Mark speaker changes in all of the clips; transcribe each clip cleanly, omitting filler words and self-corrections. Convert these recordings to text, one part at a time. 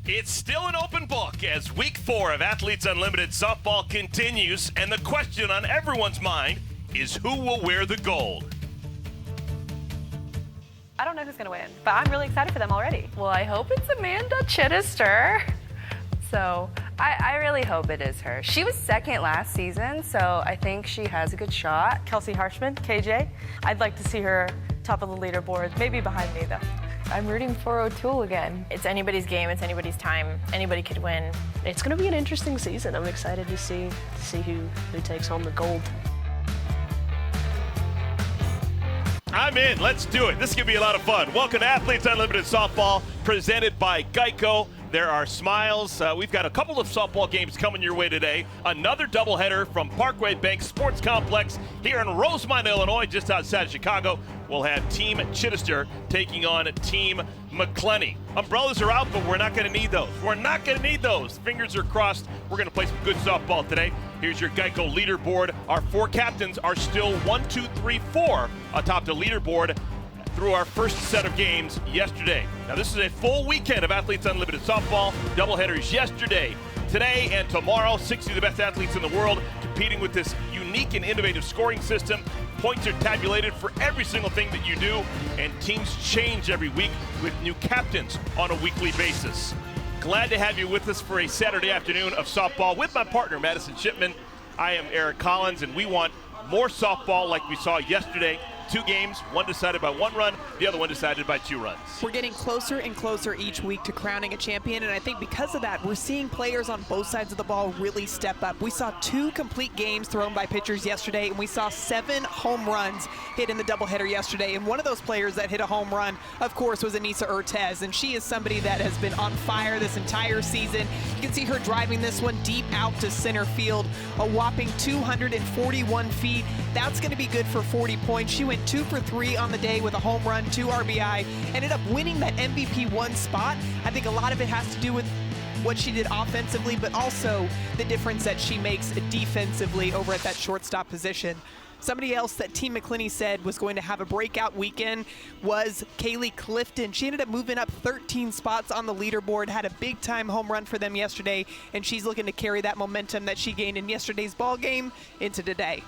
Speaker 1: It's still an open book as week 4 of Athletes Unlimited softball continues, and the question on everyone's mind is who will wear the gold?
Speaker 2: I don't know who's going to win, but I'm really excited for them already.
Speaker 3: Well, I hope it's Amanda Chidester. So I really hope it is her. She was second last season, so I think she has a good shot.
Speaker 2: Kelsey Harshman, KJ. I'd like to see her top of the leaderboard, maybe behind me though.
Speaker 4: I'm rooting for O'Toole again. It's anybody's game, it's anybody's time. Anybody could win.
Speaker 5: It's going to be an interesting season. I'm excited to see who takes home the gold.
Speaker 1: I'm in. Let's do it. This is going to be a lot of fun. Welcome to Athletes Unlimited Softball, presented by Geico. There are smiles. We've got a couple of softball games coming your way today. Another doubleheader from Parkway Bank Sports Complex here in Rosemont, Illinois, just outside of Chicago. We'll have Team Chidester taking on Team McCleney. Umbrellas are out, but we're not going to need those. We're not going to need those. Fingers are crossed. We're going to play some good softball today. Here's your Geico leaderboard. Our 4 captains are still 1, 2, 3, 4 atop the leaderboard through our first set of games yesterday. Now this is a full weekend of Athletes Unlimited softball. Doubleheaders yesterday, today, and tomorrow. 60 of the best athletes in the world competing with this unique and innovative scoring system. Points are tabulated for every single thing that you do, and teams change every week with new captains on a weekly basis. Glad to have you with us for a Saturday afternoon of softball with my partner, Madison Shipman. I am Eric Collins, and we want more softball like we saw yesterday. 2 games, one decided by 1 run, the other one decided by 2 runs.
Speaker 6: We're getting closer and closer each week to crowning a champion, and I think because of that, we're seeing players on both sides of the ball really step up. We saw 2 complete games thrown by pitchers yesterday, and we saw 7 home runs hit in the doubleheader yesterday, and one of those players that hit a home run, of course, was Anissa Urtez, and she is somebody that has been on fire this entire season. You can see her driving this one deep out to center field, a whopping 241 feet. That's going to be good for 40 points. She went 2 for 3 on the day with a home run, 2 RBI, ended up winning that MVP 1 spot. I think a lot of it has to do with what she did offensively, but also the difference that she makes defensively over at that shortstop position. Somebody else that Team McCleney said was going to have a breakout weekend was Kaylee Clifton. She ended up moving up 13 spots on the leaderboard, had a big-time home run for them yesterday, and she's looking to carry that momentum that she gained in yesterday's ball game into today.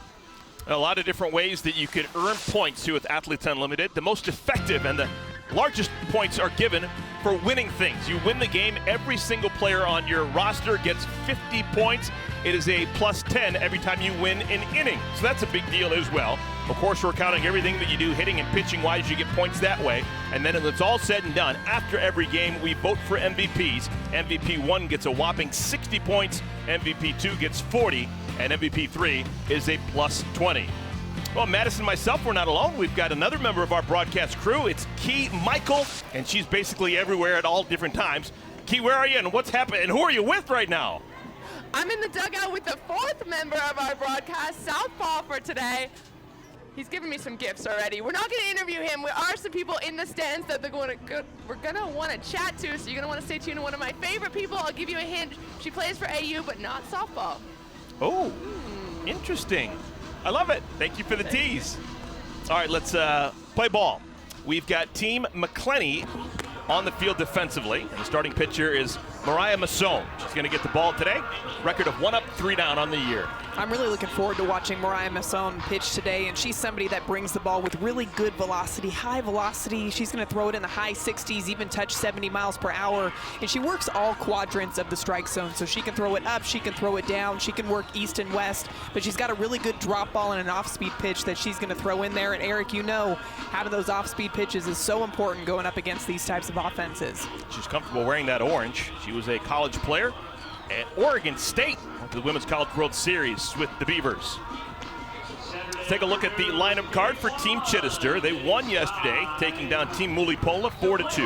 Speaker 1: A lot of different ways that you can earn points too with Athletes Unlimited. The most effective and the largest points are given for winning things. You win the game, every single player on your roster gets 50 points. It is a plus 10 every time you win an inning. So that's a big deal as well. Of course, we're counting everything that you do hitting and pitching wise. You get points that way. And then when it's all said and done, after every game, we vote for MVPs. MVP 1 gets a whopping 60 points. MVP 2 gets 40. And MVP 3 is a plus 20. Well, Madison and myself, we're not alone. We've got another member of our broadcast crew. It's Key Michael, and she's basically everywhere at all different times. Key, where are you and what's happening? And who are you with right now?
Speaker 7: I'm in the dugout with the 4th member of our broadcast, Southpaw, for today. He's given me some gifts already. We're not going to interview him. There are some people in the stands that we're going to want to chat to, so you're going to want to stay tuned to one of my favorite people. I'll give you a hint. She plays for AU, but not softball.
Speaker 1: Oh, interesting. I love it. Thank you for the tease. All right, let's play ball. We've got Team McCleney on the field defensively. And the starting pitcher is Mariah Masson. She's going to get the ball today. Record of 1 up, 3 down on the year.
Speaker 6: I'm really looking forward to watching Mariah Masson pitch today, and she's somebody that brings the ball with really good velocity, high velocity. She's going to throw it in the high 60s, even touch 70 miles per hour, and she works all quadrants of the strike zone, so she can throw it up, she can throw it down, she can work east and west, but she's got a really good drop ball and an off-speed pitch that she's going to throw in there, and Eric, you know, having those off-speed pitches is so important going up against these types of offenses. She's
Speaker 1: comfortable wearing that orange. She was a college player at Oregon State to the Women's College World Series with the Beavers. Let's take a look at the lineup card for Team Chidester. They won yesterday, taking down Team Mulipola 4-2.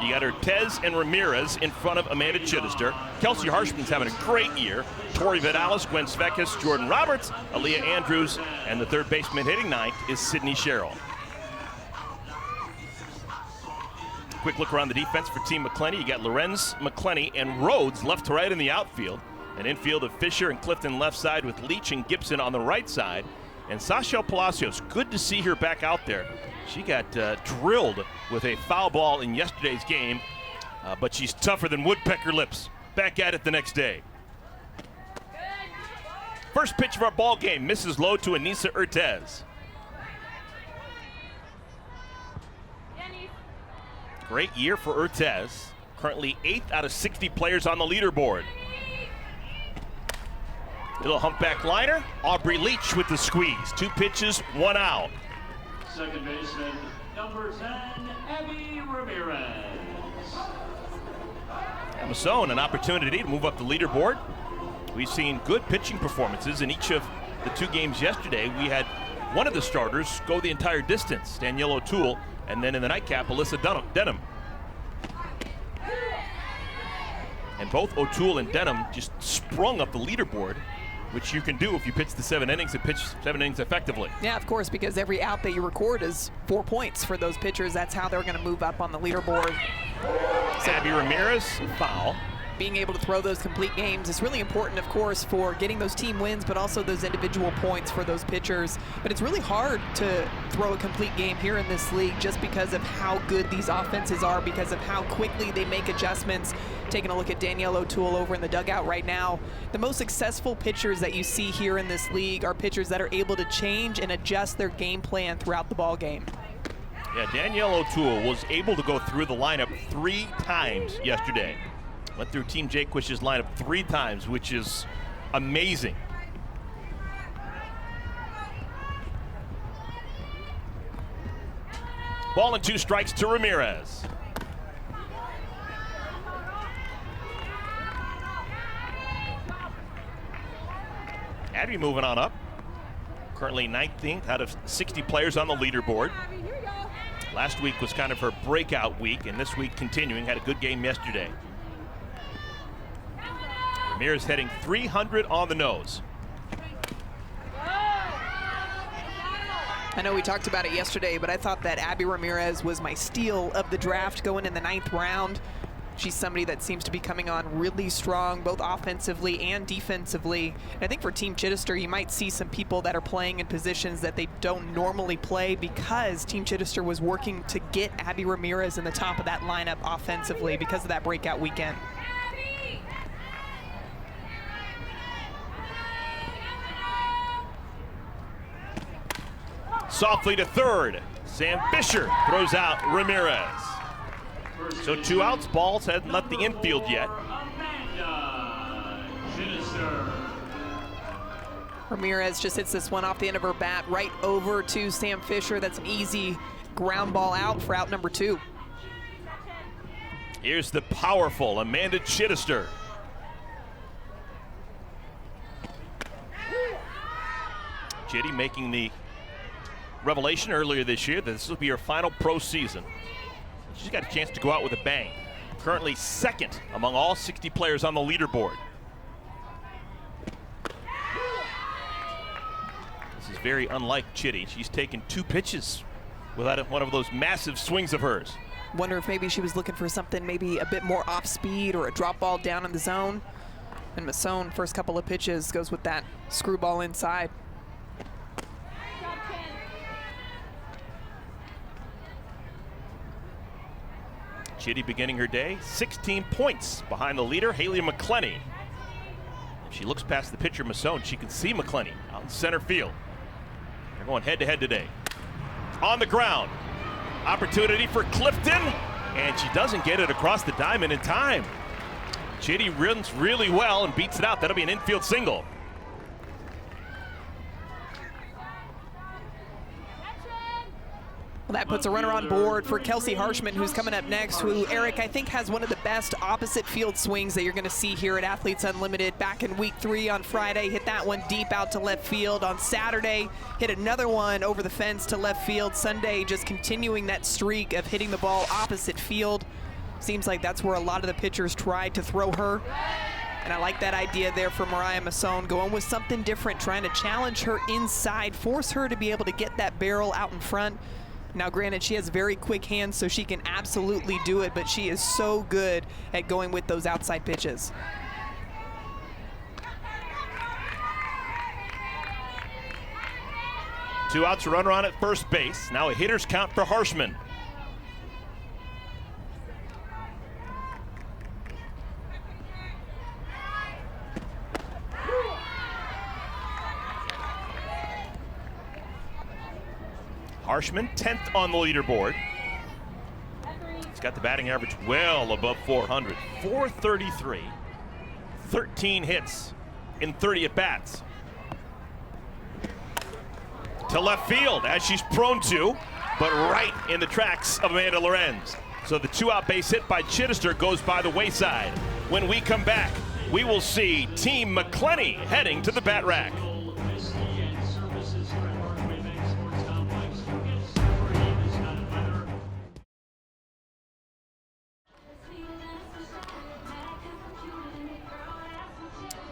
Speaker 1: You got Urtez and Ramirez in front of Amanda Chidester. Kelsey Harshman's having a great year. Tory Vidalis, Gwen Svekis, Jordan Roberts, Aaliyah Andrews, and the third baseman hitting ninth is Sidney Cheryl. Quick look around the defense for Team McCleney. You got Lorenz, McCleney, and Rhodes left to right in the outfield. An infield of Fisher and Clifton left side with Leach and Gibson on the right side. And Sashel Palacios, good to see her back out there. She got drilled with a foul ball in yesterday's game. but she's tougher than woodpecker lips. Back at it the next day. First pitch of our ball game misses low to Anissa Urtez. Great year for Urtez. Currently 8th out of 60 players on the leaderboard. Little humpback liner. Aubrey Leach with the squeeze. 2 pitches, 1 out.
Speaker 8: Second baseman, number 10, Abby Ramirez.
Speaker 1: Masson, an opportunity to move up the leaderboard. We've seen good pitching performances in each of the 2 games yesterday. We had one of the starters go the entire distance, Danielle O'Toole, and then in the nightcap, Alyssa Denham. And both O'Toole and Denham just sprung up the leaderboard, which you can do if you pitch the 7 innings and pitch 7 innings effectively.
Speaker 6: Yeah, of course, because every out that you record is 4 points for those pitchers. That's how they're going to move up on the leaderboard.
Speaker 1: So Abby Ramirez, foul.
Speaker 6: Being able to throw those complete games is really important, of course, for getting those team wins, but also those individual points for those pitchers. But it's really hard to throw a complete game here in this league just because of how good these offenses are, because of how quickly they make adjustments. Taking a look at Danielle O'Toole over in the dugout right now, the most successful pitchers that you see here in this league are pitchers that are able to change and adjust their game plan throughout the ball game.
Speaker 1: Yeah, Danielle O'Toole was able to go through the lineup 3 times yesterday. Went through Team Jaquish's lineup 3 times, which is amazing. Ball and 2 strikes to Ramirez. Abby moving on up. Currently 19th out of 60 players on the leaderboard. Last week was kind of her breakout week, and this week continuing. Had a good game yesterday. Ramirez heading 300 on the nose.
Speaker 6: I know we talked about it yesterday, but I thought that Abby Ramirez was my steal of the draft going in the 9th round. She's somebody that seems to be coming on really strong, both offensively and defensively. And I think for Team Chidester, you might see some people that are playing in positions that they don't normally play because Team Chidester was working to get Abby Ramirez in the top of that lineup offensively because of that breakout weekend.
Speaker 1: Softly to third. Sam Fisher throws out Ramirez. So 2 outs. Balls hadn't left the infield yet.
Speaker 6: Ramirez just hits this one off the end of her bat right over to Sam Fisher. That's an easy ground ball out for out number 2.
Speaker 1: Here's the powerful Amanda Chidester. Chitty making the revelation earlier this year that this will be her final pro season. She's got a chance to go out with a bang. Currently 2nd among all 60 players on the leaderboard. This is very unlike Chitty. She's taken 2 pitches without one of those massive swings of hers.
Speaker 6: Wonder if maybe she was looking for something maybe a bit more off speed or a drop ball down in the zone. And Masson, first couple of pitches, goes with that screwball inside.
Speaker 1: Chitty beginning her day 16 points behind the leader, Haley McCleney. If she looks past the pitcher, Masson, she can see McCleney out in center field. They're going head-to-head today. On the ground. Opportunity for Clifton, and she doesn't get it across the diamond in time. Chitty runs really well and beats it out. That'll be an infield single.
Speaker 6: Well, that puts a runner on board for Kelsey Harshman, who's coming up next, who, Eric, I think has one of the best opposite field swings that you're going to see here at Athletes Unlimited. Back in week 3 on Friday, hit that one deep out to left field. On Saturday, hit another one over the fence to left field. Sunday, just continuing that streak of hitting the ball opposite field. Seems like that's where a lot of the pitchers tried to throw her. And I like that idea there for Mariah Masson, going with something different, trying to challenge her inside, force her to be able to get that barrel out in front. Now, granted, she has very quick hands, so she can absolutely do it, but she is so good at going with those outside pitches.
Speaker 1: Two outs, a runner on at first base. Now a hitter's count for Harshman. Harshman, 10th on the leaderboard. He's got the batting average well above 400. 433, 13 hits in 30 at-bats. To left field, as she's prone to, but right in the tracks of Amanda Lorenz. So the 2-out base hit by Chidester goes by the wayside. When we come back, we will see Team McCleney heading to the bat rack.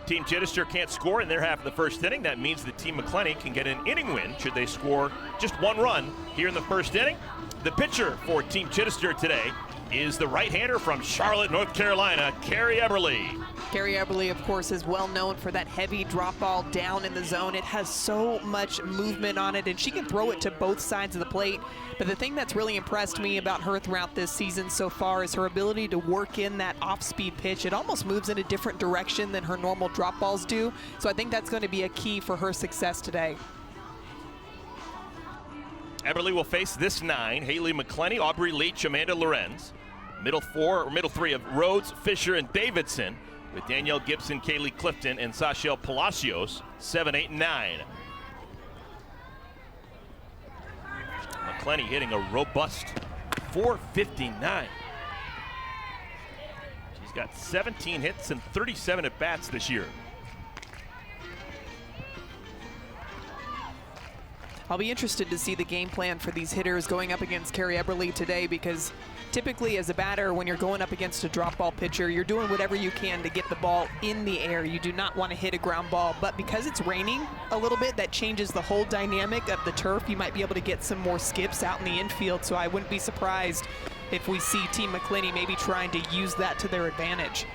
Speaker 1: Team Chidester can't score in their half of the first inning. That means that Team McCleney can get an inning win should they score just one run here in the first inning. The pitcher for Team Chidester today is the right-hander from Charlotte, North Carolina, Carrie Eberly.
Speaker 6: Carrie Eberly, of course, is well known for that heavy drop ball down in the zone. It has so much movement on it, and she can throw it to both sides of the plate. But the thing that's really impressed me about her throughout this season so far is her ability to work in that off-speed pitch. It almost moves in a different direction than her normal drop balls do. So I think that's going to be a key for her success today.
Speaker 1: Eberly will face this 9, Haley McCleney, Aubrey Leach, Amanda Lorenz. Middle three of Rhodes, Fisher, and Davidson, with Danielle Gibson, Kaylee Clifton, and Sashel Palacios, 7, 8, and 9. McCleney hitting a robust 459. She's got 17 hits and 37 at-bats this year.
Speaker 6: I'll be interested to see the game plan for these hitters going up against Carrie Eberly today, because typically as a batter, when you're going up against a drop ball pitcher, you're doing whatever you can to get the ball in the air. You do not want to hit a ground ball, but because it's raining a little bit, that changes the whole dynamic of the turf. You might be able to get some more skips out in the infield, so I wouldn't be surprised if we see Team McCleney maybe trying to use that to their advantage.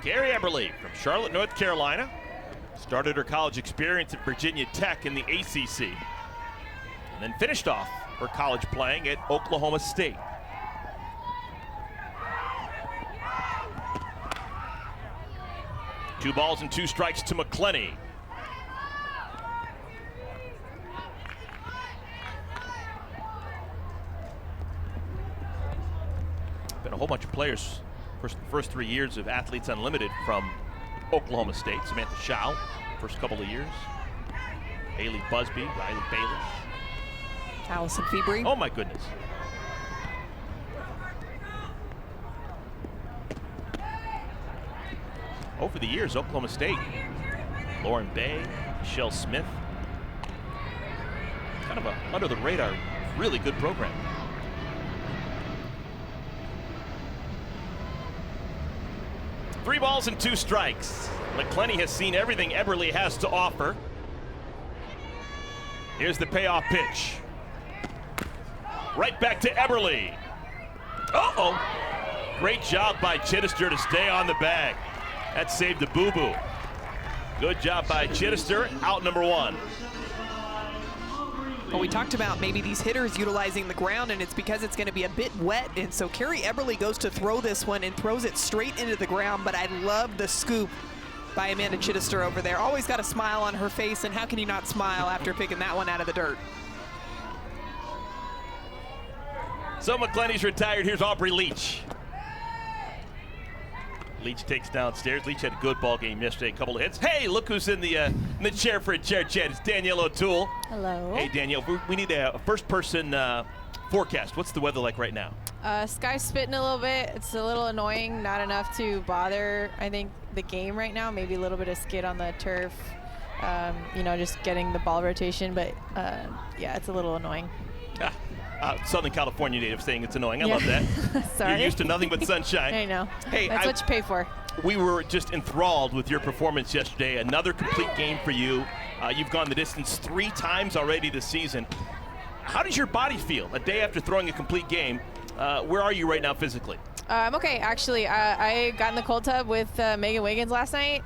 Speaker 1: Carrie Eberly from Charlotte, North Carolina. Started her college experience at Virginia Tech in the ACC. And then finished off her college playing at Oklahoma State. Two balls and 2 strikes to McCleney. Been a whole bunch of players first 3 years of Athletes Unlimited from Oklahoma State. Samantha Schau, first couple of years. Haley Busby, Riley Bayless.
Speaker 6: Allison Febri.
Speaker 1: Oh my goodness. Over the years, Oklahoma State, Lauren Bay, Michelle Smith. Kind of a under the radar, really good program. Three balls and 2 strikes. McCleney has seen everything Eberly has to offer. Here's the payoff pitch. Right back to Eberly. Uh-oh. Great job by Chidester to stay on the bag. That saved the boo-boo. Good job by Chidester. Out number 1.
Speaker 6: Well, we talked about maybe these hitters utilizing the ground, and it's because it's going to be a bit wet, and so Carrie Eberly goes to throw this one and throws it straight into the ground, but I love the scoop by Amanda Chidester over there. Always got a smile on her face, and how can you not smile after picking that one out of the dirt?
Speaker 1: So McCleney's retired. Here's Aubrey Leach. Leach takes downstairs. Leach had a good ball game yesterday, a couple of hits. Hey, look who's in the chair for a chair chat. It's Danielle O'Toole.
Speaker 4: Hello.
Speaker 1: Hey, Danielle, we need a first-person forecast. What's the weather like right now?
Speaker 4: Sky's spitting a little bit. It's a little annoying, not enough to bother, I think, the game right now. Maybe a little bit of skid on the turf, just getting the ball rotation. But, yeah, it's a little annoying.
Speaker 1: Southern California native saying it's annoying. I love that.
Speaker 4: Sorry.
Speaker 1: You're used to nothing but sunshine.
Speaker 4: I know.
Speaker 1: Hey,
Speaker 4: That's what you pay for.
Speaker 1: We were just enthralled with your performance yesterday. Another complete game for you. You've gone the distance 3 times already this season. How does your body feel a day after throwing a complete game? Where are you right now physically?
Speaker 4: I'm okay, actually. I got in the cold tub with Megan Wiggins last night,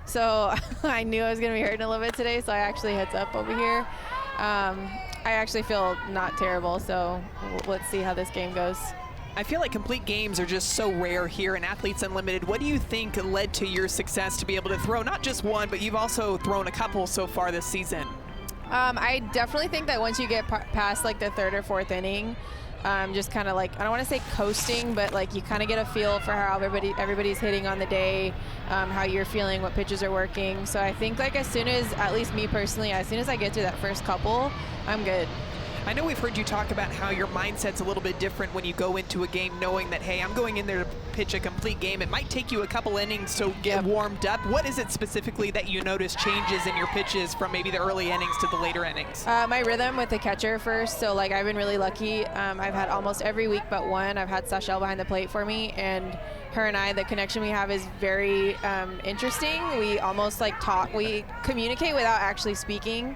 Speaker 4: so I knew I was going to be hurting a little bit today, so I actually heads up over here. I actually feel not terrible, so let's see how this game goes.
Speaker 6: I feel like complete games are just so rare here in Athletes Unlimited. What do you think led to your success to be able to throw not just one, but you've also thrown a couple so far this season?
Speaker 4: I definitely think that once you get past like the 3rd or 4th inning, just kind of like, I don't want to say coasting, but like you kind of get a feel for how everybody's hitting on the day, how you're feeling, what pitches are working. So I think like as soon as, at least me personally, as soon as I get to that first couple, I'm good.
Speaker 6: I know we've heard you talk about how your mindset's a little bit different when you go into a game knowing that, hey, I'm going in there to pitch a complete game. It might take you a couple innings to get warmed up. What is it specifically that you notice changes in your pitches from maybe the early innings to the later innings?
Speaker 4: My rhythm with the catcher first. So like I've been really lucky. I've had almost every week but one. I've had Sashelle behind the plate for me, and her and I, the connection we have is very interesting. We almost like talk, we communicate without actually speaking.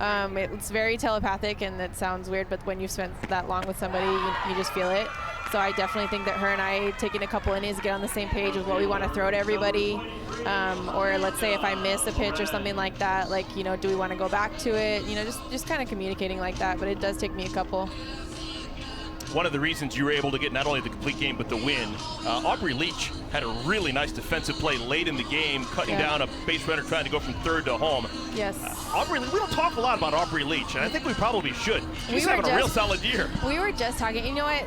Speaker 4: It's very telepathic, and it sounds weird, but when you've spent that long with somebody, you just feel it. So I definitely think that her and I, taking a couple innings to get on the same page with what we want to throw to everybody, or let's say if I miss a pitch or something like that, like, you know, do we want to go back to it? You know, just kind of communicating like that, but it does take me a couple.
Speaker 1: One of the reasons you were able to get not only the complete game but the win, Aubrey Leach had a really nice defensive play late in the game, cutting down a base runner trying to go from 3rd to home.
Speaker 4: Yes.
Speaker 1: Aubrey, we don't talk a lot about Aubrey Leach, and I think we probably should. She's having a real solid year.
Speaker 4: We were just talking, you know what,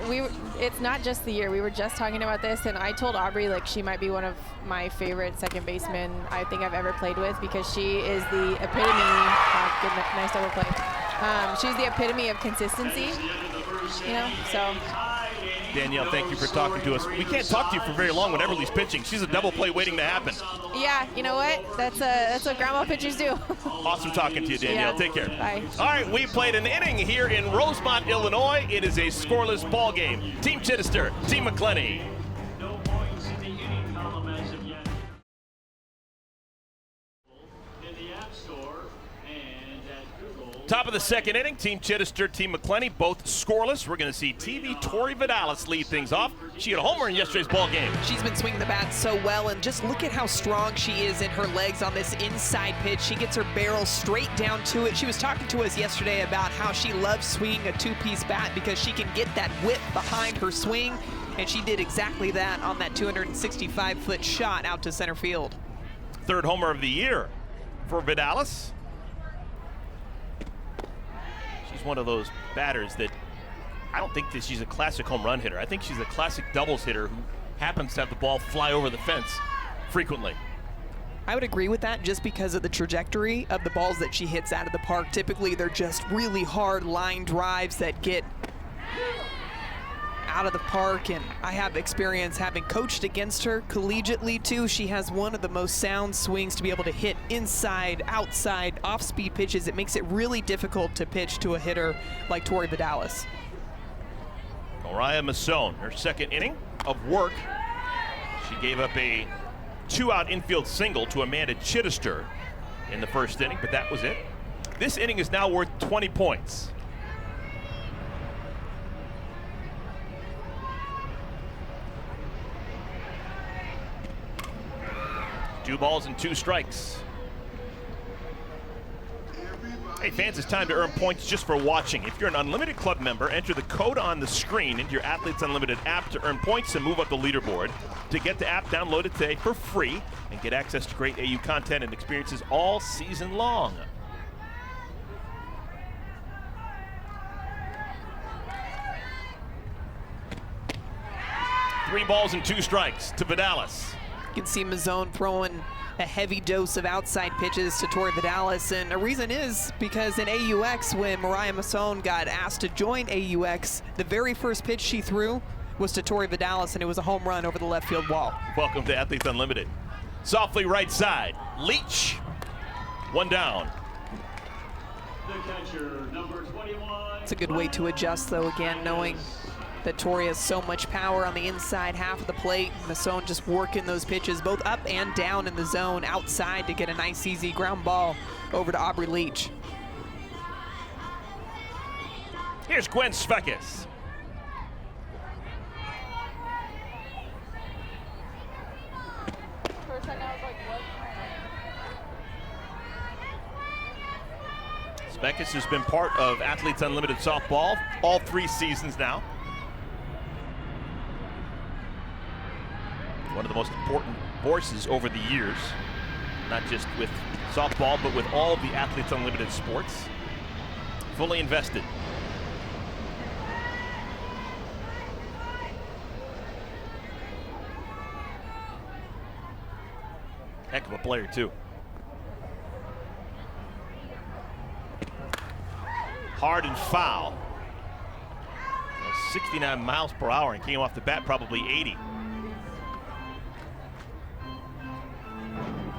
Speaker 4: it's not just the year, we were just talking about this, and I told Aubrey like she might be one of my favorite second basemen I think I've ever played with, because she is the epitome, good, nice double play. She's the epitome of consistency, you know, so.
Speaker 1: Danielle, thank you for talking to us. We can't talk to you for very long when Everly's pitching. She's a double play waiting to happen.
Speaker 4: Yeah, you know what? That's what grandma pitchers do.
Speaker 1: Awesome talking to you, Danielle.
Speaker 4: Yeah.
Speaker 1: Take care.
Speaker 4: Bye.
Speaker 1: All right, we played an inning here in Rosemont, Illinois. It is a scoreless ball game. Team Chidester, Team McCleney.
Speaker 8: No points in the inning column as of yet. In the App Store and at Google.
Speaker 1: Top of the 2nd inning, Team Chidester, Team McCleney, both scoreless. We're going to see TV Tory Vidalis lead things off. She had a homer in yesterday's ball game.
Speaker 6: She's been swinging the bat so well, and just look at how strong she is in her legs on this inside pitch. She gets her barrel straight down to it. She was talking to us yesterday about how she loves swinging a 2-piece bat because she can get that whip behind her swing, and she did exactly that on that 265-foot shot out to center field.
Speaker 1: 3rd homer of the year for Vidalis. She's one of those batters that I don't think that she's a classic home run hitter. I think she's a classic doubles hitter who happens to have the ball fly over the fence frequently.
Speaker 6: I would agree with that just because of the trajectory of the balls that she hits out of the park. Typically, they're just really hard line drives that get out of the park, and I have experience having coached against her collegiately too. She has one of the most sound swings to be able to hit inside, outside, off-speed pitches. It makes it really difficult to pitch to a hitter like Tory Vidalis.
Speaker 1: Mariah Masson, her 2nd inning of work. She gave up a 2-out infield single to Amanda Chidester in the 1st inning, but that was it. This inning is now worth 20 points. Two balls and 2 strikes. Hey fans, it's time to earn points just for watching. If you're an Unlimited Club member, enter the code on the screen into your Athletes Unlimited app to earn points and move up the leaderboard. To get the app, download it today for free and get access to great AU content and experiences all season long. Three balls and 2 strikes to Vidalis.
Speaker 6: You can see Mazzone throwing a heavy dose of outside pitches to Tory Vidalis, and the reason is because in AUX, when Mariah Masson got asked to join AUX, the very first pitch she threw was to Tory Vidalis, and it was a home run over the left field wall.
Speaker 1: Welcome to Athletes Unlimited. Softly right side, Leach, 1 down.
Speaker 8: The catcher, number 21.
Speaker 6: It's a good way to adjust, though, again, knowing that Tory has so much power on the inside half of the plate. Masson just working those pitches both up and down in the zone outside to get a nice easy ground ball over to Aubrey Leach.
Speaker 1: Here's Gwen Svekis. Beckes has been part of Athletes Unlimited Softball all 3 seasons now. One of the most important voices over the years, not just with softball, but with all of the Athletes Unlimited sports. Fully invested. Heck of a player, too. Hard and foul. 69 miles per hour and came off the bat probably 80.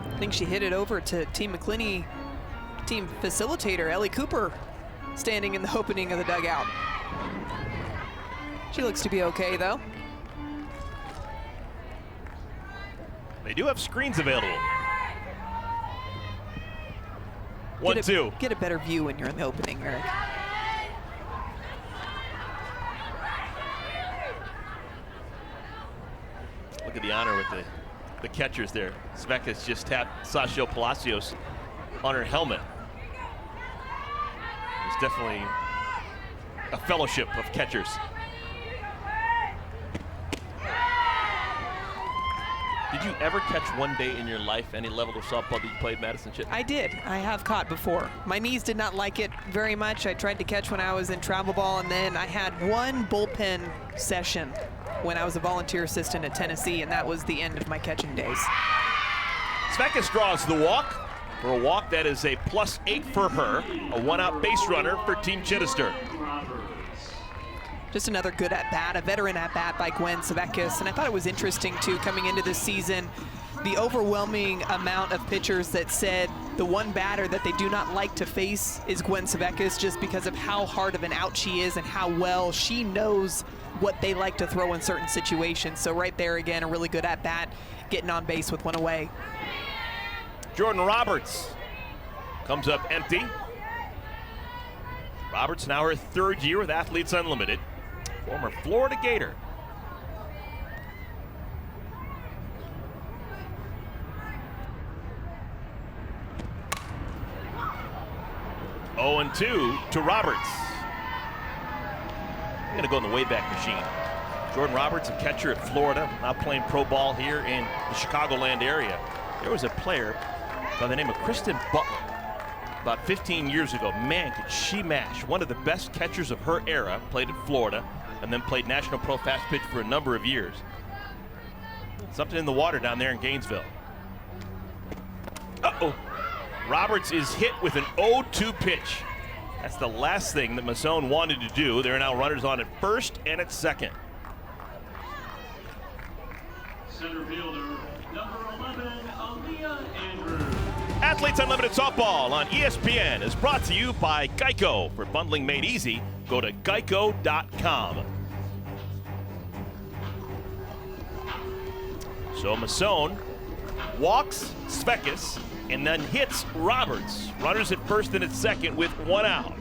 Speaker 6: I think she hit it over to Team McCleney, team facilitator, Ellie Cooper, standing in the opening of the dugout. She looks to be okay, though.
Speaker 1: They do have screens available. 1-2.
Speaker 6: Get a better view when you're in the opening, Eric.
Speaker 1: Look at the honor with the catchers there. Svekis just tapped Sasha Palacios on her helmet. It's definitely a fellowship of catchers. Did you ever catch one day in your life any level of softball that you played, Madison Chit?
Speaker 6: I did. I have caught before. My knees did not like it very much. I tried to catch when I was in travel ball, and then I had one bullpen session when I was a volunteer assistant at Tennessee, and that was the end of my catching days.
Speaker 1: Svekis draws the walk. For a walk, that is a +8 for her. A 1-out base runner for Team Chidester.
Speaker 6: Just another good at-bat, a veteran at-bat by Gwen Svekis. And I thought it was interesting, too, coming into this season, the overwhelming amount of pitchers that said the one batter that they do not like to face is Gwen Svekis, just because of how hard of an out she is and how well she knows what they like to throw in certain situations. So right there, again, a really good at-bat, getting on base with one away.
Speaker 1: Jordan Roberts comes up empty. Roberts now her 3rd year with Athletes Unlimited. Former Florida Gator. Oh, 0-2 to Roberts. I'm gonna go in the Wayback Machine. Jordan Roberts, a catcher at Florida, now playing pro ball here in the Chicagoland area. There was a player by the name of Kristen Butler about 15 years ago. Man, could she mash. One of the best catchers of her era, played at Florida, and then played National Pro Fast Pitch for a number of years. Something in the water down there in Gainesville. Uh-oh. Roberts is hit with an 0-2 pitch. That's the last thing that Masson wanted to do. There are now runners on at first and at second.
Speaker 8: Center fielder, number 11, Aaliyah Andrews.
Speaker 1: Athletes Unlimited Softball on ESPN is brought to you by Geico. For bundling made easy, go to geico.com. So Masson walks Svekis and then hits Roberts. Runners at first and at second with 1 out.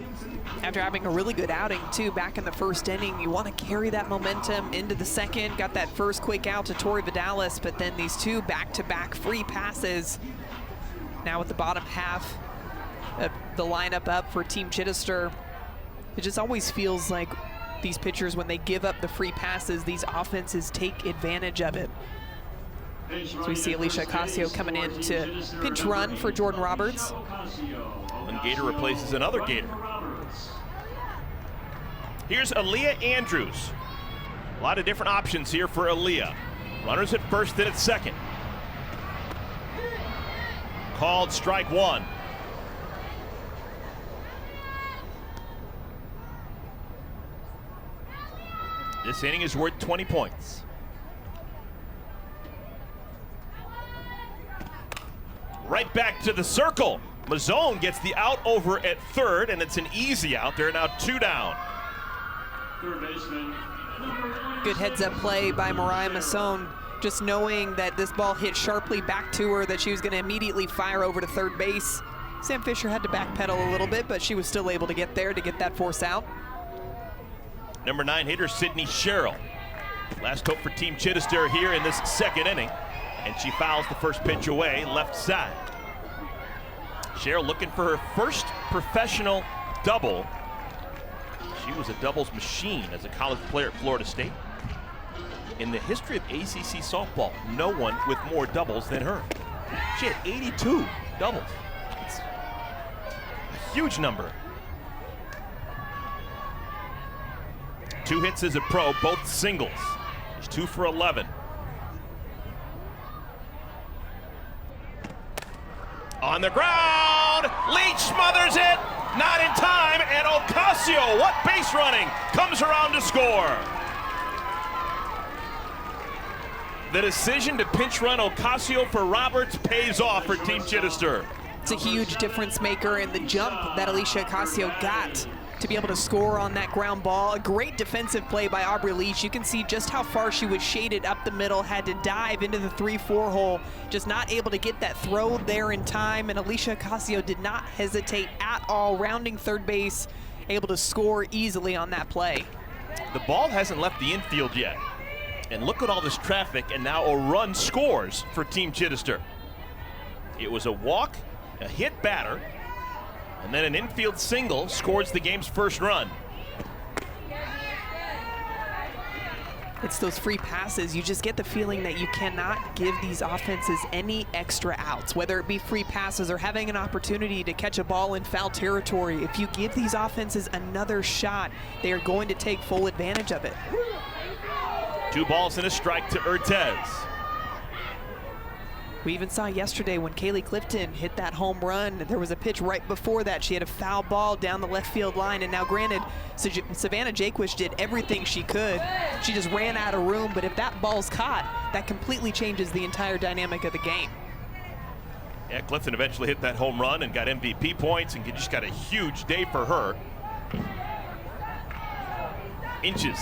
Speaker 6: After having a really good outing, too, back in the 1st inning, you want to carry that momentum into the 2nd. Got that first quick out to Tory Vidalis, but then these 2 back-to-back free passes. Now with the bottom half of the lineup up for Team Chidester, it just always feels like these pitchers, when they give up the free passes, these offenses take advantage of it. So we see Alicia Ocasio coming in to pinch run for Jordan Roberts.
Speaker 1: One Gator replaces another Gator. Here's Aaliyah Andrews. A lot of different options here for Aaliyah. Runners at first and at second. Called strike 1. This inning is worth 20 points. Right back to the circle. Masson gets the out over at 3rd, and it's an easy out. They're now 2 down.
Speaker 8: Third baseman, number 1.
Speaker 6: Good heads-up play by Mariah Masson, just knowing that this ball hit sharply back to her, that she was going to immediately fire over to 3rd base. Sam Fisher had to backpedal a little bit, but she was still able to get there to get that force out.
Speaker 1: Number 9 hitter, Sidney Cheryl. Last hope for Team Chidester here in this 2nd inning. And she fouls the first pitch away, left side. Cheryl looking for her first professional double. She was a doubles machine as a college player at Florida State. In the history of ACC softball, no one with more doubles than her. She had 82 doubles. It's a huge number. 2 hits as a pro, both singles. She's 2 for 11. On the ground, Leach smothers it, not in time, and Ocasio, what base running, comes around to score. The decision to pinch run Ocasio for Roberts pays off for Team Chidester.
Speaker 6: It's a huge difference maker in the jump that Alicia Ocasio got to be able to score on that ground ball. A great defensive play by Aubrey Leach. You can see just how far she was shaded up the middle, had to dive into the 3-4 hole, just not able to get that throw there in time, and Alicia Ocasio did not hesitate at all, rounding third base, able to score easily on that play.
Speaker 1: The ball hasn't left the infield yet. And look at all this traffic, and now a run scores for Team Chidester. It was a walk, a hit batter, and then an infield single scores the game's first run.
Speaker 6: It's those free passes. You just get the feeling that you cannot give these offenses any extra outs, whether it be free passes or having an opportunity to catch a ball in foul territory. If you give these offenses another shot, they are going to take full advantage of it.
Speaker 1: 2 balls and a strike to Ortez.
Speaker 6: We even saw yesterday when Kaylee Clifton hit that home run. There was a pitch right before that. She had a foul ball down the left field line. And now granted, Savannah Jaquish did everything she could. She just ran out of room. But if that ball's caught, that completely changes the entire dynamic of the game.
Speaker 1: Yeah, Clifton eventually hit that home run and got MVP points and just got a huge day for her. Inches.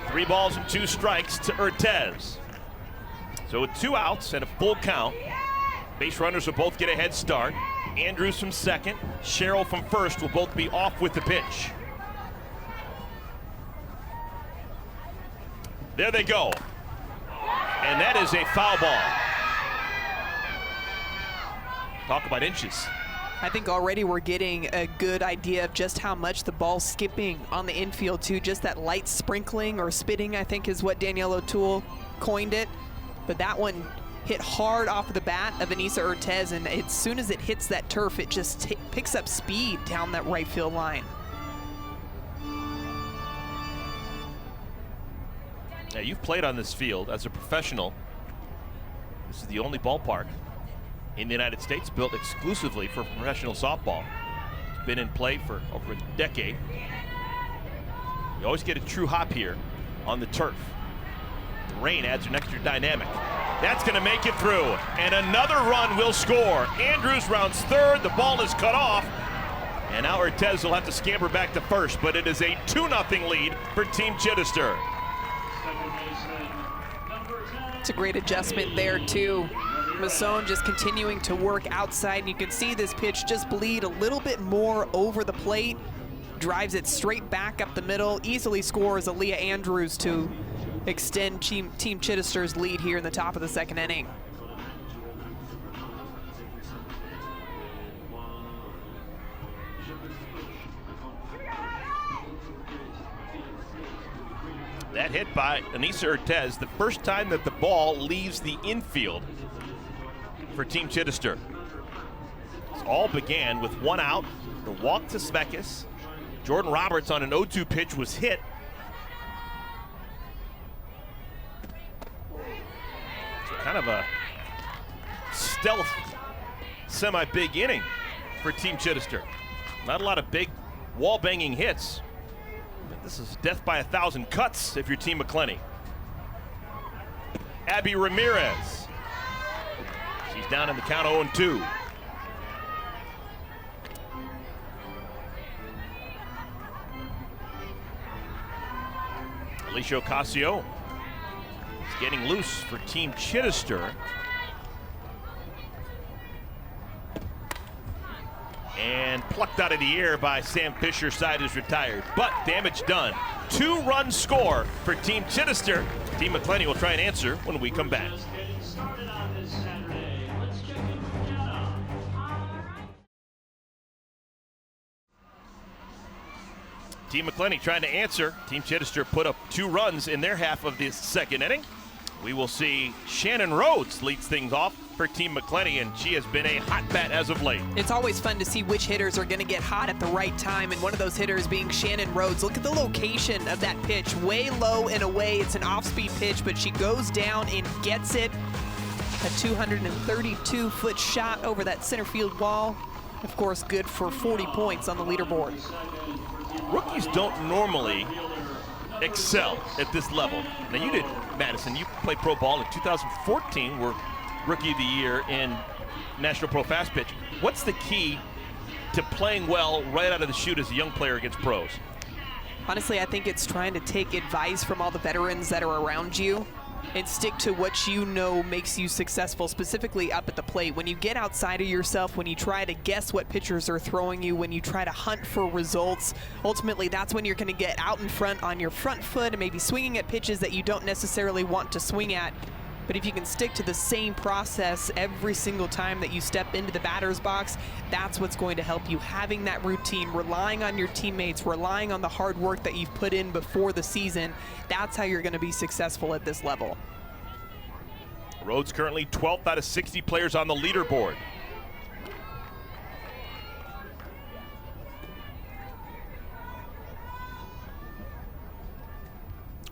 Speaker 1: 3 balls and 2 strikes to Ortez. So with 2 outs and a full count, base runners will both get a head start. Andrews from second, Cheryl from first will both be off with the pitch. There they go. And that is a foul ball. Talk about inches.
Speaker 6: I think already we're getting a good idea of just how much the ball's skipping on the infield too. Just that light sprinkling or spitting, I think is what Danielle O'Toole coined it. But that one hit hard off the bat of Anissa Ortez, and as soon as it hits that turf, it just picks up speed down that right field line.
Speaker 1: Now, you've played on this field as a professional. This is the only ballpark in the United States built exclusively for professional softball. It's been in play for over a decade. You always get a true hop here on the turf. The rain adds an extra dynamic. That's going to make it through, and another run will score. Andrews rounds third, the ball is cut off, and now Ortez will have to scamper back to first, but it is a 2-0 lead for Team Chidester.
Speaker 6: It's a great adjustment there too. Masson just continuing to work outside, and you can see this pitch just bleed a little bit more over the plate, drives it straight back up the middle, easily scores Aaliyah Andrews to extend Team Chidester's lead here in the top of the second inning.
Speaker 1: That hit by Anissa Ortez, the first time that the ball leaves the infield for Team Chidester. This all began with 1 out, the walk to Smekis. Jordan Roberts on an 0-2 pitch was hit. It's kind of a stealth semi-big inning for Team Chidester. Not a lot of big wall-banging hits. But this is death by 1,000 cuts if you're Team McCleney. Abby Ramirez. She's down in the count 0-2. Alicia Ocasio is getting loose for Team Chidester. And plucked out of the air by Sam Fisher. Side is retired, but damage done. 2-run score for Team Chidester. Team McCleney will try and answer when we come back.
Speaker 8: Just getting started on this Saturday. Let's check in with Jenna.
Speaker 1: Team McCleney trying to answer. Team Chidester put up 2 runs in their half of this second inning. We will see Shannon Rhodes leads things off for Team McCleney, and she has been a hot bat as of late.
Speaker 6: It's always fun to see which hitters are going to get hot at the right time, and one of those hitters being Shannon Rhodes. Look at the location of that pitch, way low and away. It's an off-speed pitch, but she goes down and gets it. A 232-foot shot over that center field wall. Of course, good for 40 points on the leaderboard.
Speaker 1: Rookies don't normally excel at this level. Now you did, Madison, you played pro ball in 2014, were Rookie of the Year in National Pro Fast Pitch. What's the key to playing well right out of the chute as a young player against pros?
Speaker 6: Honestly, I think it's trying to take advice from all the veterans that are around you and stick to what you know makes you successful, specifically up at the plate. When you get outside of yourself, when you try to guess what pitchers are throwing you, when you try to hunt for results, ultimately that's when you're going to get out in front on your front foot and maybe swinging at pitches that you don't necessarily want to swing at. But if you can stick to the same process every single time that you step into the batter's box, that's what's going to help you. Having that routine, relying on your teammates, relying on the hard work that you've put in before the season, that's how you're going to be successful at this level.
Speaker 1: Rhodes currently 12th out of 60 players on the leaderboard.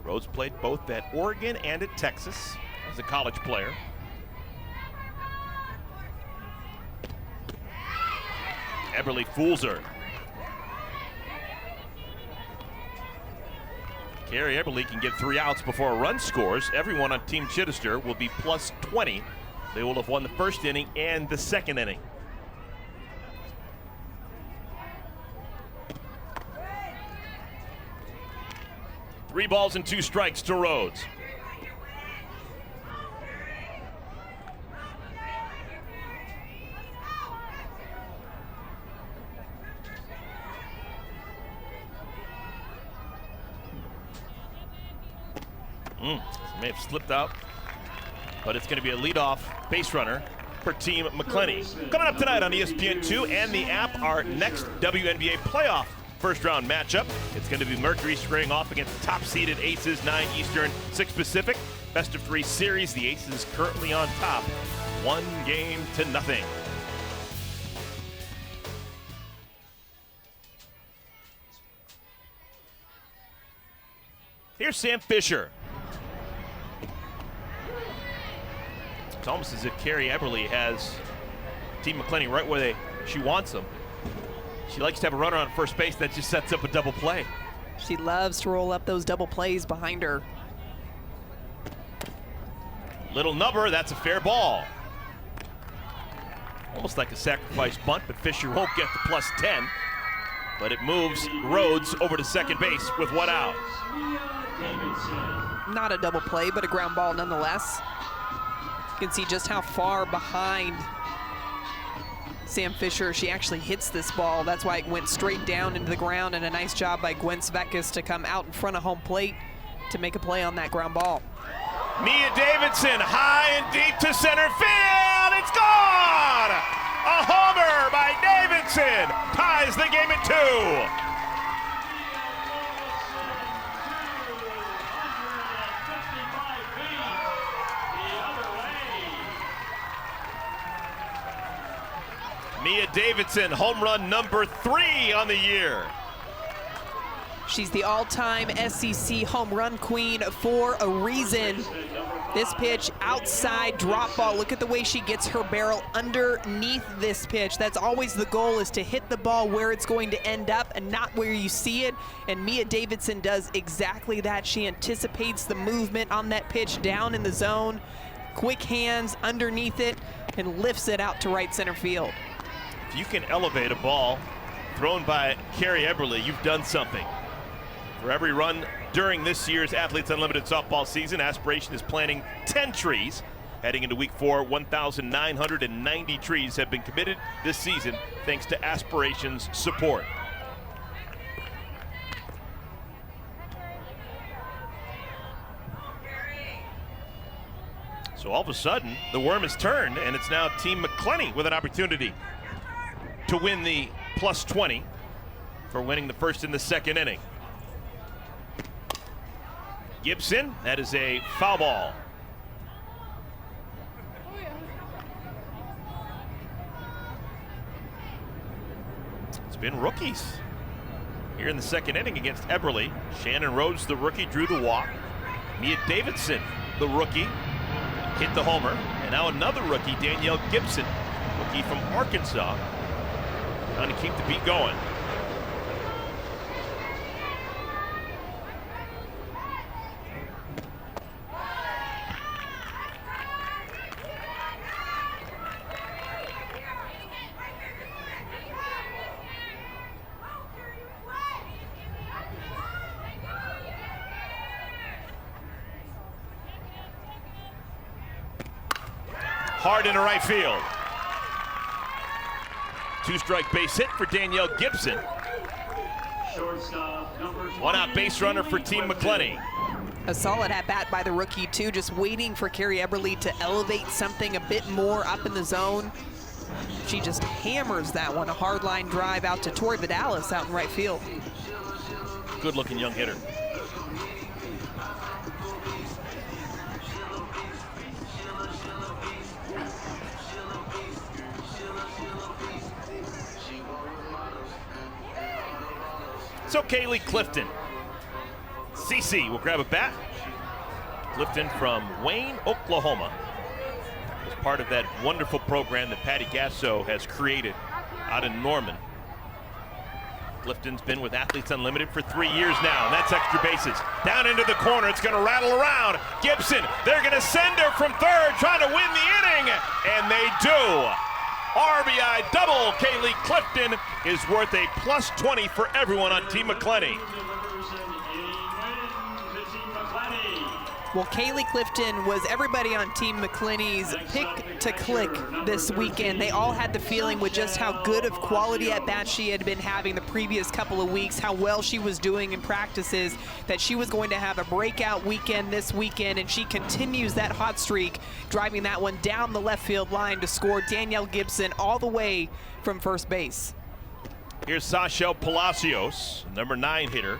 Speaker 1: Rhodes played both at Oregon and at Texas as a college player. Eberle fools her. Carrie Eberle can get 3 outs before a run scores. Everyone on Team Chidester will be plus 20. They will have won the first inning and the second inning. Three balls and 2 strikes to Rhodes. May have slipped out, but it's going to be a leadoff base runner for Team McCleney. Coming up tonight on ESPN2 and the app, our next WNBA playoff first-round matchup. It's going to be Mercury squaring off against the top-seeded Aces, 9 Eastern, 6 Pacific. Best-of-3 series. The Aces currently on top, 1-0. Here's Sam Fisher. It's almost as if Carrie Eberle has Team McCleney right where she wants them. She likes to have a runner on first base that just sets up a double play.
Speaker 6: She loves to roll up those double plays behind her.
Speaker 1: Little number, that's a fair ball. Almost like a sacrifice bunt, but Fisher won't get the plus 10. But it moves Rhodes over to second base with 1 out.
Speaker 6: Not a double play, but a ground ball nonetheless. You can see just how far behind Sam Fisher she actually hits this ball. That's why it went straight down into the ground, and a nice job by Gwen Svekis to come out in front of home plate to make a play on that ground ball.
Speaker 1: Mia Davidson high and deep to center field. It's gone! A homer by Davidson ties the game at 2. Mia Davidson, home run number 3 on the year.
Speaker 6: She's the all-time SEC home run queen for a reason. This pitch, outside drop ball. Look at the way she gets her barrel underneath this pitch. That's always the goal, is to hit the ball where it's going to end up and not where you see it. And Mia Davidson does exactly that. She anticipates the movement on that pitch down in the zone. Quick hands underneath it and lifts it out to right center field.
Speaker 1: If you can elevate a ball thrown by Carrie Eberle, you've done something. For every run during this year's Athletes Unlimited softball season, Aspiration is planting 10 trees. Heading into week 4, 1,990 trees have been committed this season thanks to Aspiration's support. So all of a sudden, the worm has turned, and it's now Team McCleney with an opportunity to win the plus 20 for winning the first and the second inning. Gibson, that is a foul ball. It's been rookies here in the second inning against Eberly. Shannon Rhodes, the rookie, drew the walk. Mia Davidson, the rookie, hit the homer. And now another rookie, Danielle Gibson, rookie from Arkansas, trying to keep the beat going. Hard into right field. Two-strike base hit for Danielle Gibson. One out base runner for Team McCleney.
Speaker 6: A solid at-bat by the rookie, too, just waiting for Carrie Eberly to elevate something a bit more up in the zone. She just hammers that one, a hard line drive out to Tory Vidalis out in right field.
Speaker 1: Good-looking young hitter. So Kaylee Clifton. CC will grab a bat. Clifton from Wayne, Oklahoma. Is part of that wonderful program that Patty Gasso has created out in Norman. Clifton's been with Athletes Unlimited for 3 years now, and that's extra bases. Down into the corner, it's gonna rattle around. Gibson, they're gonna send her from third, trying to win the inning, and they do. RBI double. Kaylee Clifton is worth a plus 20 for everyone on Team McCleney.
Speaker 6: Well, Kaylee Clifton was everybody on Team McCleney's pick to click this weekend. They all had the feeling with just how good of quality at bat she had been having the previous couple of weeks, how well she was doing in practices, that she was going to have a breakout weekend this weekend, and she continues that hot streak, driving that one down the left field line to score Danielle Gibson all the way from first base.
Speaker 1: Here's Sasha Palacios, number 9 hitter,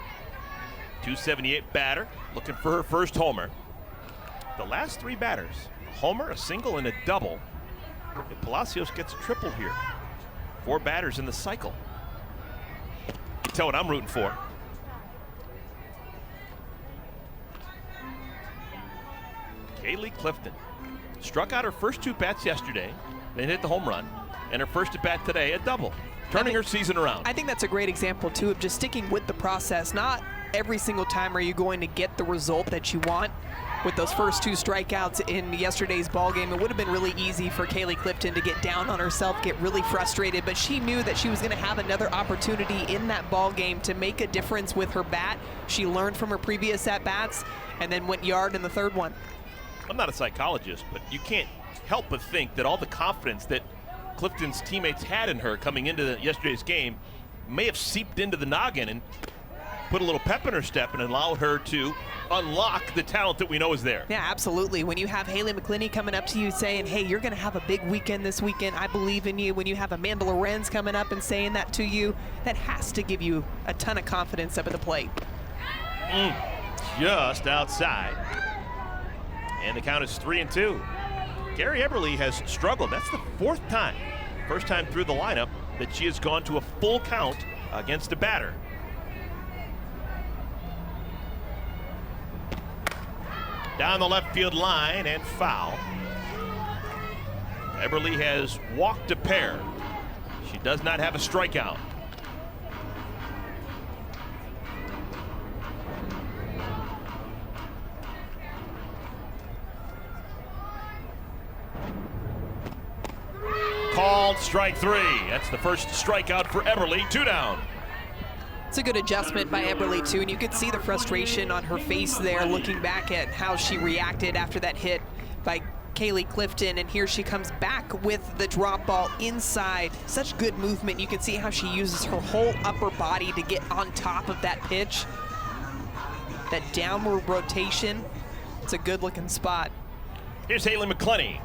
Speaker 1: 278 batter, looking for her first homer. The last 3 batters, a homer, a single, and a double. If Palacios gets a triple here, 4 batters in the cycle. You can tell what I'm rooting for. Kaylee Clifton struck out her first 2 bats yesterday, then hit the home run, and her first at bat today, a double, turning her season around.
Speaker 6: I think that's a great example, too, of just sticking with the process. Not every single time are you going to get the result that you want. With those first 2 strikeouts in yesterday's ball game, it would have been really easy for Kaylee Clifton to get down on herself, get really frustrated, but she knew that she was going to have another opportunity in that ball game to make a difference with her bat. She learned from her previous at-bats and then went yard in the 3rd one.
Speaker 1: I'm not a psychologist, but you can't help but think that all the confidence that Clifton's teammates had in her coming into yesterday's game may have seeped into the noggin and put a little pep in her step and allowed her to unlock the talent that we know is there.
Speaker 6: Yeah, absolutely. When you have Haley McCleney coming up to you saying, hey, you're going to have a big weekend this weekend, I believe in you. When you have Amanda Lorenz coming up and saying that to you, that has to give you a ton of confidence up at the plate.
Speaker 1: Just outside. And the count is 3-2. Carrie Eberly has struggled. That's the 4th time, first time through the lineup, that she has gone to a full count against a batter. Down the left field line and foul. Eberly has walked a pair. She does not have a strikeout. Called strike 3. That's the first strikeout for Eberly. 2 down.
Speaker 6: It's a good adjustment by Eberly, too, and you could see the frustration on her face there looking back at how she reacted after that hit by Kaylee Clifton, and here she comes back with the drop ball inside. Such good movement. You can see how she uses her whole upper body to get on top of that pitch. That downward rotation. It's a good-looking spot.
Speaker 1: Here's Haley McCleney.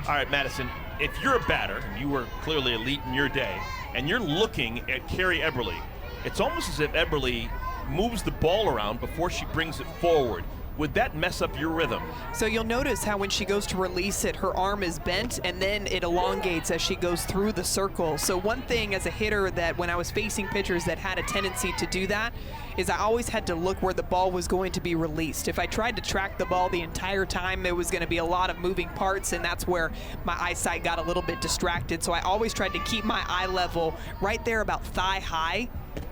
Speaker 1: All right, Madison, if you're a batter, and you were clearly elite in your day, and you're looking at Carrie Eberly, it's almost as if Eberly moves the ball around before she brings it forward. Would that mess up your rhythm?
Speaker 6: So you'll notice how when she goes to release it, her arm is bent and then it elongates as she goes through the circle. So one thing as a hitter that when I was facing pitchers that had a tendency to do that is I always had to look where the ball was going to be released. If I tried to track the ball the entire time, there was going to be a lot of moving parts, and that's where my eyesight got a little bit distracted. So I always tried to keep my eye level right there about thigh high.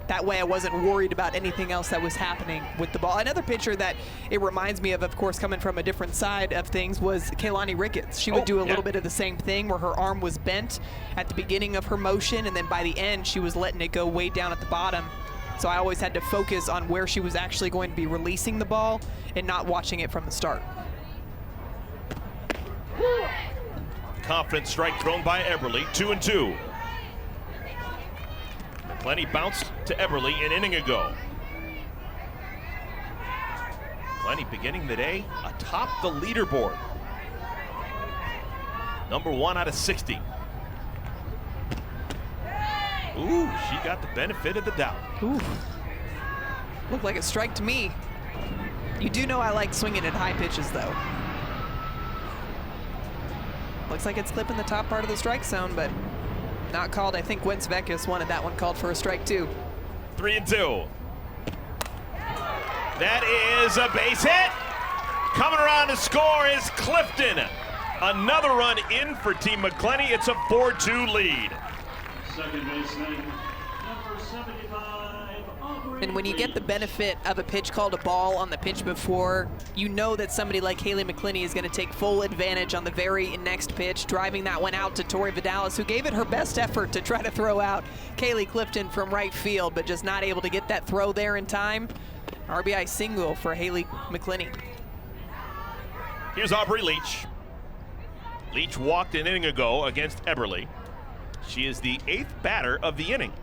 Speaker 6: That way I wasn't worried about anything else that was happening with the ball. Another pitcher that it reminds me of course, coming from a different side of things, was Kelani Ricketts. She would do a little bit of the same thing where her arm was bent at the beginning of her motion, and then by the end she was letting it go way down at the bottom. So I always had to focus on where she was actually going to be releasing the ball and not watching it from the start.
Speaker 1: Confident strike thrown by Eberle, 2-2. McCleney bounced to Eberle an inning ago. McCleney beginning the day atop the leaderboard. Number 1 out of 60. Ooh, she got the benefit of the doubt.
Speaker 6: Ooh, looked like a strike to me. You do know I like swinging at high pitches though. Looks like it's clipping the top part of the strike zone, but not called. I think Wentz Vekas wanted that one called for a strike too.
Speaker 1: 3-2. That is a base hit. Coming around to score is Clifton. Another run in for Team McCleney. It's a 4-2 lead.
Speaker 8: Second baseman, number 75, Aubrey
Speaker 6: And when you get the
Speaker 8: Leach.
Speaker 6: benefit of a pitch called a ball on the pitch before, you know that somebody like Kaylee McCleney is going to take full advantage on the very next pitch, driving that one out to Tory Vidalis, who gave it her best effort to try to throw out Kaylee Clifton from right field, but just not able to get that throw there in time. RBI single for Kaylee McCleney.
Speaker 1: Here's Aubrey Leach. Leach walked an inning ago against Eberle. She is the 8th batter of the inning.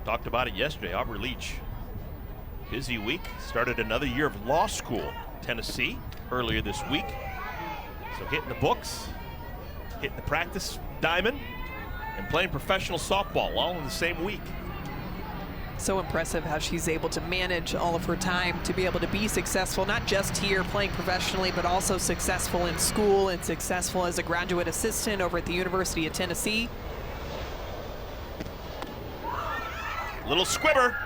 Speaker 1: Talked about it yesterday. Aubrey Leach, busy week. Started another year of law school, Tennessee, earlier this week. So hitting the books, hitting the practice diamond, and playing professional softball all in the same week.
Speaker 6: So impressive how she's able to manage all of her time to be able to be successful, not just here playing professionally, but also successful in school and successful as a graduate assistant over at the University of Tennessee.
Speaker 1: Little squibber,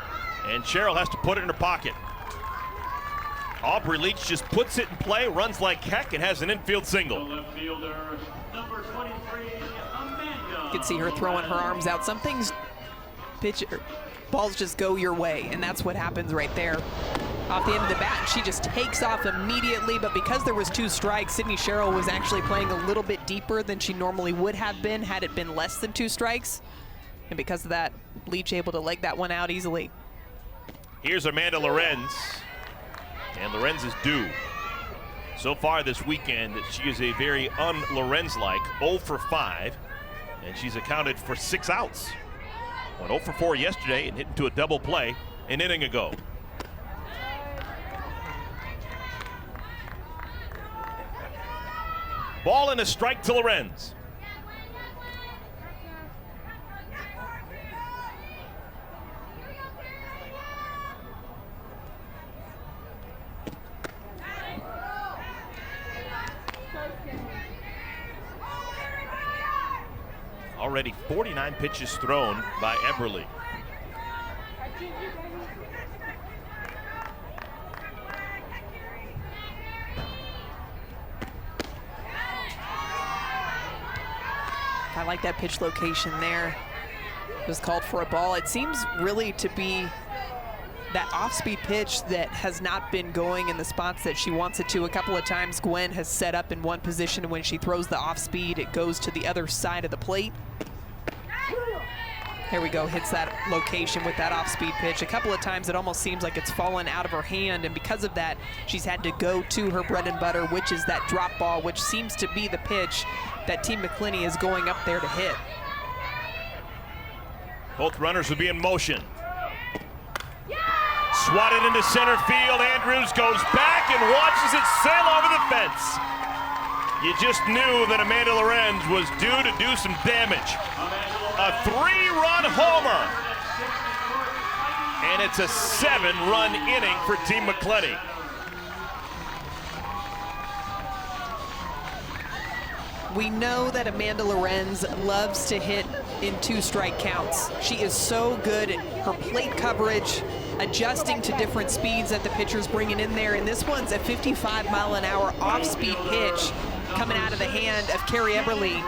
Speaker 1: and Cheryl has to put it in her pocket. Aubrey Leach just puts it in play, runs like heck, and has an infield
Speaker 8: The
Speaker 1: single.
Speaker 8: left fielder, number 23, Amanda.
Speaker 6: You can see her throwing her arms out. Some things, balls just go your way, and that's what happens right there. Off the end of the bat, she just takes off immediately, but because there was 2 strikes, Sidney Cheryl was actually playing a little bit deeper than she normally would have been had it been less than 2 strikes. And because of that, Leach able to leg that one out easily.
Speaker 1: Here's Amanda Lorenz, and Lorenz is due. So far this weekend, she is a very un-Lorenz-like 0 for 5, and she's accounted for 6 outs. Went 0 for 4 yesterday and hit into a double play an inning ago. Ball and a strike to Lorenz. Already 49 pitches thrown by Eberle.
Speaker 6: I like that pitch location there. Was called for a ball. It seems really to be that off-speed pitch that has not been going in the spots that she wants it to. A couple of times Gwen has set up in one position, and when she throws the off-speed, it goes to the other side of the plate. Here we go, hits that location with that off-speed pitch. A couple of times it almost seems like it's fallen out of her hand, and because of that, she's had to go to her bread and butter, which is that drop ball, which seems to be the pitch that Team McCleney is going up there to hit.
Speaker 1: Both runners will be in motion. Swatted into center field. Andrews goes back and watches it sail over the fence. You just knew that Amanda Lorenz was due to do some damage. A 3-run homer. And it's a 7-run inning for Team McCleney.
Speaker 6: We know that Amanda Lorenz loves to hit in 2-strike counts. She is so good at her plate coverage, adjusting to different speeds that the pitcher's bringing in there. And this one's a 55-mile-an-hour off-speed pitch coming out of the hand of Carrie Eberle.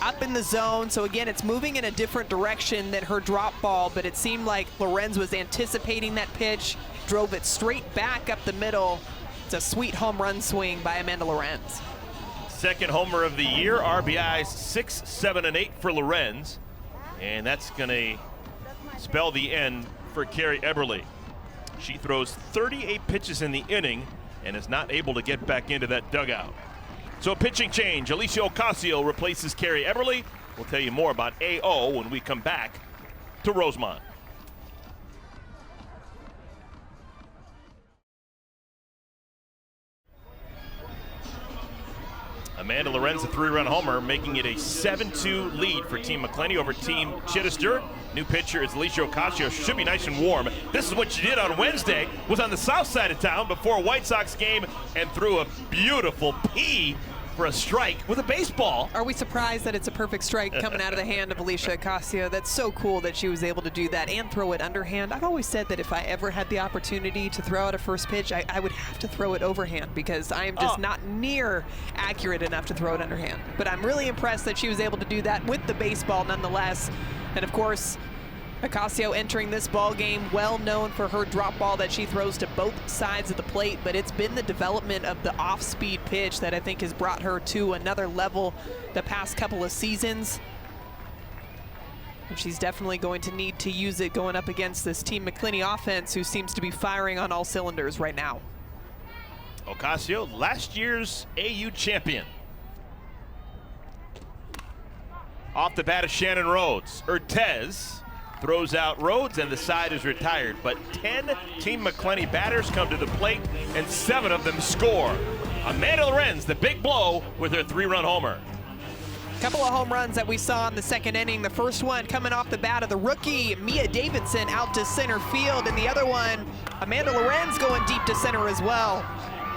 Speaker 6: Up in the zone, so again, it's moving in a different direction than her drop ball, but it seemed like Lorenz was anticipating that pitch, drove it straight back up the middle. It's a sweet home run swing by Amanda Lorenz.
Speaker 1: Second homer of the year, RBIs 6, 7, and 8 for Lorenz. And that's going to spell the end for Carrie Eberle. She throws 38 pitches in the inning and is not able to get back into that dugout. So a pitching change. Alicia Ocasio replaces Carrie Eberle. We'll tell you more about AO when we come back to Rosemont. Amanda Lorenz, a 3-run homer, making it a 7-2 lead for Team McCleney over Team Chidester. New pitcher is Alicia Ocasio. Should be nice and warm. This is what she did on Wednesday. Was on the south side of town before a White Sox game and threw a beautiful P for a strike with a baseball.
Speaker 6: Are we surprised that it's a perfect strike coming out of the hand of Alicia Ocasio? That's so cool that she was able to do that and throw it underhand. I've always said that if I ever had the opportunity to throw out a first pitch, I would have to throw it overhand because I am just not near accurate enough to throw it underhand. But I'm really impressed that she was able to do that with the baseball nonetheless. And of course, Ocasio entering this ball game well known for her drop ball that she throws to both sides of the plate, but it's been the development of the off-speed pitch that I think has brought her to another level the past couple of seasons. And she's definitely going to need to use it going up against this Team McCleney offense who seems to be firing on all cylinders right now.
Speaker 1: Ocasio, last year's AU champion. Off the bat of Shannon Rhodes. Urtez throws out Rhodes and the side is retired, but 10 Team McCleney batters come to the plate and 7 of them score. Amanda Lorenz, the big blow with her 3-run homer.
Speaker 6: Couple of home runs that we saw in the second inning. The first one coming off the bat of the rookie, Mia Davidson, out to center field, and the other one, Amanda Lorenz going deep to center as well.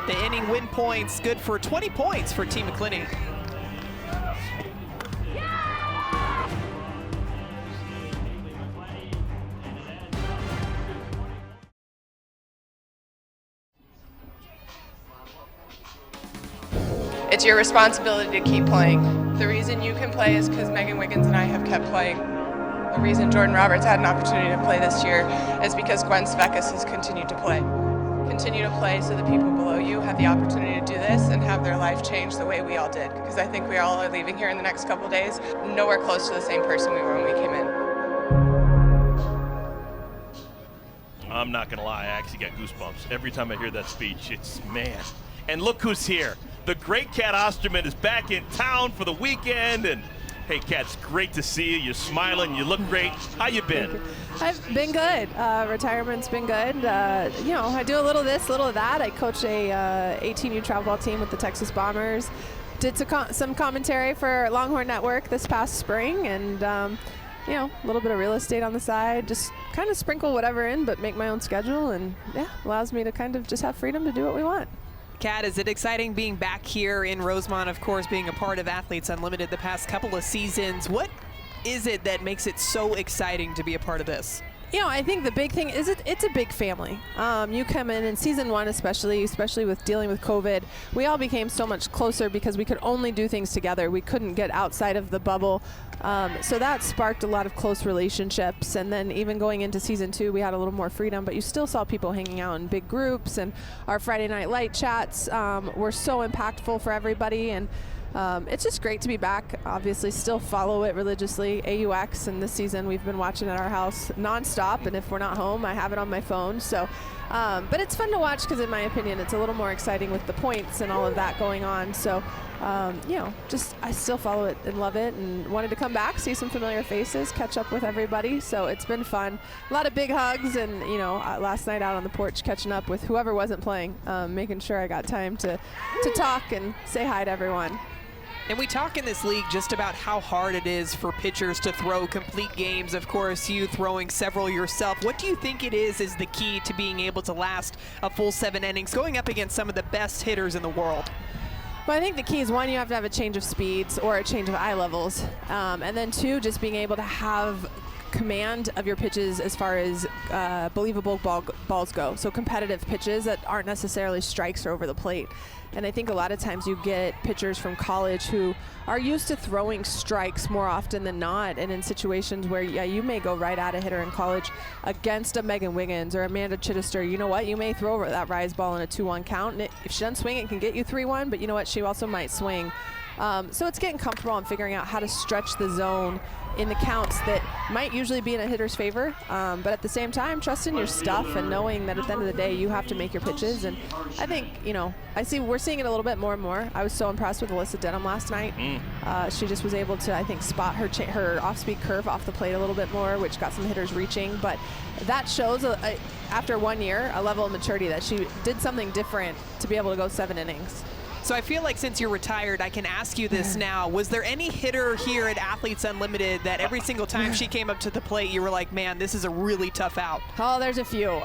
Speaker 6: The inning win points, good for 20 points for Team McCleney.
Speaker 7: It's your responsibility to keep playing. The reason you can play is because Megan Wiggins and I have kept playing. The reason Jordan Roberts had an opportunity to play this year is because Gwen Svekis has continued to play. Continue to play so the people below you have the opportunity to do this and have their life change the way we all did. Because I think we all are leaving here in the next couple days nowhere close to the same person we were when we came in.
Speaker 1: I'm not gonna lie, I actually got goosebumps every time I hear that speech. It's, man. And look who's here. The great Kat Osterman is back in town for the weekend, and hey, Kat, it's great to see you. You're smiling, you look great. How you been?
Speaker 4: I've been good. Retirement's been good. You know, I do a little of this, a little of that. I coach a 18U travel ball team with the Texas Bombers. Did some commentary for Longhorn Network this past spring, and you know, a little bit of real estate on the side. Just kind of sprinkle whatever in, but make my own schedule, and yeah, allows me to kind of just have freedom to do what we want.
Speaker 6: Kat, is it exciting being back here in Rosemont, of course, being a part of Athletes Unlimited the past couple of seasons? What is it that makes it so exciting to be a part of this?
Speaker 4: You know, I think the big thing is it's a big family. You come in season 1 especially with dealing with COVID, we all became so much closer because we could only do things together. We couldn't get outside of the bubble. So that sparked a lot of close relationships. And then even going into season 2, we had a little more freedom, but you still saw people hanging out in big groups, and our Friday Night Light chats were so impactful for everybody. And it's just great to be back. Obviously, still follow it religiously. AUX, and this season we've been watching at our house nonstop. And if we're not home, I have it on my phone. So, but it's fun to watch because, in my opinion, it's a little more exciting with the points and all of that going on. So, you know, just I still follow it and love it, and wanted to come back, see some familiar faces, catch up with everybody. So it's been fun. A lot of big hugs, and you know, last night out on the porch catching up with whoever wasn't playing, making sure I got time to talk and say hi to everyone.
Speaker 6: And we talk in this league just about how hard it is for pitchers to throw complete games. Of course, you throwing several yourself. What do you think it is the key to being able to last a full 7 innings, going up against some of the best hitters in the world?
Speaker 4: Well, I think the key is, one, you have to have a change of speeds or a change of eye levels. And then two, just being able to have command of your pitches as far as believable balls go. So competitive pitches that aren't necessarily strikes or over the plate. And I think a lot of times you get pitchers from college who are used to throwing strikes more often than not, and in situations where, yeah, you may go right at a hitter in college against a Megan Wiggins or Amanda Chidester. You know what? You may throw that rise ball in a 2-1 count, and if she doesn't swing, it can get you 3-1, but you know what? She also might swing. So it's getting comfortable and figuring out how to stretch the zone in the counts that might usually be in a hitter's favor, but at the same time, trusting your stuff and knowing that at the end of the day, you have to make your pitches. And I think, you know, we're seeing it a little bit more and more. I was so impressed with Alyssa Denham last night. She just was able to, I think, spot her off-speed curve off the plate a little bit more, which got some hitters reaching. But that shows, after 1 year, a level of maturity that she did something different to be able to go 7 innings.
Speaker 6: So I feel like since you're retired, I can ask you this now. Was there any hitter here at Athletes Unlimited that every single time she came up to the plate, you were like, man, this is a really tough out?
Speaker 4: Oh, there's a few.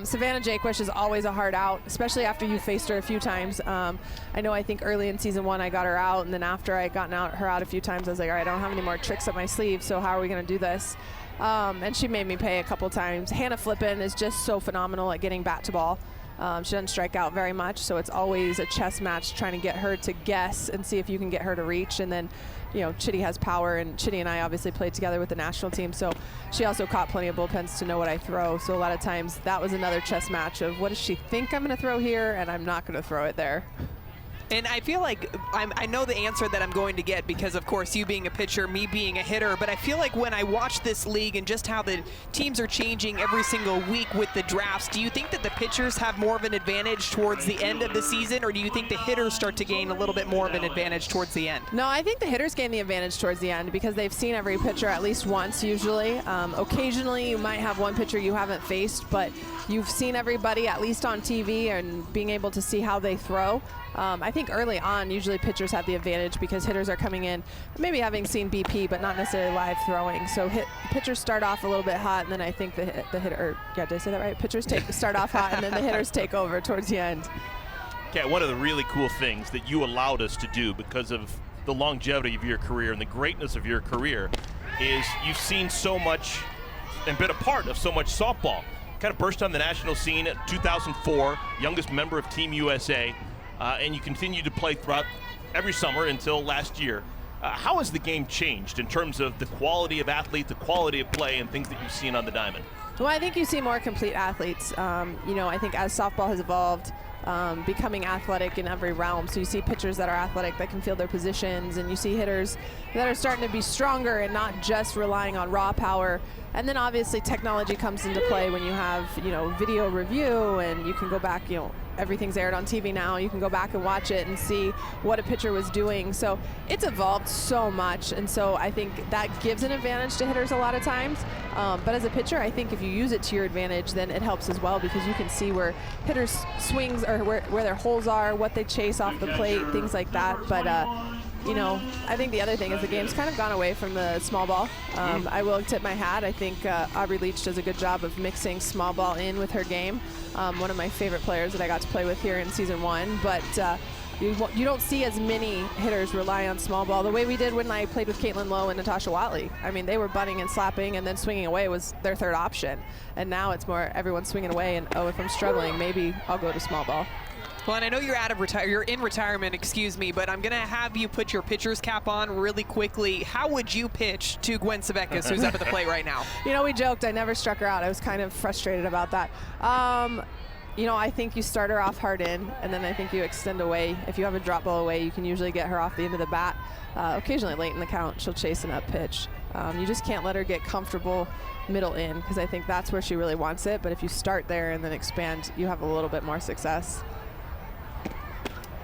Speaker 4: Savannah Jaquish is always a hard out, especially after you faced her a few times. I know, I think early in season 1, I got her out, and then after I gotten her out a few times, I was like, all right, I don't have any more tricks up my sleeve, so how are we going to do this? And she made me pay a couple times. Hannah Flippen is just so phenomenal at getting bat to ball. She doesn't strike out very much, so it's always a chess match trying to get her to guess and see if you can get her to reach. And then, you know, Chitty has power, and Chitty and I obviously played together with the national team, so she also caught plenty of bullpens to know what I throw. So a lot of times that was another chess match of, what does she think I'm going to throw here, and I'm not going to throw it there.
Speaker 6: And I feel like I know the answer that I'm going to get because, of course, you being a pitcher, me being a hitter, but I feel like when I watch this league and just how the teams are changing every single week with the drafts, do you think that the pitchers have more of an advantage towards the end of the season, or do you think the hitters start to gain a little bit more of an advantage towards the end?
Speaker 4: No, I think the hitters gain the advantage towards the end because they've seen every pitcher at least once usually. Occasionally you might have one pitcher you haven't faced, but you've seen everybody at least on TV and being able to see how they throw. I think early on, usually pitchers have the advantage because hitters are coming in, maybe having seen BP, but not necessarily live throwing. So pitchers start off a little bit hot, and then I think the hitter, yeah, did I say that right? Pitchers start off hot, and then the hitters take over towards the end.
Speaker 1: Okay, one of the really cool things that you allowed us to do because of the longevity of your career and the greatness of your career is you've seen so much and been a part of so much softball. Kind of burst on the national scene at 2004, youngest member of Team USA. And you continue to play throughout every summer until last year. How has the game changed in terms of the quality of athlete, the quality of play, and things that you've seen on the diamond?
Speaker 4: Well, I think you see more complete athletes. You know, I think as softball has evolved, becoming athletic in every realm. So you see pitchers that are athletic that can field their positions, and you see hitters that are starting to be stronger and not just relying on raw power. And then obviously technology comes into play when you have, you know, video review, and you can go back, you know, everything's aired on TV now. You can go back and watch it and see what a pitcher was doing. So it's evolved so much, and so I think that gives an advantage to hitters a lot of times. But as a pitcher, I think if you use it to your advantage, then it helps as well because you can see where hitters' swings or where their holes are, what they chase off the plate, things like that. But you know, I think the other thing is the game's kind of gone away from the small ball. I will tip my hat. I think Aubrey Leach does a good job of mixing small ball in with her game. One of my favorite players that I got to play with here in season 1. But you don't see as many hitters rely on small ball the way we did when I played with Caitlin Lowe and Natasha Watley. I mean, they were butting and slapping, and then swinging away was their third option. And now it's more everyone's swinging away, and oh, if I'm struggling, maybe I'll go to small ball.
Speaker 6: Well, and I know you're in retirement, excuse me, but I'm going to have you put your pitcher's cap on really quickly. How would you pitch to Gwen Sebekis, who's up at the plate right now?
Speaker 4: You know, we joked I never struck her out. I was kind of frustrated about that. You know, I think you start her off hard in, and then I think you extend away. If you have a drop ball away, you can usually get her off the end of the bat. Occasionally late in the count, she'll chase an up pitch. You just can't let her get comfortable middle in, because I think that's where she really wants it. But if you start there and then expand, you have a little bit more success.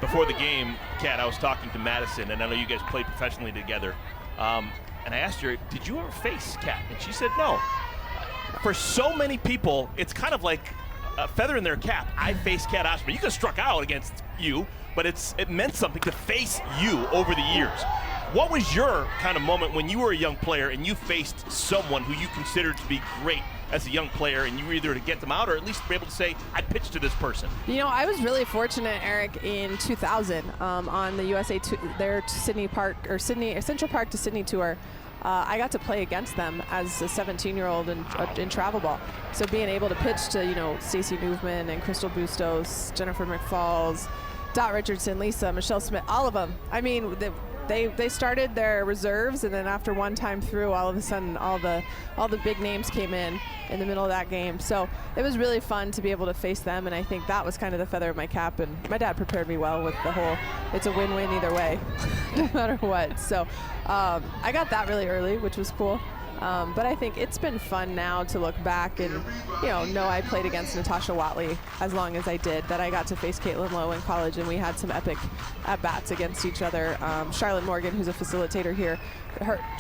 Speaker 1: Before the game, Kat, I was talking to Madison, and I know you guys played professionally together. And I asked her, did you ever face Kat? And she said no. For so many people, it's kind of like a feather in their cap. I faced Kat Harshman. You could have struck out against you, but it meant something to face you over the years. What was your kind of moment when you were a young player and you faced someone who you considered to be great as a young player, and you were either to get them out or at least be able to say, I pitched to this person?
Speaker 4: You know, I was really fortunate, Eric, in 2000 on the USA their Central Park to Sydney tour. I got to play against them as a 17-year-old in travel ball. So being able to pitch to, you know, Stacey Newman and Crystal Bustos, Jennifer McFalls, Dot Richardson, Lisa, Michelle Smith, all of them. I mean, they started their reserves, and then after one time through, all of a sudden all the big names came in the middle of that game. So it was really fun to be able to face them, and I think that was kind of the feather in my cap. And my dad prepared me well with the whole, it's a win-win either way, no matter what. So I got that really early, which was cool. But I think it's been fun now to look back and, you know I played against Natasha Watley as long as I did, that I got to face Caitlin Lowe in college, and we had some epic at-bats against each other. Charlotte Morgan, who's a facilitator here,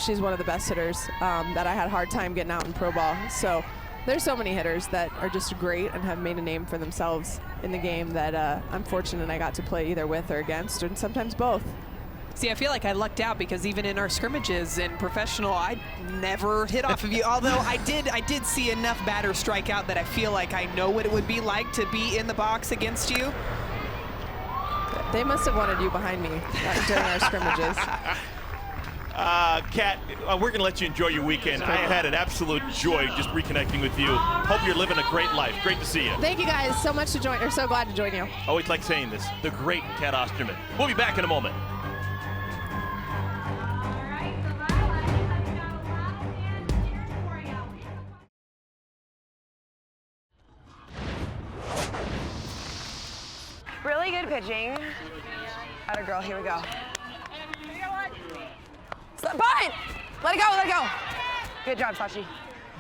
Speaker 4: she's one of the best hitters that I had a hard time getting out in pro ball. So there's so many hitters that are just great and have made a name for themselves in the game that I'm fortunate I got to play either with or against, and sometimes both.
Speaker 6: See, I feel like I lucked out because even in our scrimmages in professional, I never hit off of you. Although I did see enough batters strike out that I feel like I know what it would be like to be in the box against you.
Speaker 4: They must have wanted you behind me during our scrimmages.
Speaker 1: Kat, we're going to let you enjoy your weekend. I had an absolute joy just reconnecting with you. Hope you're living a great life. Great to see you.
Speaker 4: Thank you guys so much so glad to join you.
Speaker 1: Always like saying this, the great Kat Osterman. We'll be back in a moment.
Speaker 9: Really good pitching. Atta girl, here we go. Bunt! Let it go, let it go. Good job, Sachi.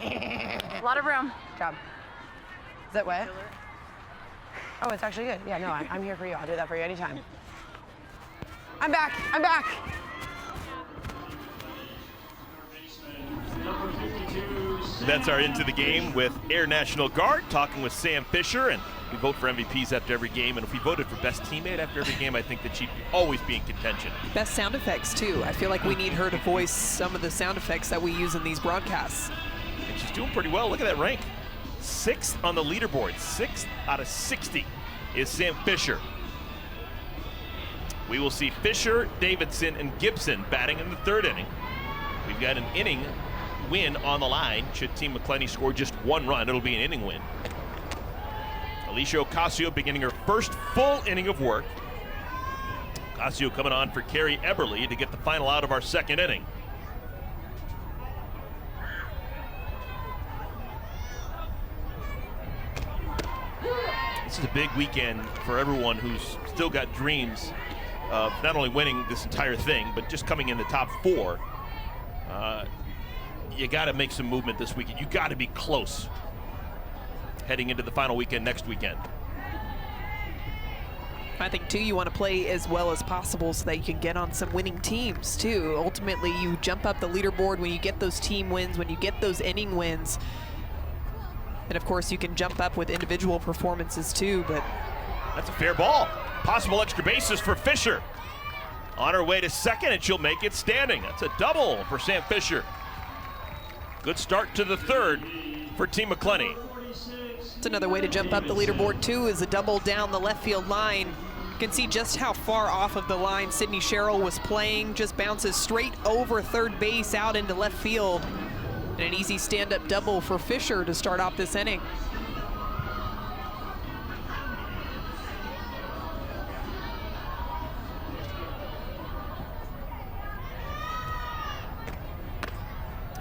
Speaker 3: A lot of room.
Speaker 9: Good job. Is that wet? Oh, it's actually good. Yeah, no, I'm here for you. I'll do that for you anytime. I'm back, I'm back.
Speaker 1: That's our Into the Game with Air National Guard, talking with Sam Fisher, and we vote for MVPs after every game, and if we voted for best teammate after every game, I think that she'd always be in contention.
Speaker 6: Best sound effects, too. I feel like we need her to voice some of the sound effects that we use in these broadcasts.
Speaker 1: And she's doing pretty well. Look at that rank. 6th on the leaderboard. 6th out of 60 is Sam Fisher. We will see Fisher, Davidson, and Gibson batting in the 3rd inning. We've got an inning win on the line. Should Team McCleney score just 1 run, it'll be an inning win. Alicia Ocasio beginning her first full inning of work. Ocasio coming on for Carrie Eberly to get the final out of our 2nd inning. This is a big weekend for everyone who's still got dreams of not only winning this entire thing, but just coming in the top 4. You got to make some movement this weekend. You got to be close heading into the final weekend next weekend.
Speaker 6: I think, too, you want to play as well as possible so that you can get on some winning teams, too. Ultimately, you jump up the leaderboard when you get those team wins, when you get those inning wins. And, of course, you can jump up with individual performances, too. But
Speaker 1: that's a fair ball. Possible extra bases for Fisher. On her way to 2nd, and she'll make it standing. That's a double for Sam Fisher. Good start to the 3rd for Team McCleney.
Speaker 6: It's another way to jump up the leaderboard, too, is a double down the left field line. You can see just how far off of the line Sidney Cheryl was playing. Just bounces straight over 3rd base out into left field. And an easy stand-up double for Fisher to start off this inning.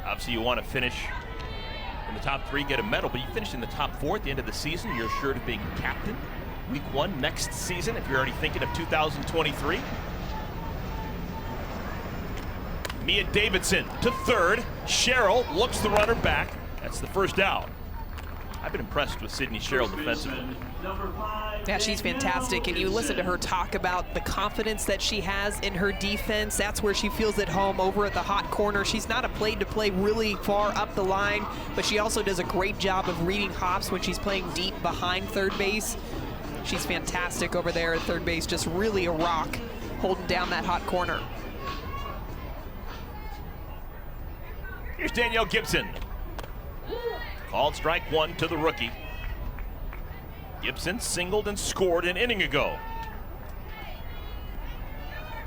Speaker 1: Obviously, you want to finish in the top 3 get a medal, but you finished in the top 4 at the end of the season. You're assured of being captain week 1 next season if you're already thinking of 2023. Mia Davidson to third. Cheryl looks the runner back. That's the first out. I've been impressed with Sidney Cheryl defensively.
Speaker 6: Yeah, she's fantastic, and you listen to her talk about the confidence that she has in her defense. That's where she feels at home, over at the hot corner. She's not a play-to-play really far up the line, but she also does a great job of reading hops when she's playing deep behind third base. She's fantastic over there at third base, just really a rock holding down that hot corner.
Speaker 1: Here's Danielle Gibson. Called strike 1 to the rookie. Gibson singled and scored an inning ago.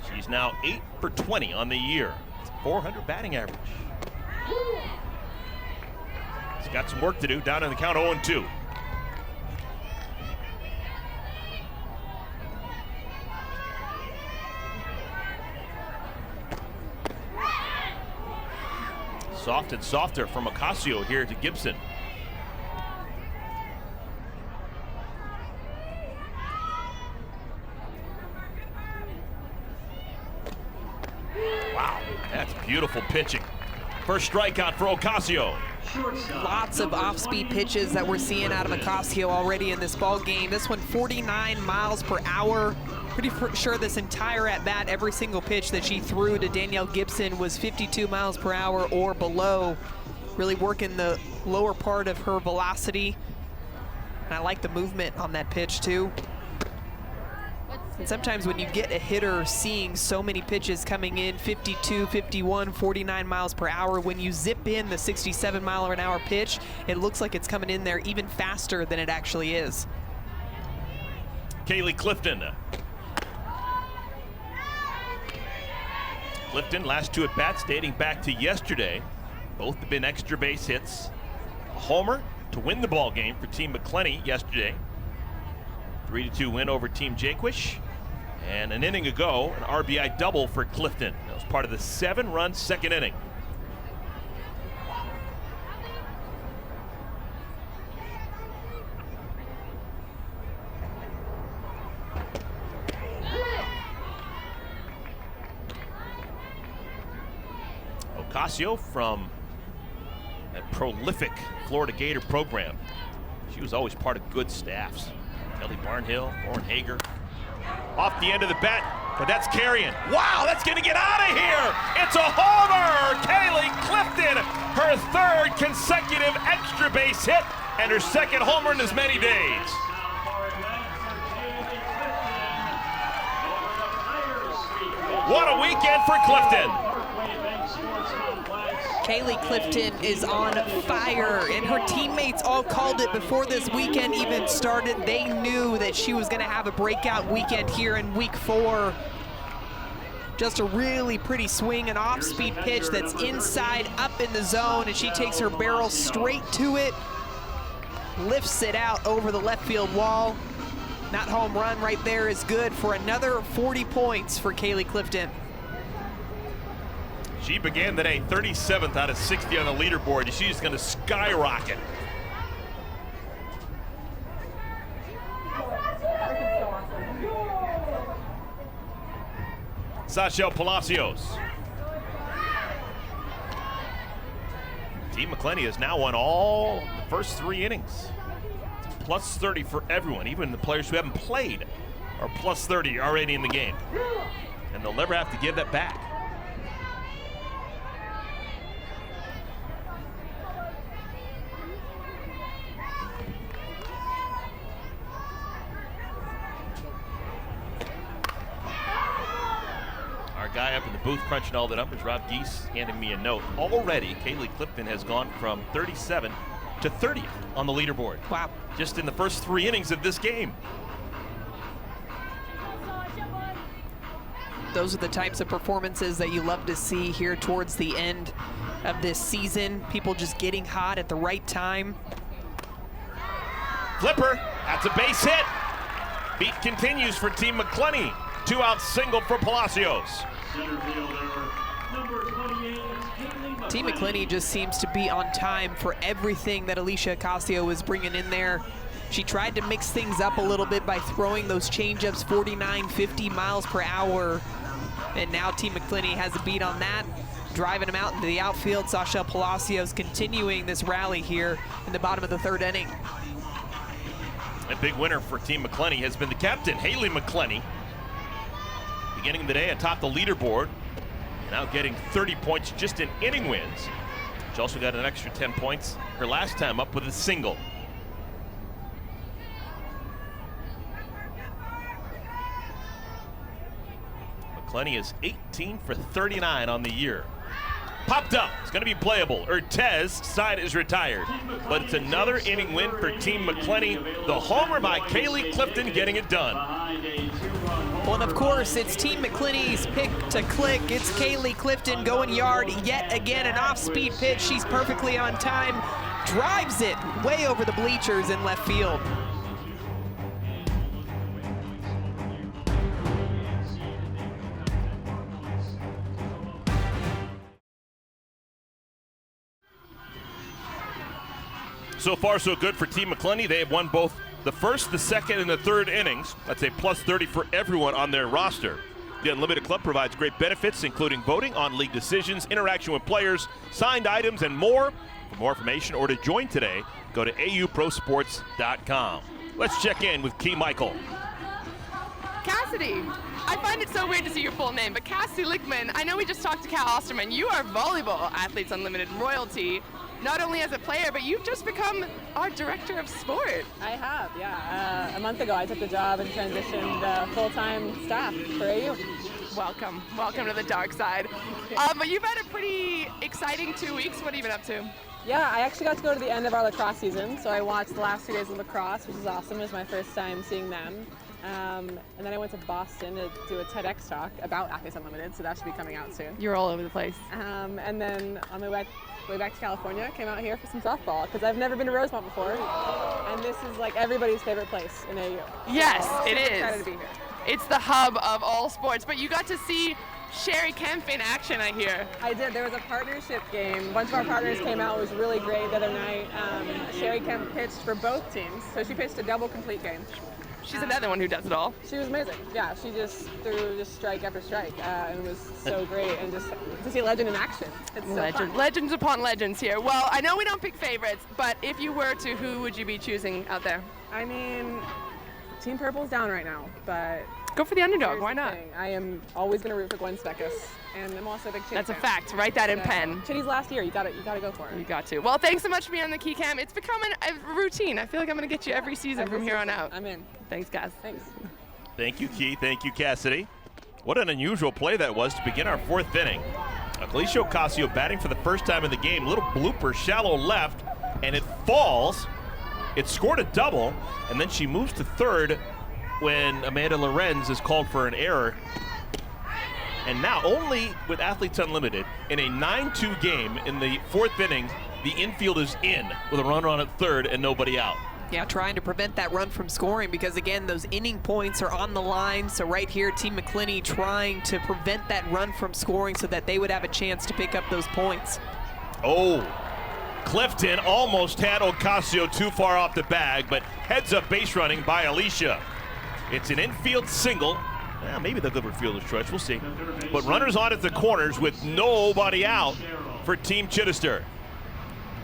Speaker 1: She's now 8 for 20 on the year. It's a 400 batting average. She's got some work to do, down in the count 0-2. Soft and softer from Ocasio here to Gibson. Wow, that's beautiful pitching. First strikeout for Ocasio.
Speaker 6: Lots of off-speed pitches that we're seeing out of Ocasio already in this ball game. This one 49 miles per hour. Pretty sure this entire at-bat, every single pitch that she threw to Danielle Gibson was 52 miles per hour or below. Really working the lower part of her velocity. And I like the movement on that pitch too. And sometimes when you get a hitter seeing so many pitches coming in, 52, 51, 49 miles per hour, when you zip in the 67 mile an hour pitch, it looks like it's coming in there even faster than it actually is.
Speaker 1: Kaylee Clifton. Clifton, last 2 at-bats dating back to yesterday. Both have been extra base hits. A homer to win the ball game for Team McCleney yesterday. 3-2 win over Team Jaquish. And an inning ago, an RBI double for Clifton. That was part of the 7-run second inning. Ocasio from that prolific Florida Gator program. She was always part of good staffs. Kelly Barnhill, Lauren Hager. Off the end of the bat, but that's carrying. Wow, that's gonna get out of here! It's a homer! Kaylee Clifton, her 3rd consecutive extra base hit, and her 2nd homer in as many days. What a weekend for Clifton!
Speaker 6: Kaylee Clifton is on fire, and her teammates all called it before this weekend even started. They knew that she was going to have a breakout weekend here in week 4. Just a really pretty swing, an off-speed pitch that's inside, up in the zone, and she takes her barrel straight to it, lifts it out over the left field wall. That home run right there is good for another 40 points for Kaylee Clifton.
Speaker 1: She began the day 37th out of 60 on the leaderboard, and she's going to skyrocket. Sachel Palacios. Team McCleney has now won all the first 3 innings. It's plus 30 for everyone, even the players who haven't played are plus 30 already in the game. And they'll never have to give that back. Guy up in the booth crunching all the numbers, Rob Geese, handing me a note. Already, Kaylee Clifton has gone from 37 to 30th on the leaderboard.
Speaker 6: Wow.
Speaker 1: Just in the first 3 innings of this game.
Speaker 6: Those are the types of performances that you love to see here towards the end of this season. People just getting hot at the right time.
Speaker 1: Flipper, that's a base hit. Beat continues for Team McCleney. 2-out single for Palacios.
Speaker 8: Center fielder, number 28, Kaylee
Speaker 6: Team McCleney just seems to be on time for everything that Alicia Ocasio was bringing in there. She tried to mix things up a little bit by throwing those changeups 49, 50 miles per hour. And now Team McCleney has a beat on that, driving them out into the outfield. Sasha Palacios continuing this rally here in the bottom of the third inning.
Speaker 1: A big winner for Team McCleney has been the captain, Haley McCleney. Beginning the day atop the leaderboard, now getting 30 points just in inning wins. She also got an extra 10 points her last time up with a single. McCleney is 18 for 39 on the year. Popped up, it's gonna be playable. Urtez side is retired, but it's another inning win for Team McCleney. The homer by Kaylee Clifton getting it done.
Speaker 6: Well, and of course, it's Team McCleney's pick to click. It's Kaylee Clifton going yard yet again, an off-speed pitch. She's perfectly on time, drives it way over the bleachers in left field.
Speaker 1: So far, so good for Team McCleney. They have won both the first, the second, and the third innings. That's a plus 30 for everyone on their roster. The Unlimited Club provides great benefits, including voting on league decisions, interaction with players, signed items, and more. For more information or to join today, go to auprosports.com. Let's check in with Key Michael.
Speaker 7: Cassidy, I find it so weird to see your full name, but Cassidy Lickman, I know we just talked to Cal Osterman. You are Volleyball Athletes Unlimited royalty, not only as a player, but you've just become our director of sport.
Speaker 10: I have, yeah. A month ago, I took the job and transitioned full-time staff for AU.
Speaker 7: Welcome to the dark side. But you've had a pretty exciting 2 weeks. What have you been up to?
Speaker 10: Yeah, I actually got to go to the end of our lacrosse season, so I watched the last 2 days of lacrosse, which is awesome. It was my first time seeing them. And then I went to Boston to do a TEDx talk about Athletes Unlimited, so that should be coming out soon.
Speaker 7: You're all over the place.
Speaker 10: And then on my way back to California, came out here for some softball, because I've never been to Rosemont before, and this is like everybody's favorite place in AU.
Speaker 7: Yes,
Speaker 10: so
Speaker 7: it is.
Speaker 10: Excited to be here.
Speaker 7: It's the hub of all sports, but you got to see Sherry Kemp in action, I hear.
Speaker 10: I did. There was a partnership game. A bunch of our partners came out. It was really great the other night. Sherry Kemp pitched for both teams, so she pitched a double complete game.
Speaker 7: She's another one who does it all.
Speaker 10: She was amazing. Yeah, she just threw just strike after strike, and it was so great. And just to see a legend in action, it's so fun.
Speaker 7: Legends upon legends here. Well, I know we don't pick favorites, but if you were to, who would you be choosing out there?
Speaker 10: I mean, Team Purple's down right now, but
Speaker 7: go for the underdog. Why not?
Speaker 10: I am always going to root for Gwen Spekas, and I'm also a big Chitty
Speaker 7: That's
Speaker 10: fan.
Speaker 7: a fact. Write that in pen.
Speaker 10: Chitty's last year. You got to go for it.
Speaker 7: You got to. Well, thanks so much for being on the Key Cam. It's becoming a routine. I feel like I'm going to get you every season from here on out.
Speaker 10: I'm in.
Speaker 7: Thanks, guys.
Speaker 10: Thanks.
Speaker 1: Thank you, Key. Thank you, Cassidy. What an unusual play that was to begin our fourth inning. Alicia Ocasio batting for the first time in the game. Little blooper, shallow left, and it falls. It scored a double, and then she moves to third when Amanda Lorenz is called for an error. And now only with Athletes Unlimited, in a 9-2 game in the fourth inning, the infield is in with a runner on at third and nobody out.
Speaker 6: Yeah, trying to prevent that run from scoring because, again, those inning points are on the line. So right here, Team McCleney trying to prevent that run from scoring so that they would have a chance to pick up those points.
Speaker 1: Oh, Clifton almost had Ocasio too far off the bag, but heads up base running by Alicia. It's an infield single. Maybe they'll go for fielder's choice, we'll see. But runners on at the corners with nobody out for Team Chidester.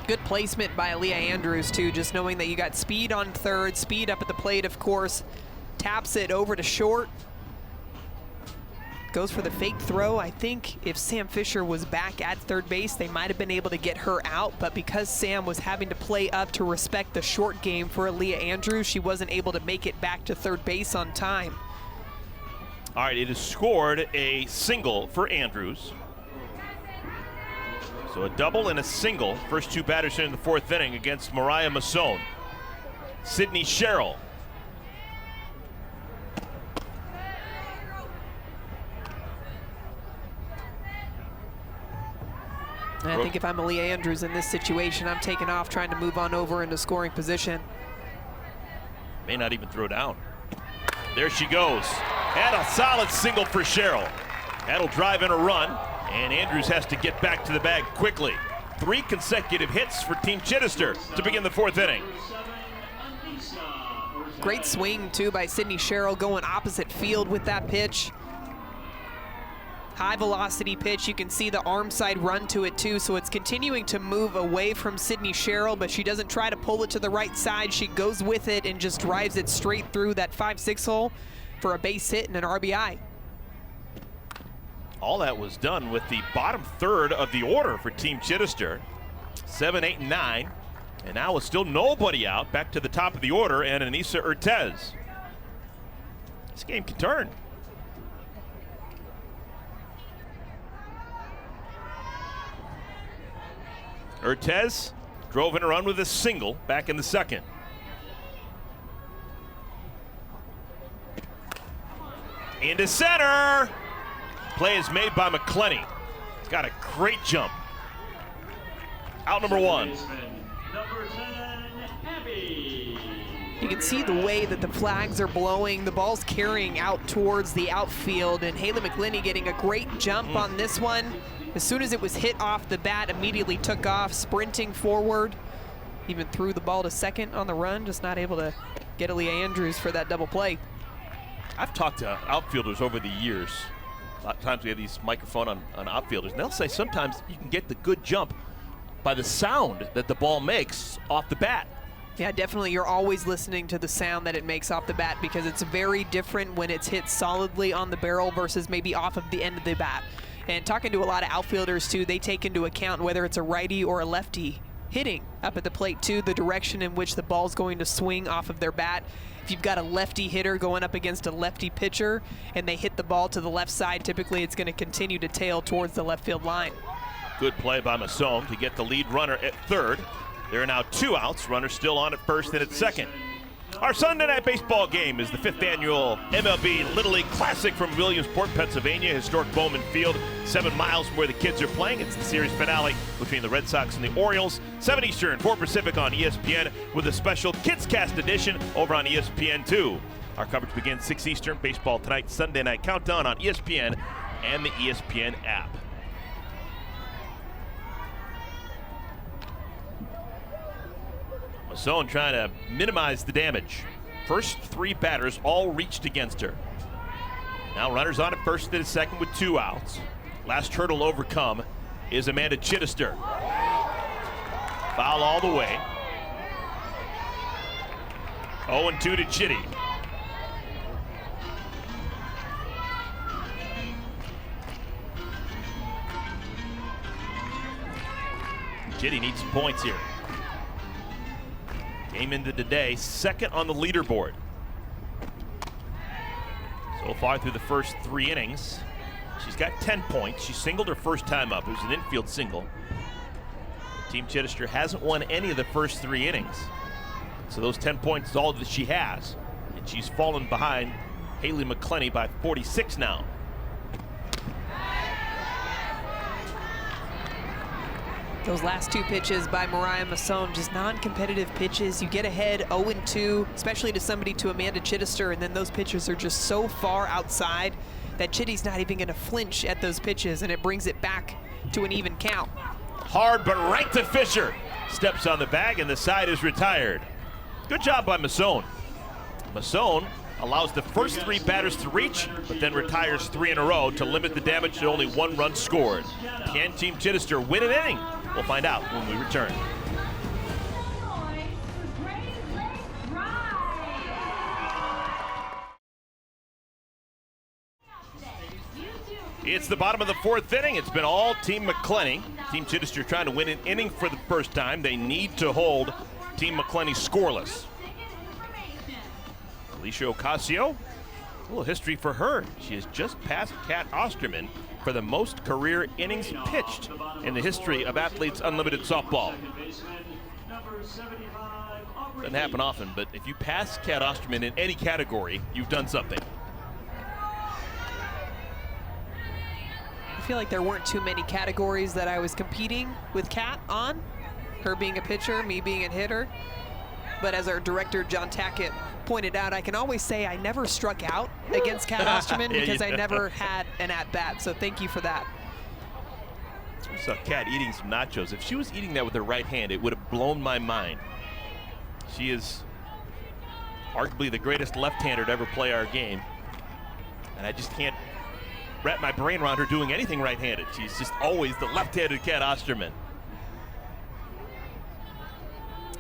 Speaker 6: Good placement by Leah Andrews, too, just knowing that you got speed on third, speed up at the plate, of course. Taps it over to short. Goes for the fake throw. I think if Sam Fisher was back at third base, they might have been able to get her out, but because Sam was having to play up to respect the short game for Leah Andrews, she wasn't able to make it back to third base on time.
Speaker 1: All right, it has scored a single for Andrews. So a double and a single. First two batters in the fourth inning against Mariah Masson. Sidney Cheryl.
Speaker 6: I think if I'm Leah Andrews in this situation, I'm taking off, trying to move on over into scoring position.
Speaker 1: May not even throw down. There she goes. And a solid single for Cheryl. That'll drive in a run. And Andrews has to get back to the bag quickly. 3 consecutive hits for Team Chidester to begin the 4th inning.
Speaker 6: Great swing, too, by Sidney Cheryl going opposite field with that pitch. High velocity pitch. You can see the arm side run to it, too, so it's continuing to move away from Sidney Cheryl, but she doesn't try to pull it to the right side. She goes with it and just drives it straight through that 5-6 hole for a base hit and an RBI.
Speaker 1: All that was done with the bottom third of the order for Team Chidester. 7, 8, and 9. And now with still nobody out, back to the top of the order, and Anissa Urtez. This game can turn. Urtez drove in a run with a single back in the 2nd. Into center. Play is made by McCleney. He's got a great jump. Out number 1.
Speaker 6: You can see the way that the flags are blowing. The ball's carrying out towards the outfield, and Haley McCleney getting a great jump on this one. As soon as it was hit off the bat, immediately took off, sprinting forward. Even threw the ball to second on the run, just not able to get Aaliyah Andrews for that double play.
Speaker 1: I've talked to outfielders over the years. A lot of times we have these microphone on outfielders, and they'll say sometimes you can get the good jump by the sound that the ball makes off the bat.
Speaker 6: Yeah, definitely. You're always listening to the sound that it makes off the bat because it's very different when it's hit solidly on the barrel versus maybe off of the end of the bat. And talking to a lot of outfielders, too, they take into account whether it's a righty or a lefty hitting up at the plate, too, the direction in which the ball's going to swing off of their bat. If you've got a lefty hitter going up against a lefty pitcher and they hit the ball to the left side, typically it's going to continue to tail towards the left field line.
Speaker 1: Good play by Masson to get the lead runner at 3rd. There are now 2 outs. Runner still on at 1st and at 2nd. Our Sunday night baseball game is the 5th annual MLB Little League Classic from Williamsport, Pennsylvania, historic Bowman Field, 7 miles from where the kids are playing. It's the series finale between the Red Sox and the Orioles. 7 Eastern, 4 Pacific on ESPN with a special Kids Cast edition over on ESPN2. Our coverage begins 6 Eastern. Baseball tonight, Sunday night countdown on ESPN and the ESPN app. Masson trying to minimize the damage. First 3 batters all reached against her. Now runners on at 1st and 2nd with 2 outs. Last hurdle overcome is Amanda Chidester. Foul all the way. 0-2 to Chitty. Chitty needs some points here. Came into today 2nd on the leaderboard. So far through the first 3 innings, she's got 10 points. She singled her first time up. It was an infield single. Team Chidester hasn't won any of the first 3 innings. So those 10 points is all that she has. And she's fallen behind Haley McCleney by 46 now.
Speaker 6: Those last 2 pitches by Mariah Masson, just non-competitive pitches. You get ahead 0-2, especially to somebody to Amanda Chidester, and then those pitches are just so far outside that Chitty's not even going to flinch at those pitches, and it brings it back to an even count.
Speaker 1: Hard, but right to Fisher. Steps on the bag, and the side is retired. Good job by Masson. Masson allows the first 3 batters to reach, but then retires 3 in a row to limit the damage to only 1 run scored. Can Team Chidester win an inning? We'll find out when we return. It's the bottom of the 4th inning. It's been all Team McCleney. Team Chidester trying to win an inning for the first time. They need to hold Team McCleney scoreless. Alicia Ocasio, a little history for her. She has just passed Kat Osterman for the most career innings pitched in the history of Athletes Unlimited softball. Doesn't happen often, but if you pass Kat Osterman in any category, you've done something.
Speaker 6: I feel like there weren't too many categories that I was competing with Kat on. Her being a pitcher, me being a hitter. But as our director, John Tackett, pointed out, I can always say I never struck out against Kat Osterman because I never had an at-bat, so thank you for that.
Speaker 1: We saw Kat eating some nachos. If she was eating that with her right hand, it would have blown my mind. She is arguably the greatest left-hander to ever play our game. And I just can't wrap my brain around her doing anything right-handed. She's just always the left-handed Kat Osterman.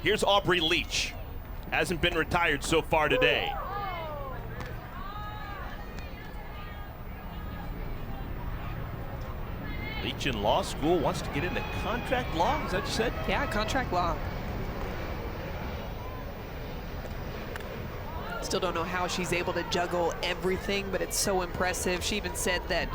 Speaker 1: Here's Aubrey Leach. Hasn't been retired so far today. Leach in law school, wants to get into contract law, is that what you said?
Speaker 6: Yeah, contract law. Still don't know how she's able to juggle everything, but it's so impressive. She even said that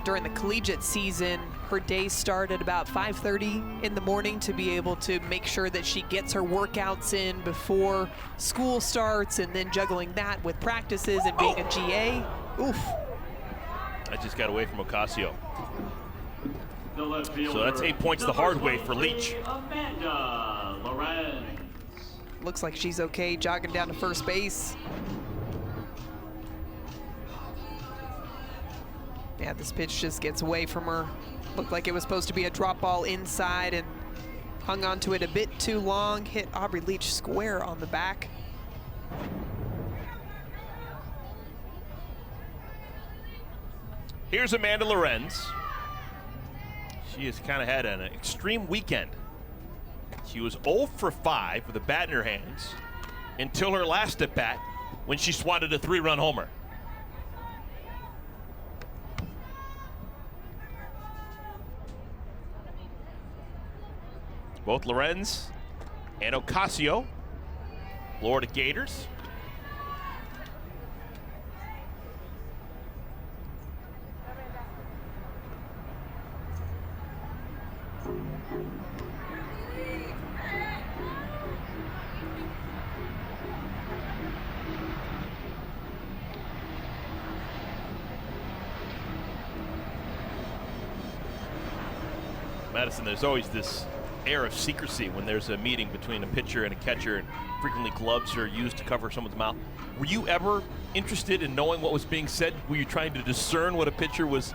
Speaker 6: during the collegiate season, her days start at about 5:30 in the morning to be able to make sure that she gets her workouts in before school starts, and then juggling that with practices and being a GA. Oof.
Speaker 1: I just got away from Ocasio. So that's 8 points the hard way for Leach.
Speaker 8: Amanda Lorenz.
Speaker 6: Looks like she's okay jogging down to first base. Yeah, this pitch just gets away from her. Looked like it was supposed to be a drop ball inside and hung onto it a bit too long. Hit Aubrey Leach square on the back.
Speaker 1: Here's Amanda Lorenz. She has kind of had an extreme weekend. She was 0 for 5 with a bat in her hands until her last at bat when she swatted a 3-run homer. Both Lorenz and Ocasio, Florida Gators. Madison, there's always this air of secrecy when there's a meeting between a pitcher and a catcher, and frequently gloves are used to cover someone's mouth. Were you ever interested in knowing what was being said? Were you trying to discern what a pitcher was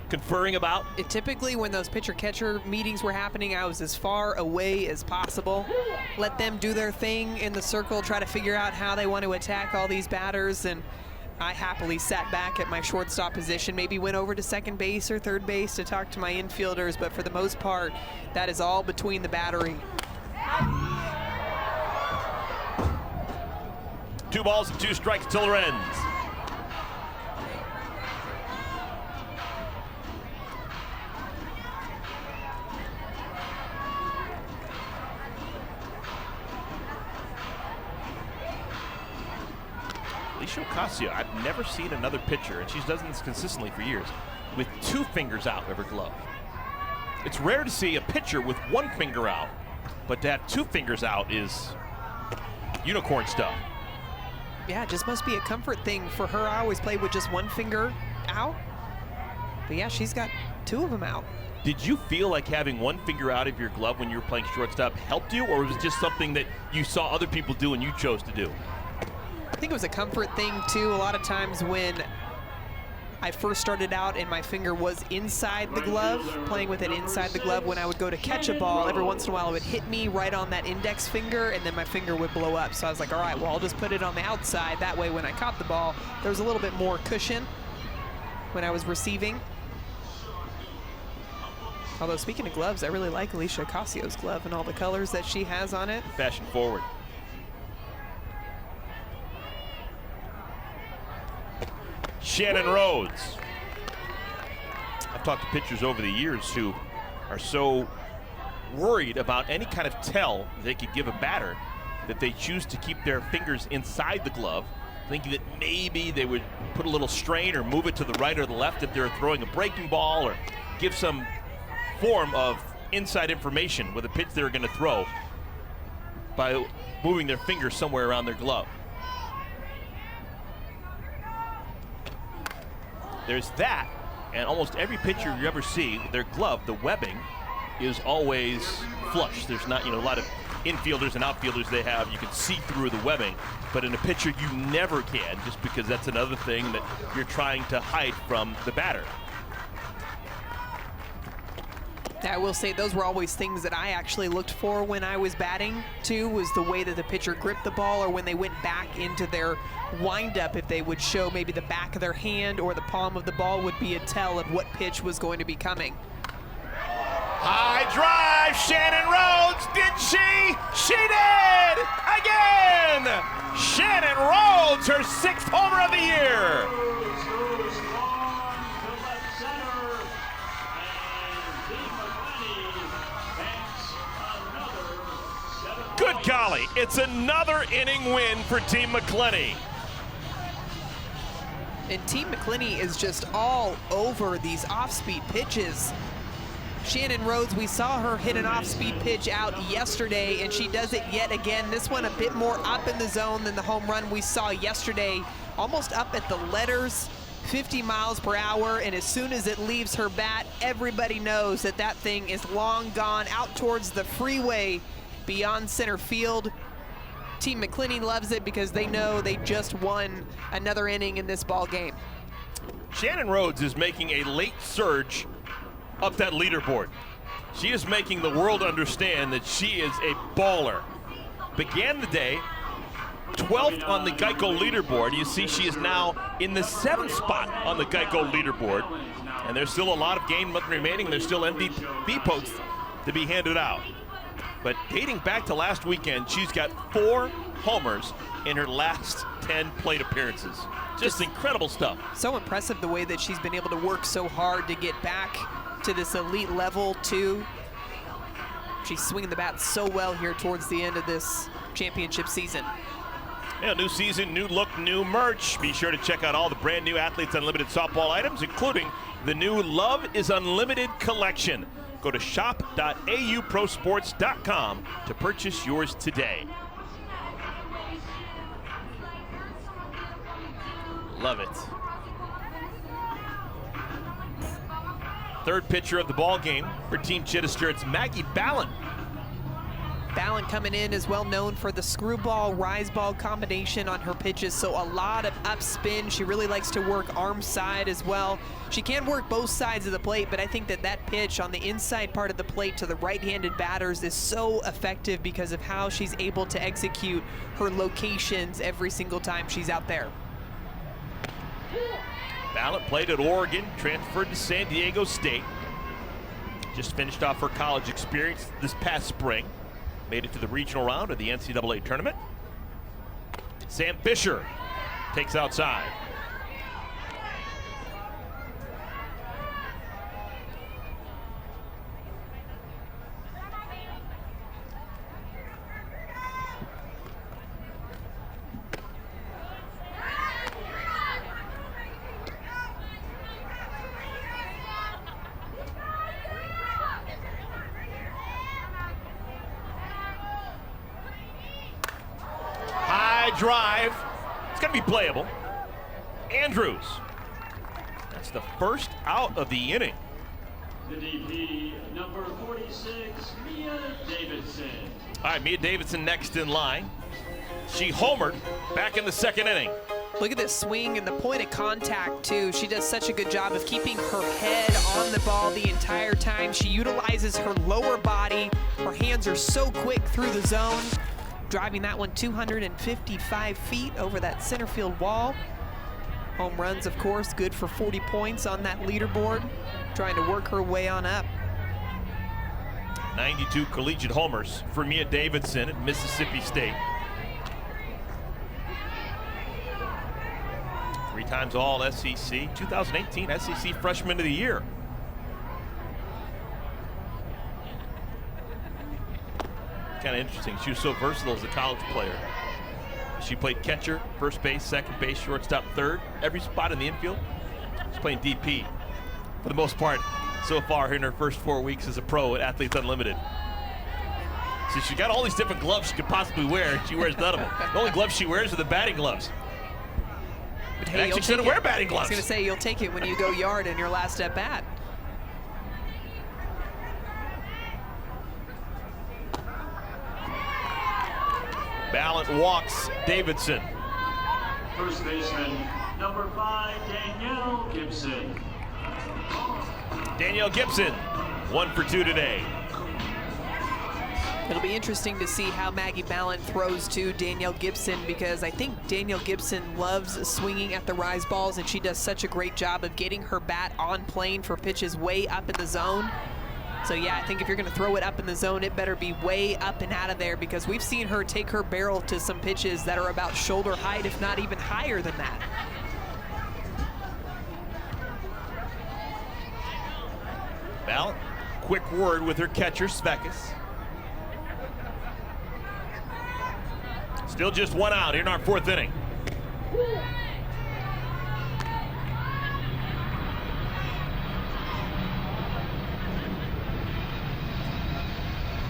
Speaker 1: conferring about?
Speaker 6: Typically when those pitcher-catcher meetings were happening, I was as far away as possible. Let them do their thing in the circle, try to figure out how they want to attack all these batters, and I happily sat back at my shortstop position, maybe went over to second base or third base to talk to my infielders, but for the most part, that is all between the battery.
Speaker 1: 2 balls and 2 strikes to Lorenz. Ocasio, I've never seen another pitcher, and she's done this consistently for years, with 2 fingers out of her glove. It's rare to see a pitcher with 1 finger out, but to have 2 fingers out is unicorn stuff.
Speaker 6: Yeah, it just must be a comfort thing for her. I always played with just 1 finger out, but yeah, she's got 2 of them out.
Speaker 1: Did you feel like having 1 finger out of your glove when you were playing shortstop helped you, or was it just something that you saw other people do and you chose to do?
Speaker 6: I think it was a comfort thing too. A lot of times when I first started out and my finger was inside the glove, playing with it inside the glove, when I would go to catch a ball, every once in a while it would hit me right on that index finger and then my finger would blow up. So I was like, all right, well, I'll just put it on the outside. That way when I caught the ball, there was a little bit more cushion when I was receiving. Although speaking of gloves, I really like Alicia Ocasio's glove and all the colors that she has on it.
Speaker 1: Fashion forward. Shannon Rhodes. I've talked to pitchers over the years who are so worried about any kind of tell they could give a batter that they choose to keep their fingers inside the glove, thinking that maybe they would put a little strain or move it to the right or the left if they're throwing a breaking ball, or give some form of inside information with a pitch they're going to throw by moving their fingers somewhere around their glove. There's that, and almost every pitcher you ever see, their glove, the webbing, is always flush. There's not, a lot of infielders and outfielders they have, you can see through the webbing, but in a pitcher you never can, just because that's another thing that you're trying to hide from the batter.
Speaker 6: I will say those were always things that I actually looked for when I was batting too, was the way that the pitcher gripped the ball, or when they went back into their windup, if they would show maybe the back of their hand or the palm of the ball would be a tell of what pitch was going to be coming.
Speaker 1: High drive, Shannon Rhodes, did she? She did! Again! Shannon Rhodes, her 6th homer of the year. Good golly, it's another inning win for Team McCleney.
Speaker 6: And Team McCleney is just all over these off-speed pitches. Shannon Rhodes, we saw her hit an off-speed pitch out yesterday, and she does it yet again. This one a bit more up in the zone than the home run we saw yesterday. Almost up at the letters, 50 miles per hour, and as soon as it leaves her bat, everybody knows that that thing is long gone out towards the freeway beyond center field. Team McCleney loves it because they know they just won another inning in this ball game.
Speaker 1: Shannon Rhodes is making a late surge up that leaderboard. She is making the world understand that she is a baller. Began the day 12th on the Geico leaderboard. You see she is now in the 7th spot on the Geico leaderboard. And there's still a lot of game remaining. There's still MVP votes to be handed out. But dating back to last weekend, she's got 4 homers in her last 10 plate appearances. Just incredible stuff.
Speaker 6: So impressive the way that she's been able to work so hard to get back to this elite level too. She's swinging the bat so well here towards the end of this championship season.
Speaker 1: Yeah, new season, new look, new merch. Be sure to check out all the brand new Athletes Unlimited softball items, including the new Love is Unlimited collection. Go to shop.auprosports.com to purchase yours today. Love it. Third pitcher of the ball game for Team Chidester, it's Maggie Ballin.
Speaker 6: Ballin coming in is well known for the screwball, rise ball combination on her pitches, so a lot of up spin. She really likes to work arm side as well. She can work both sides of the plate, but I think that that pitch on the inside part of the plate to the right-handed batters is so effective because of how she's able to execute her locations every single time she's out there.
Speaker 1: Ballin played at Oregon, transferred to San Diego State. Just finished off her college experience this past spring. Made it to the regional round of the NCAA tournament. Sam Fisher takes outside. Drive. It's going to be playable. Andrews. That's the first out of the inning.
Speaker 8: The DP, number 46, Mia Davidson.
Speaker 1: All right, Mia Davidson next in line. She homered back in the 2nd inning.
Speaker 6: Look at this swing and the point of contact too. She does such a good job of keeping her head on the ball the entire time. She utilizes her lower body. Her hands are so quick through the zone. Driving that one 255 feet over that center field wall. Home runs, of course, good for 40 points on that leaderboard. Trying to work her way on up.
Speaker 1: 92 collegiate homers for Mia Davidson at Mississippi State. 3 times All SEC, 2018 SEC Freshman of the Year. Kind of interesting. She was so versatile as a college player. She played catcher, first base, second base, shortstop, third, every spot in the infield. She's playing DP for the most part so far in her first 4 weeks as a pro at Athletes Unlimited. So she got all these different gloves she could possibly wear, and she wears none of them. The only gloves she wears are the batting gloves.
Speaker 6: But
Speaker 1: hey, actually, she doesn't wear batting gloves.
Speaker 6: I was going to say, you'll take it when you go yard in your last at bat.
Speaker 1: Ballin walks Davidson.
Speaker 8: First baseman, number 5, Danielle Gibson.
Speaker 1: Danielle Gibson 1 for 2 today.
Speaker 6: It'll be interesting to see how Maggie Ballant throws to Danielle Gibson, because I think Danielle Gibson loves swinging at the rise balls, and she does such a great job of getting her bat on plane for pitches way up in the zone. So yeah, I think if you're going to throw it up in the zone, it better be way up and out of there, because we've seen her take her barrel to some pitches that are about shoulder height, if not even higher than that.
Speaker 1: Ballant, quick word with her catcher, Svekis. Still just 1 out here in our 4th inning.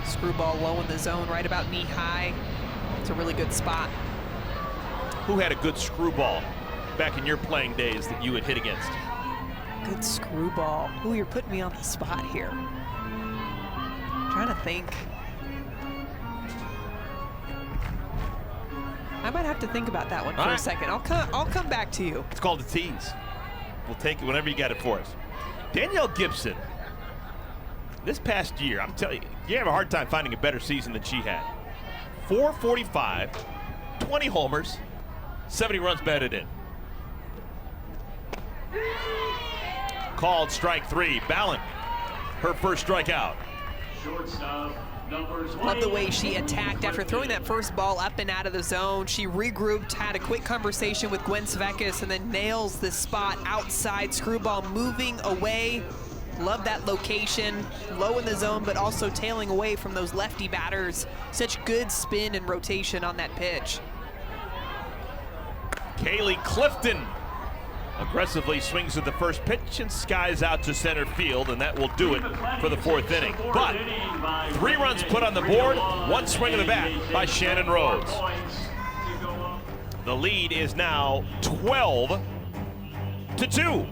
Speaker 6: Screwball low in the zone, right about knee high. It's a really good spot.
Speaker 1: Who had a good screwball back in your playing days that you would hit against?
Speaker 6: Good screwball. Ooh, you're putting me on the spot here. Trying to think. I might have to think about that one for a second. I'll come back to you.
Speaker 1: It's called a tease. We'll take it whenever you got it for us. Danielle Gibson, this past year, I'm telling you, you have a hard time finding a better season than she had. 445, 20 homers, 70 runs batted in. Called strike 3. Ballant, her first strikeout.
Speaker 8: Shortstop, number 20.
Speaker 6: Love the way she attacked after throwing that first ball up and out of the zone. She regrouped, had a quick conversation with Gwen Svekis, and then nails this spot outside. Screwball moving away. Love that location, low in the zone, but also tailing away from those lefty batters. Such good spin and rotation on that pitch.
Speaker 1: Kaylee Clifton aggressively swings at the first pitch and skies out to center field, and that will do it for the 4th inning. But 3 runs put on the board, 1 swing of the bat by Shannon Rhodes. The lead is now 12-2.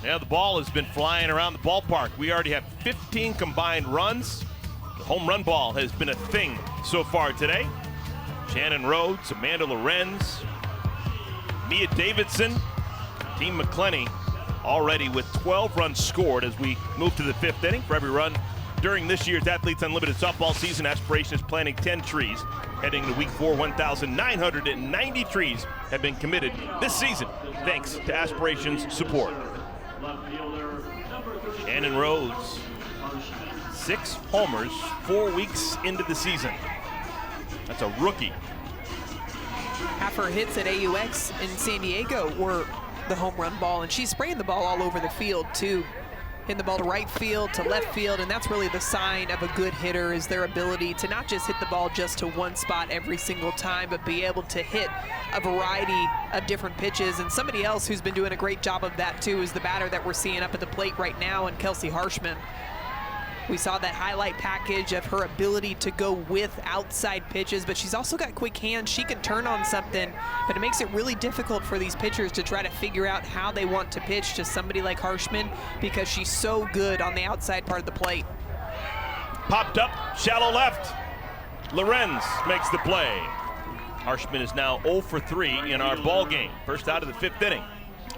Speaker 1: Yeah, the ball has been flying around the ballpark. We already have 15 combined runs. The home run ball has been a thing so far today. Shannon Rhodes, Amanda Lorenz, Mia Davidson, Team McCleney already with 12 runs scored as we move to the 5th inning. For every run during this year's Athletes Unlimited softball season, Aspiration is planting 10 trees. Heading to week 4, 1,990 trees have been committed this season thanks to Aspiration's support. Shannon Rhodes, 6 homers, 4 weeks into the season. That's a rookie.
Speaker 6: Half her hits at AUX in San Diego were the home run ball, and she's spraying the ball all over the field too. Hitting the ball to right field, to left field, and that's really the sign of a good hitter, is their ability to not just hit the ball just to one spot every single time, but be able to hit a variety of different pitches. And somebody else who's been doing a great job of that too is the batter that we're seeing up at the plate right now, and Kelsey Harshman. We saw that highlight package of her ability to go with outside pitches, but she's also got quick hands. She can turn on something, but it makes it really difficult for these pitchers to try to figure out how they want to pitch to somebody like Harshman, because she's so good on the outside part of the plate.
Speaker 1: Popped up, shallow left. Lorenz makes the play. Harshman is now 0 for 3 in our ball game. First out of the 5th inning.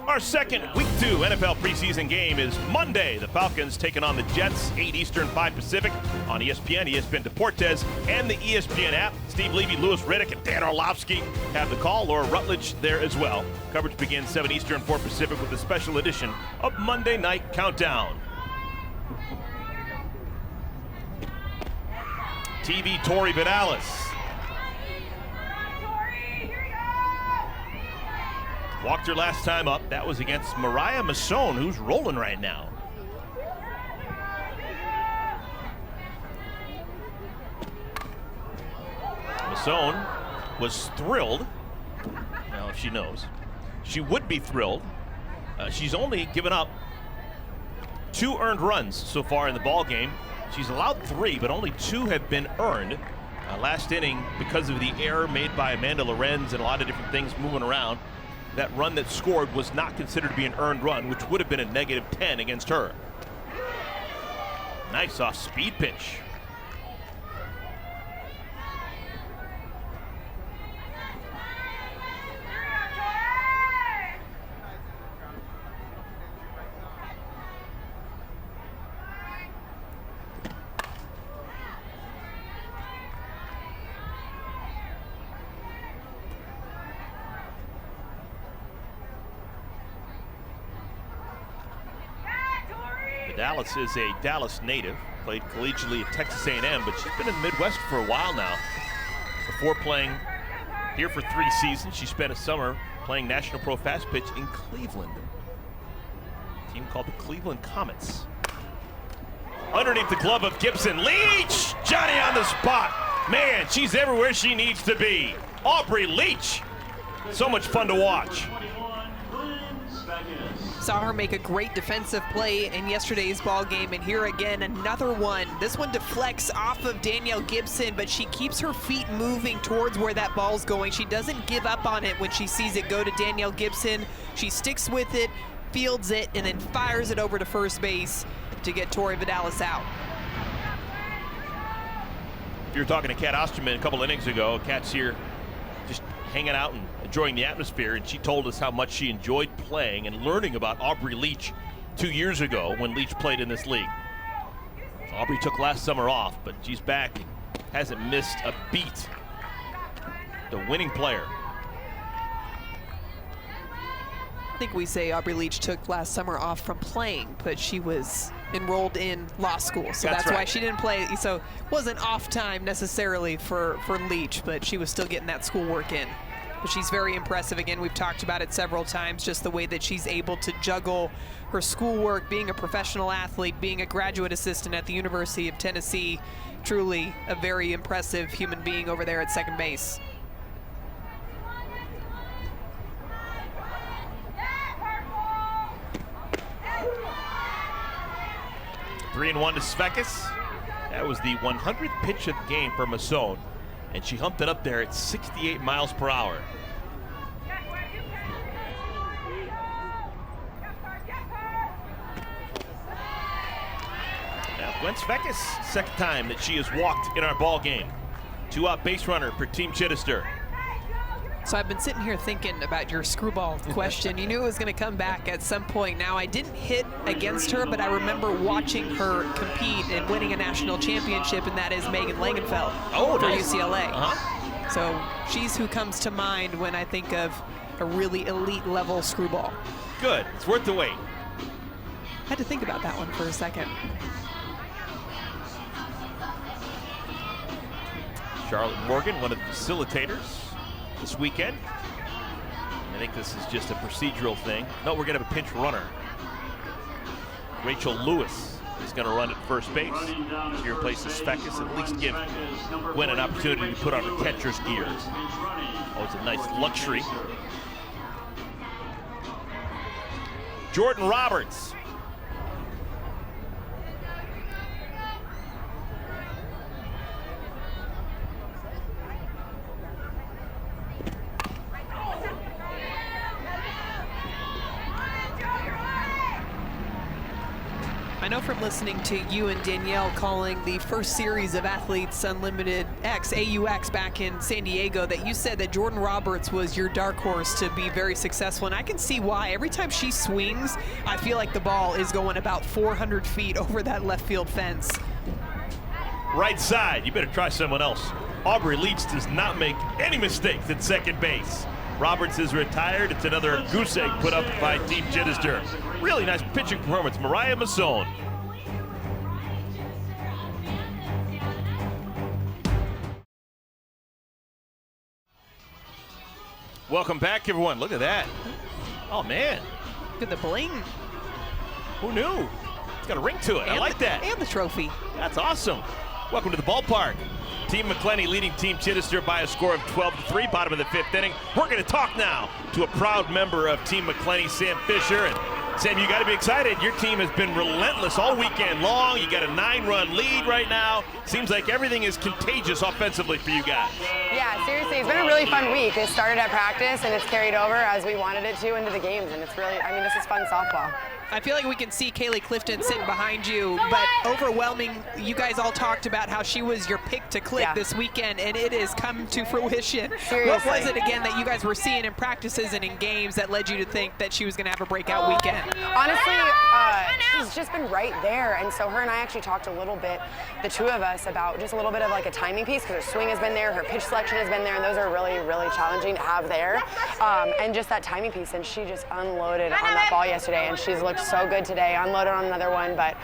Speaker 1: Our second Week 2 NFL preseason game is Monday. The Falcons taking on the Jets, 8 Eastern, 5 Pacific on ESPN, ESPN Deportes, and the ESPN app. Steve Levy, Lewis Riddick, and Dan Orlovsky have the call. Laura Rutledge there as well. Coverage begins 7 Eastern, 4 Pacific with a special edition of Monday Night Countdown. TV Tory Vidalis. Walked her last time up. That was against Mariah Masson, who's rolling right now. Masson was thrilled. Now, if she knows, she would be thrilled. She's only given up 2 earned runs so far in the ball game. She's allowed 3, but only 2 have been earned. Last inning, because of the error made by Amanda Lorenz and a lot of different things moving around, that run that scored was not considered to be an earned run, which would have been a -10 against her. Nice off-speed pitch. Vidalis is a Dallas native, played collegiately at Texas A&M, but she's been in the Midwest for a while now. Before playing here for 3 seasons, she spent a summer playing National Pro Fast Pitch in Cleveland. A team called the Cleveland Comets. Underneath the glove of Gibson, Leach! Johnny on the spot. Man, she's everywhere she needs to be. Aubrey Leach. So much fun to watch.
Speaker 6: Saw her make a great defensive play in yesterday's ball game, and here again, another one. This one deflects off of Danielle Gibson, but she keeps her feet moving towards where that ball's going. She doesn't give up on it when she sees it go to Danielle Gibson. She sticks with it, fields it, and then fires it over to first base to get Tory Vidalis out.
Speaker 1: You were talking to Kat Osterman a couple innings ago. Kat's here just hanging out and enjoying the atmosphere, and she told us how much she enjoyed playing and learning about Aubrey Leach 2 years ago when Leach played in this league. So Aubrey took last summer off, but she's back and hasn't missed a beat. The winning player.
Speaker 6: I think we say Aubrey Leach took last summer off from playing, but she was enrolled in law school, so that's
Speaker 1: right.
Speaker 6: why she didn't play. So it wasn't off time necessarily for Leach, but she was still getting that schoolwork in. But she's very impressive. Again, we've talked about it several times, just the way that she's able to juggle her schoolwork, being a professional athlete, being a graduate assistant at the University of Tennessee. Truly a very impressive human being over there at second base.
Speaker 1: 3-1 to Svekis. That was the 100th pitch of the game for Masson, and she humped it up there at 68 miles per hour. Now, Gwen Svekis, second time that she has walked in our ball game. 2-out base runner for Team Chidester.
Speaker 6: So I've been sitting here thinking about your screwball question. You knew it was going to come back at some point. Now, I didn't hit against her, but I remember watching her compete and winning a national championship, and that is Megan Langenfeld for UCLA. So she's who comes to mind when I think of a really elite level screwball.
Speaker 1: Good. It's worth the wait.
Speaker 6: Had to think about that one for a second.
Speaker 1: Charlotte Morgan, one of the facilitators this weekend. I think this is just a procedural thing. No, we're going to have a pinch runner. Rachel Lewis is going to run at first base. She replaces Svekis, at least give Gwen an opportunity to put on her catcher's gear. Always a nice luxury. Jordan Roberts.
Speaker 6: I know from listening to you and Danielle calling the first series of Athletes Unlimited X, AUX, back in San Diego, that you said that Jordan Roberts was your dark horse to be very successful, and I can see why. Every time she swings, I feel like the ball is going about 400 feet over that left field fence.
Speaker 1: Right side, you better try someone else. Aubrey Leach does not make any mistakes at second base. Roberts is retired. It's another goose egg put up by Team Chidester. Really nice pitching performance, Mariah Masson. Welcome back, everyone. Look at that. Oh, man.
Speaker 6: Look at the bling.
Speaker 1: Who knew? It's got a ring to it. I like that.
Speaker 6: And the trophy.
Speaker 1: That's awesome. Welcome to the ballpark. Team McCleney leading Team Chidester by a score of 12-3, bottom of the 5th inning. We're going to talk now to a proud member of Team McCleney, Sam Fisher. And Sam, you got to be excited. Your team has been relentless all weekend long. You got a 9-run lead right now. Seems like everything is contagious offensively for you guys.
Speaker 9: Yeah, seriously, it's been a really fun week. It started at practice, and it's carried over as we wanted it to into the games, and it's really, I mean, this is fun softball.
Speaker 6: I feel like we can see Kaylee Clifton sitting behind you, but overwhelming. You guys all talked about how she was your pick to click this weekend, and it has come to fruition.
Speaker 9: Seriously.
Speaker 6: What was it again that you guys were seeing in practices and in games that led you to think that she was going to have a breakout weekend?
Speaker 9: Honestly, she's just been right there, and so her and I actually talked a little bit, the two of us, about just a little bit of like a timing piece, because her swing has been there, her pitch selection selection has been there, and those are really, really challenging to have there. And just that timing piece, and she just unloaded on that ball yesterday, and she's looked so good today, unloaded on another one, but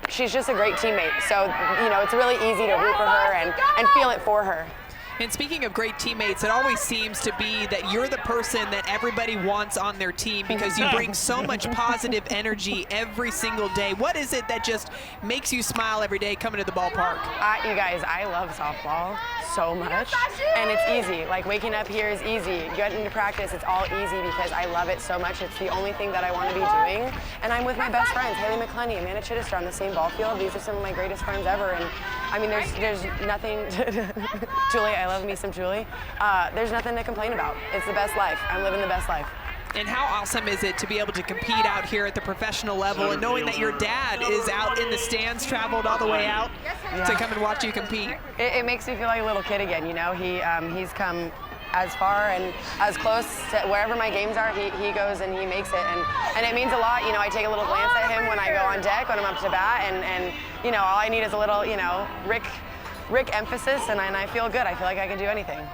Speaker 9: she's just a great teammate. So, you know, it's really easy to root for her and feel it for her.
Speaker 6: And speaking of great teammates, it always seems to be that you're the person that everybody wants on their team because you bring so much positive energy every single day. What is it that just makes you smile every day coming to the ballpark?
Speaker 9: You guys, I love softball so much, and it's easy. Like, waking up here is easy. Getting into practice, it's all easy because I love it so much. It's the only thing that I want to be doing. And I'm with my best friends, Kaylee McCleney, Amanda Chidester, on the same ball field. These are some of my greatest friends ever. And I mean, there's nothing, Julie, I love me some Julie. There's nothing to complain about. It's the best life. I'm living the best life.
Speaker 6: And how awesome is it to be able to compete out here at the professional level and knowing that your dad is out in the stands, traveled all the way out to come and watch you compete?
Speaker 9: It makes me feel like a little kid again, you know. He's come as far and as close to wherever my games are, he goes and he makes it. And it means a lot, you know. I take a little glance at him when I go on deck, when I'm up to bat, and you know, all I need is a little, you know, Rick emphasis, and I feel good. I feel like I can do anything.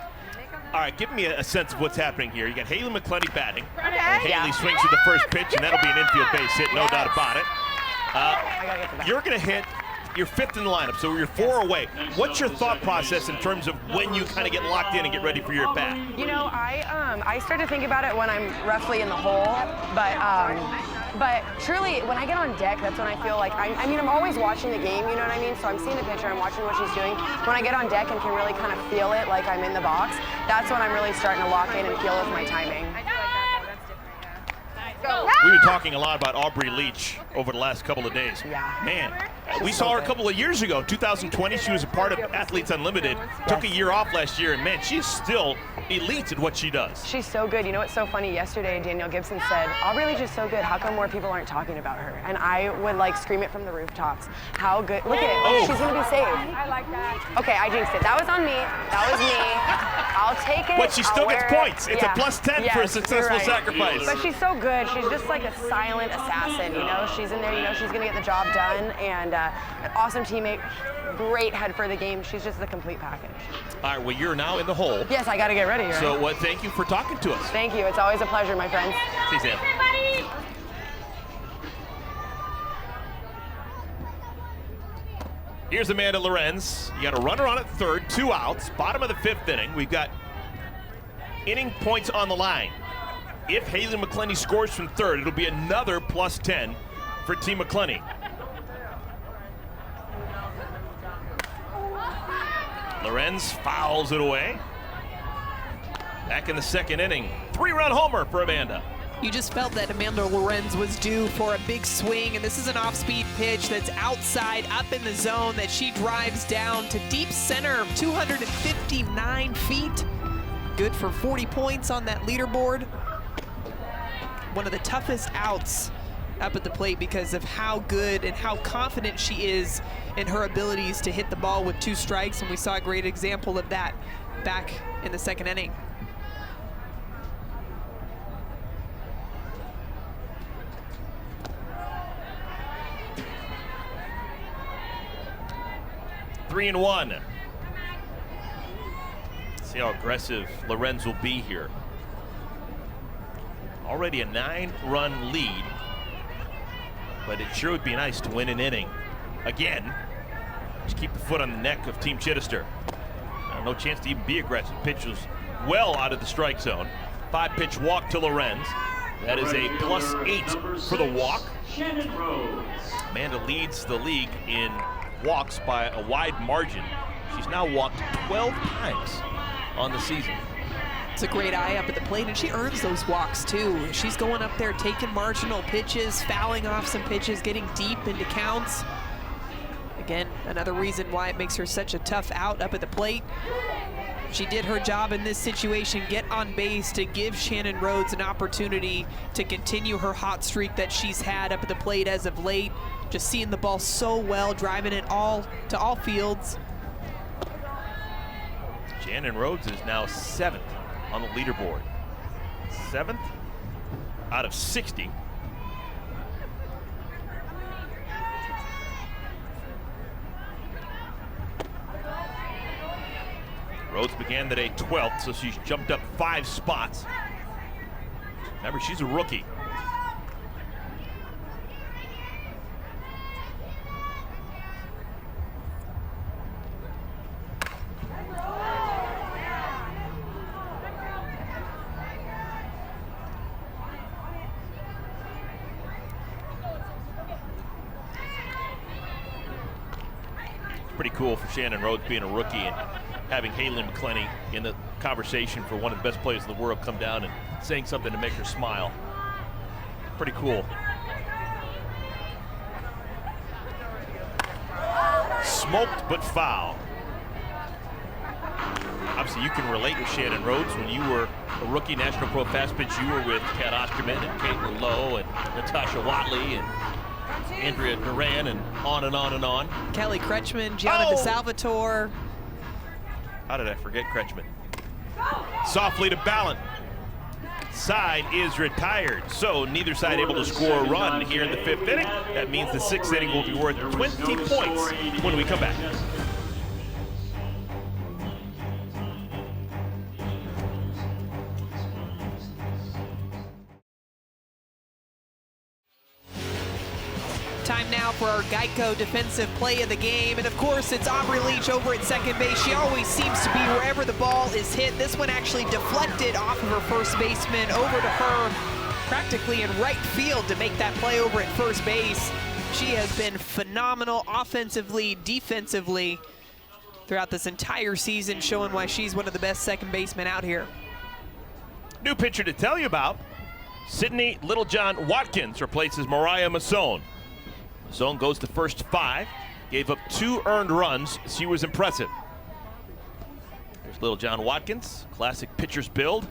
Speaker 1: All right, give me a sense of what's happening here. You got Haley McCleney batting.
Speaker 9: Okay.
Speaker 1: Haley swings to the first pitch, and that'll be an infield base hit, no doubt about it. You're going to hit your 5th in the lineup, so you're 4 away. What's your thought process in terms of when you kind of get locked in and get ready for your bat?
Speaker 9: You know, I start to think about it when I'm roughly in the hole, but truly, when I get on deck, that's when I feel like, I mean, I'm always watching the game, you know what I mean? So I'm seeing the pitcher, I'm watching what she's doing. When I get on deck and can really kind of feel it like I'm in the box, that's when I'm really starting to lock in and feel with my timing.
Speaker 1: We've been talking a lot about Aubrey Leach over the last couple of days.
Speaker 9: Yeah.
Speaker 1: Man, we saw her a couple of years ago, 2020. She was a part of Athletes Unlimited. Took a year off last year, and man, she's still elite at what she does.
Speaker 9: She's so good. You know what's so funny? Yesterday, Danielle Gibson said, Aubrey Leach is so good. How come more people aren't talking about her? And I would like scream it from the rooftops. How good. Look at it. She's going to be saved.
Speaker 3: I like that.
Speaker 9: Okay, I jinxed it. That was on me. That was me. I'll take it.
Speaker 1: But she still gets points. It's a +10 for a successful sacrifice.
Speaker 9: But she's so good. She's just like a silent assassin, you know? She's in there, you know, she's going to get the job done. And an awesome teammate, great head for the game. She's just the complete package.
Speaker 1: All right, well, you're now in the hole.
Speaker 9: Yes, I got to get ready. Right?
Speaker 1: So thank you for talking to us.
Speaker 9: Thank you. It's always a pleasure, my friends.
Speaker 1: See you, Sam. Here's Amanda Lorenz. You got a runner on at 3rd, 2 outs, bottom of the 5th inning. We've got inning points on the line. If Haley McCleney scores from 3rd, it'll be another +10 for Team McCleney. Lorenz fouls it away. Back in the 2nd inning, 3-run homer for Amanda.
Speaker 6: You just felt that Amanda Lorenz was due for a big swing, and this is an off-speed pitch that's outside, up in the zone, that she drives down to deep center, 259 feet. Good for 40 points on that leaderboard. One of the toughest outs up at the plate because of how good and how confident she is in her abilities to hit the ball with 2 strikes, and we saw a great example of that back in the 2nd inning.
Speaker 1: Three and 1. See how aggressive Lorenz will be here. Already a 9-run lead, but it sure would be nice to win an inning again. Just keep the foot on the neck of Team Chidester. No chance to even be aggressive. Pitch was well out of the strike zone. 5-pitch walk to Lorenz. That is a +8 for the walk.
Speaker 8: Shannon Rhodes.
Speaker 1: Amanda leads the league in walks by a wide margin. She's now walked 12 times on the season.
Speaker 6: It's a great eye up at the plate, and she earns those walks too. She's going up there, taking marginal pitches, fouling off some pitches, getting deep into counts. Again, another reason why it makes her such a tough out up at the plate. She did her job in this situation, get on base to give Shannon Rhodes an opportunity to continue her hot streak that she's had up at the plate as of late. Just seeing the ball so well, driving it all to all fields.
Speaker 1: Shannon Rhodes is now 7th on the leaderboard. 7th out of 60. Rhodes began the day 12th, so she's jumped up 5 spots. Remember, she's a rookie. Pretty cool for Shannon Rhodes being a rookie and having Kaylee McCleney in the conversation for one of the best players in the world come down and saying something to make her smile. Pretty cool. Smoked but foul. Obviously, you can relate with Shannon Rhodes. When you were a rookie National Pro Fast Pitch, you were with Kat Osterman and Caitlin Lowe and Natasha Watley and Andrea Duran and on and on and on.
Speaker 6: Kelly Kretschman, Gianna DeSalvatore.
Speaker 1: How did I forget Kretschman? Softly to Ballon. Side is retired, so neither side able to score a run here in the 5th inning. That means the 6th inning will be worth 20 points when we come back.
Speaker 6: Time now for our Geico defensive play of the game. And of course, it's Aubrey Leach over at second base. She always seems to be wherever the ball is hit. This one actually deflected off of her first baseman over to her, practically in right field to make that play over at first base. She has been phenomenal offensively, defensively throughout this entire season, showing why she's one of the best second basemen out here.
Speaker 1: New pitcher to tell you about. Sidney Littlejohn Watkins replaces Mariah Masson. Zone goes to first 5, gave up 2 earned runs. She was impressive. There's Littlejohn Watkins, classic pitcher's build.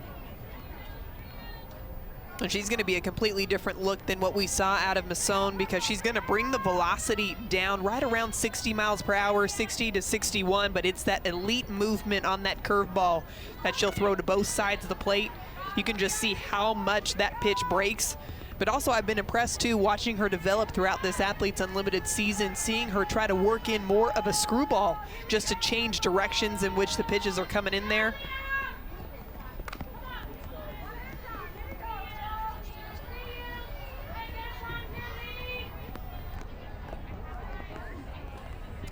Speaker 6: And she's going to be a completely different look than what we saw out of Masson, because she's going to bring the velocity down right around 60 miles per hour, 60 to 61, but it's that elite movement on that curveball that she'll throw to both sides of the plate. You can just see how much that pitch breaks. But also, I've been impressed too watching her develop throughout this Athletes Unlimited season, seeing her try to work in more of a screwball just to change directions in which the pitches are coming in there.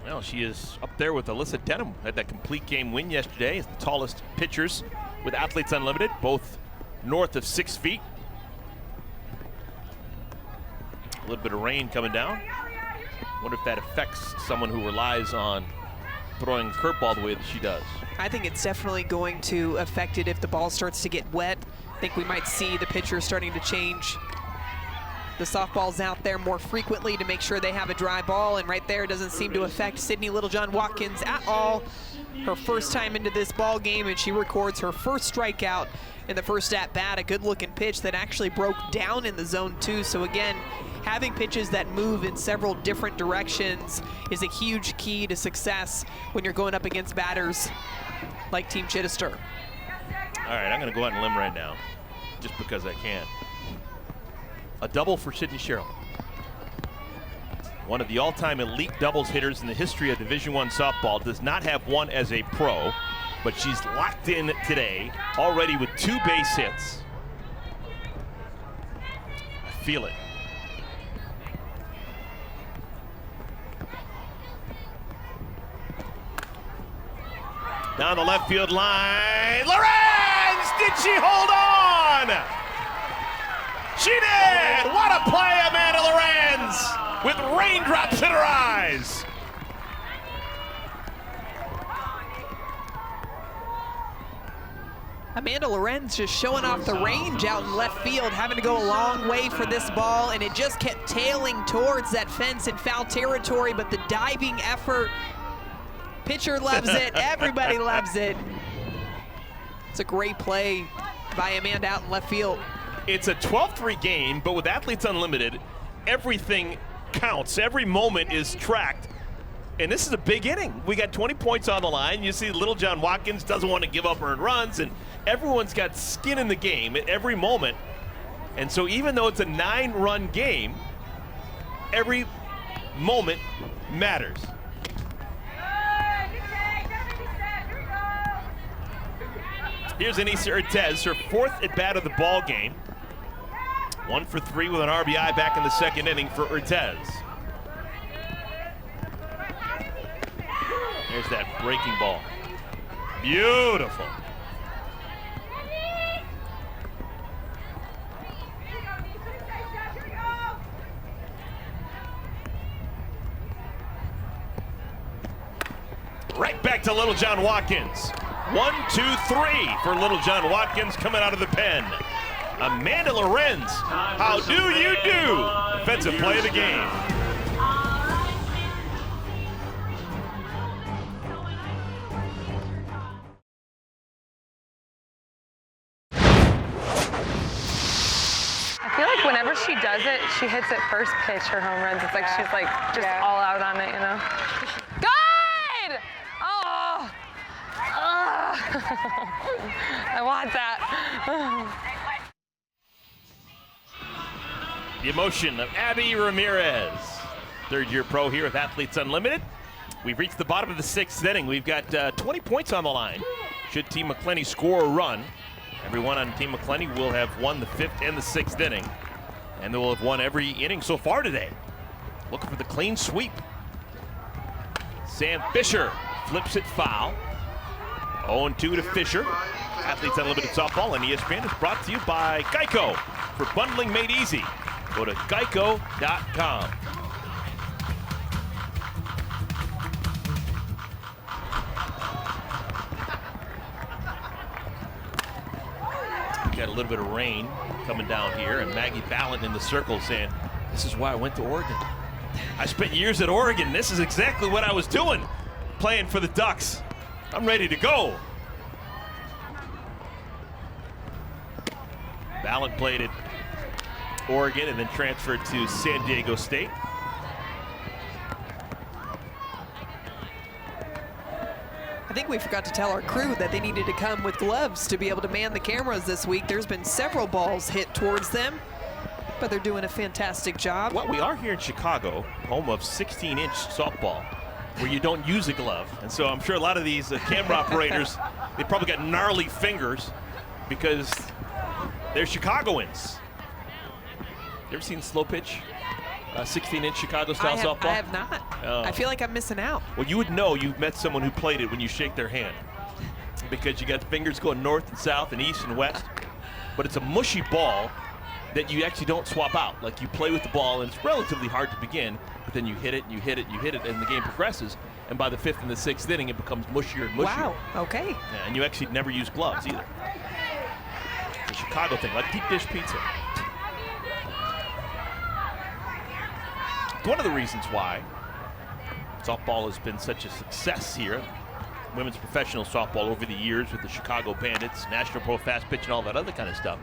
Speaker 1: Well, she is up there with Alyssa Denham. Had that complete game win yesterday as the tallest pitchers with Athletes Unlimited, both north of 6 feet. A little bit of rain coming down. Wonder if that affects someone who relies on throwing a curveball the way that she does.
Speaker 6: I think it's definitely going to affect it if the ball starts to get wet. I think we might see the pitcher starting to change the softballs out there more frequently to make sure they have a dry ball, and right there doesn't seem to affect Sidney Littlejohn Watkins at all. Her first time into this ball game, and she records her first strikeout in the first at-bat, a good-looking pitch that actually broke down in the zone too. So again, having pitches that move in several different directions is a huge key to success when you're going up against batters like Team Chidester.
Speaker 1: All right, I'm going to go out on a limb right now, just because I can. A double for Sidney Cheryl. One of the all-time elite doubles hitters in the history of Division I softball. Does not have one as a pro, but she's locked in today, already with 2 base hits. I feel it. Down the left field line, Lorenz! Did she hold on? She did! What a play, Amanda Lorenz, with raindrops in her eyes.
Speaker 6: Amanda Lorenz just showing off the range out in left field, having to go a long way for this ball, and it just kept tailing towards that fence in foul territory, but the diving effort, pitcher loves it, everybody loves it. It's a great play by Amanda out in left field.
Speaker 1: It's a 12-3 game, but with Athletes Unlimited, everything counts. Every moment is tracked. And this is a big inning. We got 20 points on the line. You see Littlejohn Watkins doesn't want to give up earned runs, and everyone's got skin in the game at every moment. And so even though it's a 9-run game, every moment matters. Here's Anissa Ortez, her 4th at bat of the ball game. 1 for 3 with an RBI back in the 2nd inning for Ortez. There's that breaking ball. Beautiful. Right back to Little John Watkins. 1, 2, 3 for Little John Watkins coming out of the pen. Amanda Lorenz, how do you do? Defensive play of the game.
Speaker 11: I feel like whenever she does it, she hits it first pitch, her home runs. It's like she's like just all out on it, you know? Good! Oh! I want that.
Speaker 1: The emotion of Abby Ramirez. 3rd-year pro here with Athletes Unlimited. We've reached the bottom of the 6th inning. We've got 20 points on the line. Should Team McCleney score a run, everyone on Team McCleney will have won the 5th and the 6th inning. And they will have won every inning so far today. Looking for the clean sweep. Sam Fisher flips it foul. 0-2 to Fisher. Athletes Unlimited Softball on ESPN is brought to you by Geico. For bundling made easy, go to geico.com. Got a little bit of rain coming down here, and Maggie Ballant in the circle saying, this is why I went to Oregon. I spent years at Oregon. This is exactly what I was doing, playing for the Ducks. I'm ready to go. Ballant played at Oregon and then transferred to San Diego State.
Speaker 6: I think we forgot to tell our crew that they needed to come with gloves to be able to man the cameras this week. There's been several balls hit towards them, but they're doing a fantastic job.
Speaker 1: Well, we are here in Chicago, home of 16-inch softball, where you don't use a glove. And so I'm sure a lot of these camera operators, they probably got gnarly fingers because they're Chicagoans. You ever seen slow pitch? 16-inch Chicago-style softball?
Speaker 6: I have not. I feel like I'm missing out.
Speaker 1: Well, you would know you've met someone who played it when you shake their hand, because you got the fingers going north and south and east and west. But it's a mushy ball that you actually don't swap out. Like, you play with the ball, and it's relatively hard to begin, but then you hit it, and you hit it, and you hit it, and the game progresses. And by the 5th and the 6th inning, it becomes mushier and mushier.
Speaker 6: Wow, okay.
Speaker 1: Yeah, and you actually never use gloves either. It's a Chicago thing, like deep dish pizza. One of the reasons why softball has been such a success here, women's professional softball over the years with the Chicago Bandits, National Pro Fast Pitch, and all that other kind of stuff,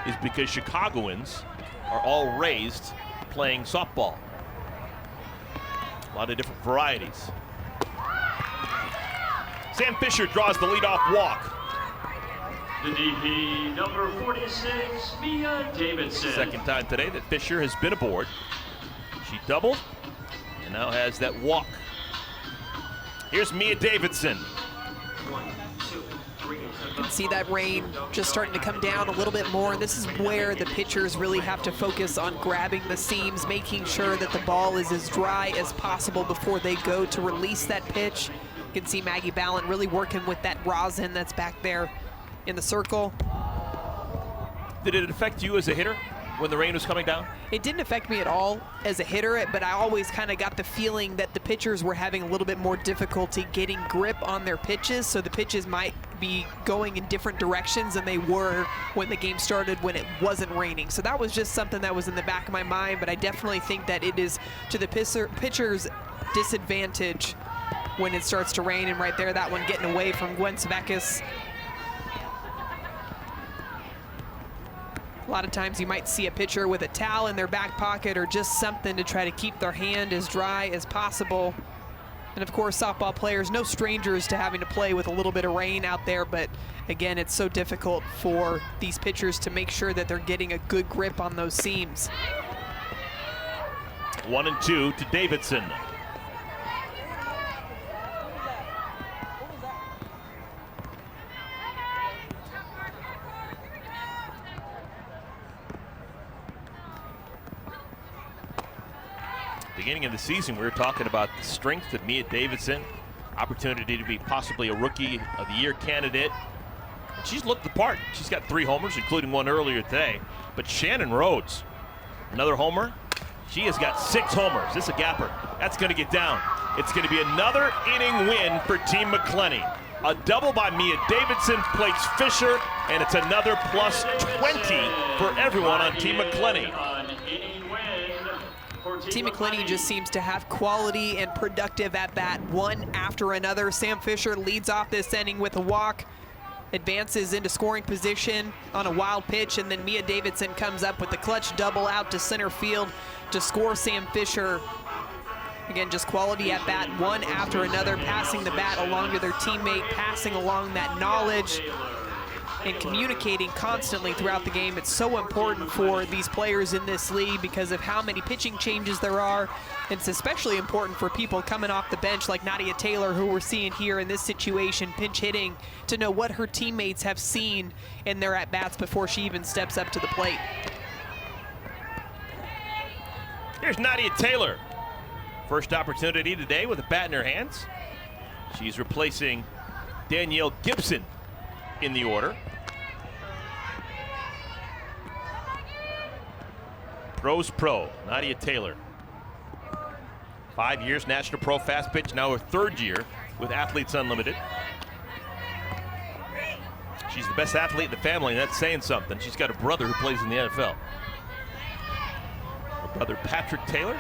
Speaker 1: is because Chicagoans are all raised playing softball. A lot of different varieties. Sam Fisher draws the leadoff walk.
Speaker 8: The DP, number 46, Mia Davidson.
Speaker 1: Second time today that Fisher has been aboard. She doubled and now has that walk. Here's Mia Davidson.
Speaker 8: 1, 2, 3.
Speaker 6: You can see that rain just starting to come down a little bit more. This is where the pitchers really have to focus on grabbing the seams, making sure that the ball is as dry as possible before they go to release that pitch. You can see Maggie Ballant really working with that rosin that's back there in the circle.
Speaker 1: Did it affect you as a hitter when the rain was coming down?
Speaker 6: It didn't affect me at all as a hitter, but I always kind of got the feeling that the pitchers were having a little bit more difficulty getting grip on their pitches, so the pitches might be going in different directions than they were when the game started when it wasn't raining. So that was just something that was in the back of my mind, but I definitely think that it is to the pitcher's disadvantage when it starts to rain, and right there, that one getting away from Gwen Svekis. A lot of times you might see a pitcher with a towel in their back pocket or just something to try to keep their hand as dry as possible. And of course, softball players, no strangers to having to play with a little bit of rain out there, but again, it's so difficult for these pitchers to make sure that they're getting a good grip on those seams.
Speaker 1: 1-2 to Davidson. Beginning of the season, we were talking about the strength of Mia Davidson, opportunity to be possibly a Rookie of the Year candidate. And she's looked the part. She's got 3 homers, including one earlier today. But Shannon Rhodes, another homer. She has got 6 homers. This is a gapper. That's going to get down. It's going to be another inning win for Team McCleney. A double by Mia Davidson plates Fisher, and it's another plus 20 for everyone on Team McCleney.
Speaker 6: Team McCleney just seems to have quality and productive at bat, one after another. Sam Fisher leads off this inning with a walk, advances into scoring position on a wild pitch, and then Mia Davidson comes up with the clutch double out to center field to score Sam Fisher. Again, just quality at bat, one after another, passing the bat along to their teammate, passing along that knowledge and communicating constantly throughout the game. It's so important for these players in this league because of how many pitching changes there are. It's especially important for people coming off the bench like Nadia Taylor, who we're seeing here in this situation, pinch hitting, to know what her teammates have seen in their at-bats before she even steps up to the plate.
Speaker 1: Here's Nadia Taylor. First opportunity today with a bat in her hands. She's replacing Danielle Gibson in the order. Pros pro, Nadia Taylor. 5 years, National Pro Fast Pitch, now her 3rd year with Athletes Unlimited. She's the best athlete in the family, and that's saying something. She's got a brother who plays in the NFL. Her brother Patrick Taylor.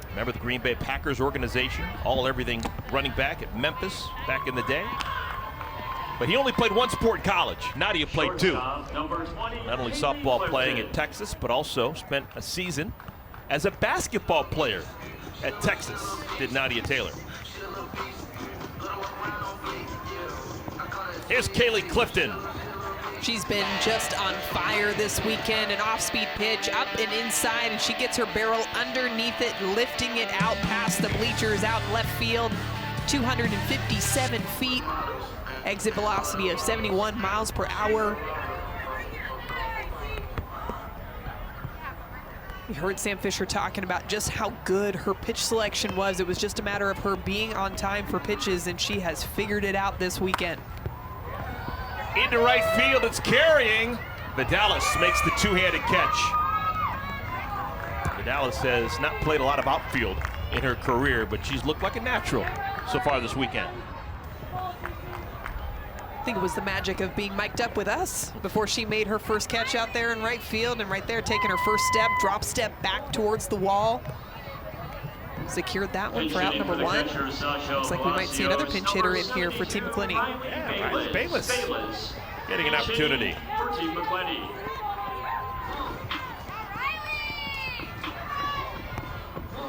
Speaker 1: Remember the Green Bay Packers organization, all everything running back at Memphis back in the day. But he only played one sport in college. Nadia played 2. Not only softball playing at Texas, but also spent a season as a basketball player at Texas, did Nadia Taylor. Here's Kaylee Clifton.
Speaker 6: She's been just on fire this weekend. An off-speed pitch up and inside, and she gets her barrel underneath it, lifting it out past the bleachers, out left field, 257 feet. Exit velocity of 71 miles per hour. We heard Sam Fisher talking about just how good her pitch selection was. It was just a matter of her being on time for pitches, and she has figured it out this weekend.
Speaker 1: Into right field, it's carrying. Vidalis makes the 2-handed catch. Vidalis has not played a lot of outfield in her career, but she's looked like a natural so far this weekend.
Speaker 6: I think it was the magic of being mic'd up with us before she made her first catch out there in right field, and right there taking her first step, drop step back towards the wall. Secured that one for out number 1. Looks like we might see another pinch hitter in here for Team McCleney.
Speaker 1: Yeah, Riley Bayless getting an opportunity.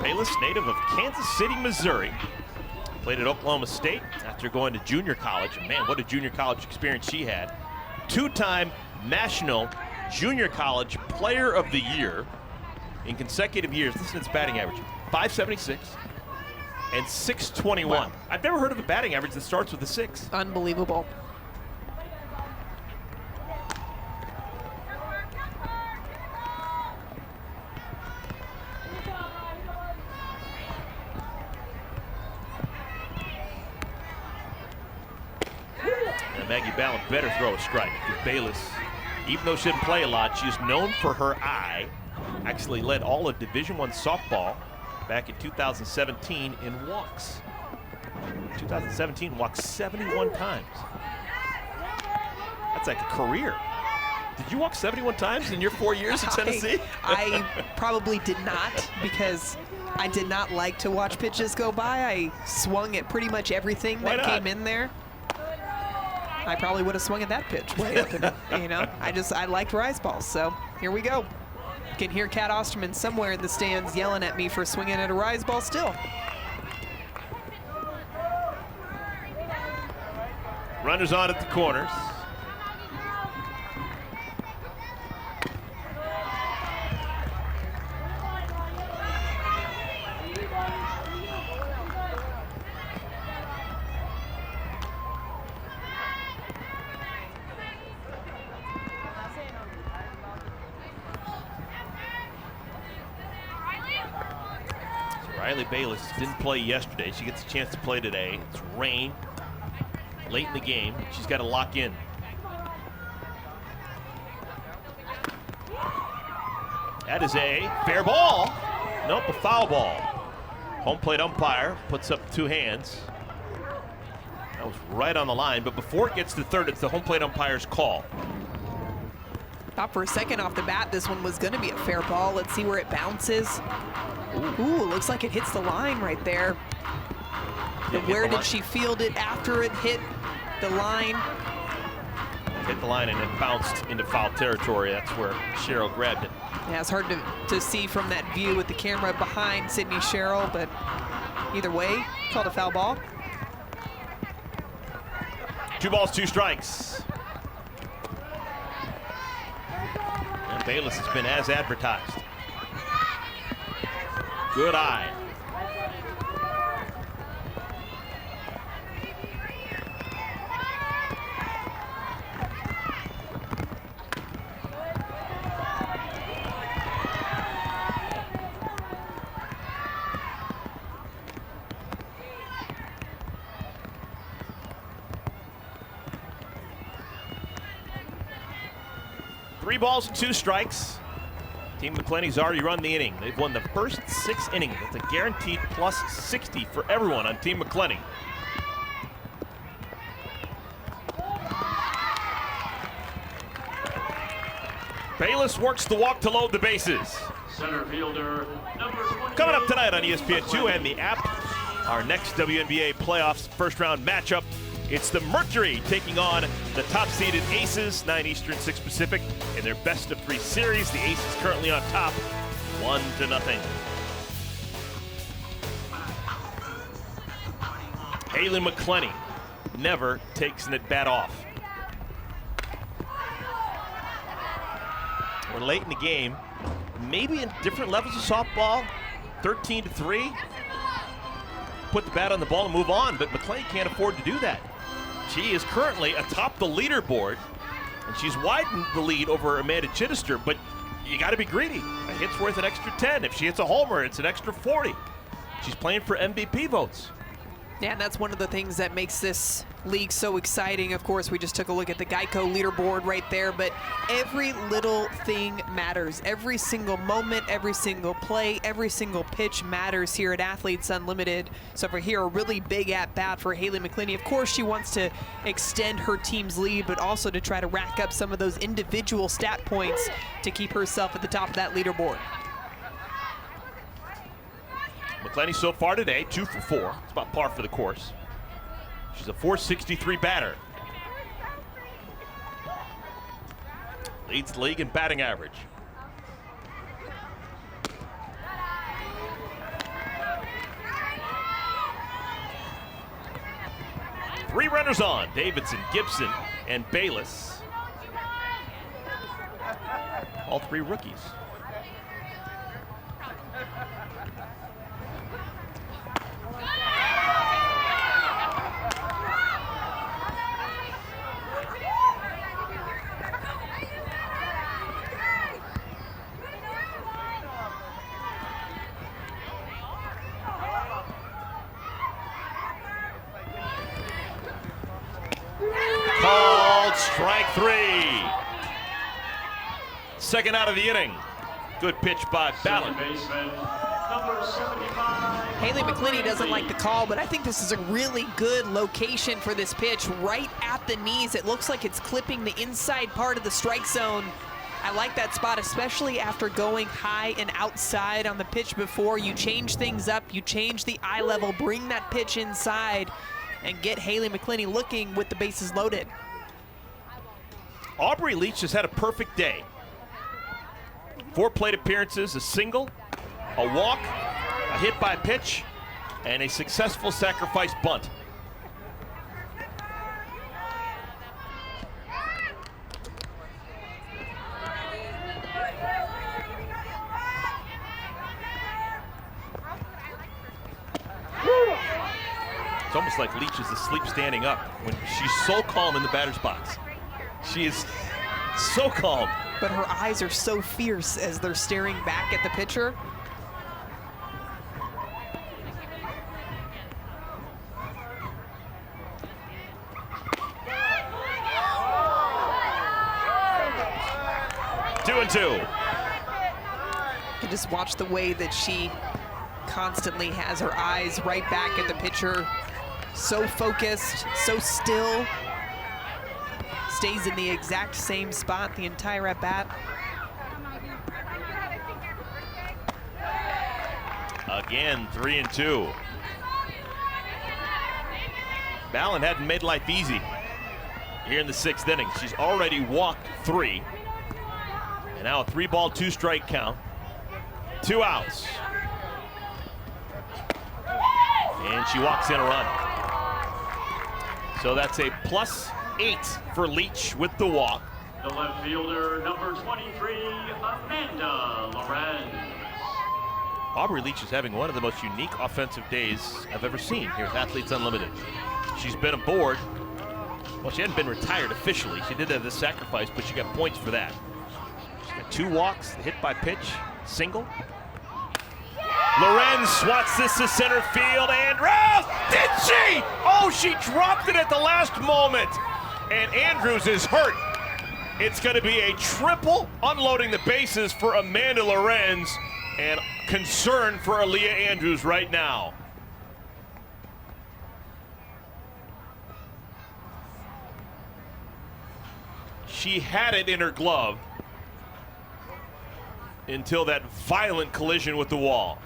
Speaker 1: Bayless, native of Kansas City, Missouri. Played at Oklahoma State after going to junior college. Man, what a junior college experience she had. 2-time National Junior College Player of the Year in consecutive years. Listen to its batting average. 576 and 621. Wow. I've never heard of a batting average that starts with a 6.
Speaker 6: Unbelievable.
Speaker 1: And Maggie Ballin better throw a strike because Bayless, even though she didn't play a lot, she's known for her eye. Actually led all of Division I softball back in 2017 in walks. 2017 walked 71 times. That's like a career. Did you walk 71 times in your 4 years in Tennessee?
Speaker 6: I probably did not, because I did not like to watch pitches go by. I swung at pretty much everything that came in there. I probably would have swung at that pitch way up, and, you know, I liked rise balls, so here we go. You can hear Kat Osterman somewhere in the stands yelling at me for swinging at a rise ball still.
Speaker 1: Runners on at the corners. Riley Bayless didn't play yesterday. She gets a chance to play today. It's rain late in the game. She's got to lock in. That is a fair ball. Nope, a foul ball. Home plate umpire puts up 2 hands. That was right on the line, but before it gets to third, it's the home plate umpire's call.
Speaker 6: Thought for a second off the bat this one was going to be a fair ball. Let's see where it bounces. Ooh, looks like it hits the line right there. And where did she field it after it hit the line?
Speaker 1: It hit the line and it bounced into foul territory. That's where Cheryl grabbed it.
Speaker 6: Yeah, it's hard to see from that view with the camera behind Sidney Cheryl, but either way, called a foul ball.
Speaker 1: 2 balls, 2 strikes. And Bayless has been as advertised. Good eye. Three balls and 2 strikes. Team McCleney's already run the inning. They've won the first 6 innings. That's a guaranteed plus 60 for everyone on Team McCleney. Bayless works the walk to load the bases.
Speaker 8: Center fielder, number 28.
Speaker 1: Coming up tonight on ESPN2 and the app, our next WNBA playoffs first round matchup. It's the Mercury taking on the top-seeded Aces, 9 Eastern, 6 Pacific, in their best-of-3 series. The Aces currently on top, 1-0. Haley McCleney never takes an at-bat off. We're late in the game, maybe in different levels of softball, 13-3. Put the bat on the ball and move on, but McCleney can't afford to do that. She is currently atop the leaderboard, and she's widened the lead over Amanda Chidester, but you got to be greedy. A hit's worth an extra 10. If she hits a homer, it's an extra 40. She's playing for MVP votes.
Speaker 6: Yeah, and that's one of the things that makes this league so exciting. Of course, we just took a look at the Geico leaderboard right there, but every little thing matters. Every single moment, every single play, every single pitch matters here at Athletes Unlimited. So for here, a really big at-bat for Haley McCleney. Of course, she wants to extend her team's lead, but also to try to rack up some of those individual stat points to keep herself at the top of that leaderboard.
Speaker 1: McCleney so far today, 2 for 4. It's about par for the course. She's a .463 batter. Leads the league in batting average. Three runners on, Davidson, Gibson, and Bayless. All 3 rookies. Called strike 3. Second out of the inning. Good pitch by Ballard.
Speaker 6: Haley McCleney doesn't like the call, but I think this is a really good location for this pitch, right at the knees. It looks like it's clipping the inside part of the strike zone. I like that spot, especially after going high and outside on the pitch before. You change things up, you change the eye level, bring that pitch inside, and get Haley McCleney looking with the bases loaded.
Speaker 1: Aubrey Leach has had a perfect day. 4 plate appearances, a single, a walk, a hit by pitch, and a successful sacrifice bunt. It's almost like Leach is asleep standing up when she's so calm in the batter's box. She is so calm.
Speaker 6: But her eyes are so fierce as they're staring back at the pitcher.
Speaker 1: 2-2.
Speaker 6: You just watch the way that she constantly has her eyes right back at the pitcher. So focused, so still. Stays in the exact same spot the entire at-bat.
Speaker 1: Again, 3-2. Ballin hadn't made life easy here in the 6th inning. She's already walked 3. And now a 3-ball, 2-strike count. 2 outs. And she walks in a run. So that's a +8 for Leach with the walk.
Speaker 8: The left fielder, number 23, Amanda Lorenz.
Speaker 1: Aubrey Leach is having one of the most unique offensive days I've ever seen here at Athletes Unlimited. She's been aboard. Well, she hadn't been retired officially. She did have the sacrifice, but she got points for that. She's got 2 walks, hit by pitch, single. Lorenz swats this to center field, and Rose, did she? Oh, she dropped it at the last moment. And Andrews is hurt. It's going to be a triple unloading the bases for Amanda Lorenz, and concern for Aaliyah Andrews right now. She had it in her glove until that violent collision with the wall.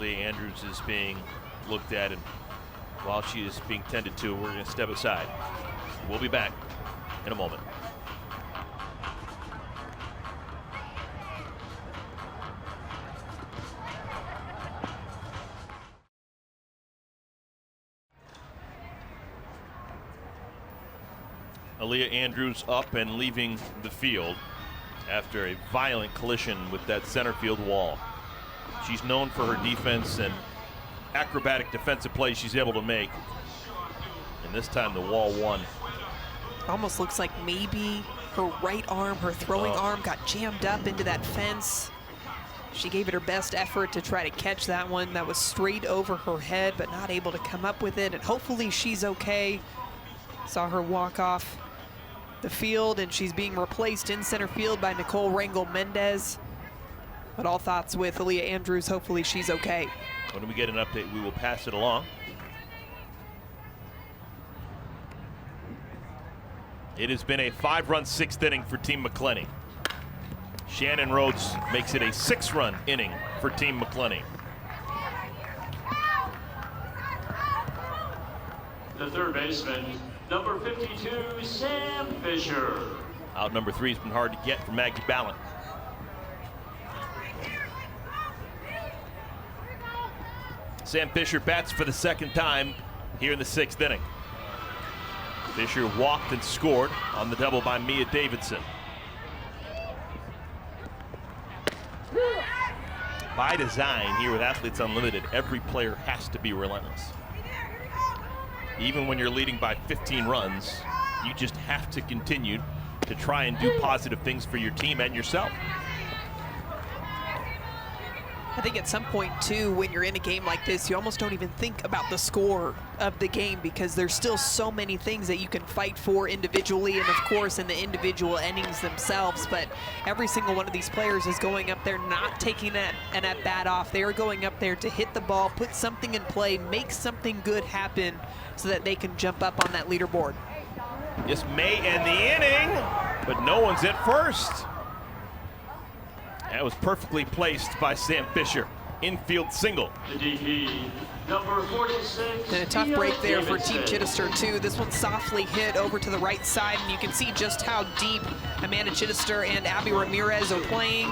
Speaker 1: Andrews is being looked at, and while she is being tended to, we're going to step aside. We'll be back in a moment. Aaliyah Andrews up and leaving the field after a violent collision with that center field wall. She's known for her defense and acrobatic defensive plays she's able to make. And this time the wall won.
Speaker 6: Almost looks like maybe her right arm, her throwing arm got jammed up into that fence. She gave it her best effort to try to catch that one. That was straight over her head, but not able to come up with it. And hopefully she's okay. Saw her walk off the field, and she's being replaced in center field by Nicole Rangel-Mendez. But all thoughts with Aaliyah Andrews. Hopefully she's okay.
Speaker 1: When we get an update, we will pass it along. It has been a 5-run 6th inning for Team McCleney. Shannon Rhodes makes it a 6-run inning for Team McCleney.
Speaker 8: The third baseman, number 52, Sam Fisher.
Speaker 1: Out number 3 has been hard to get for Maggie Ballin. Sam Fisher bats for the 2nd time here in the 6th inning. Fisher walked and scored on the double by Mia Davidson. By design here with Athletes Unlimited, every player has to be relentless. Even when you're leading by 15 runs, you just have to continue to try and do positive things for your team and yourself.
Speaker 6: I think at some point, too, when you're in a game like this, you almost don't even think about the score of the game because there's still so many things that you can fight for individually and, of course, in the individual innings themselves. But every single one of these players is going up there not taking an at-bat off. They are going up there to hit the ball, put something in play, make something good happen so that they can jump up on that leaderboard.
Speaker 1: This may end the inning, but no one's at first. That was perfectly placed by Sam Fisher. Infield single.
Speaker 8: The DP, number 46.
Speaker 6: And a tough break there for Team Chidester, too. This one softly hit over to the right side, and you can see just how deep Amanda Chidester and Abby Ramirez are playing.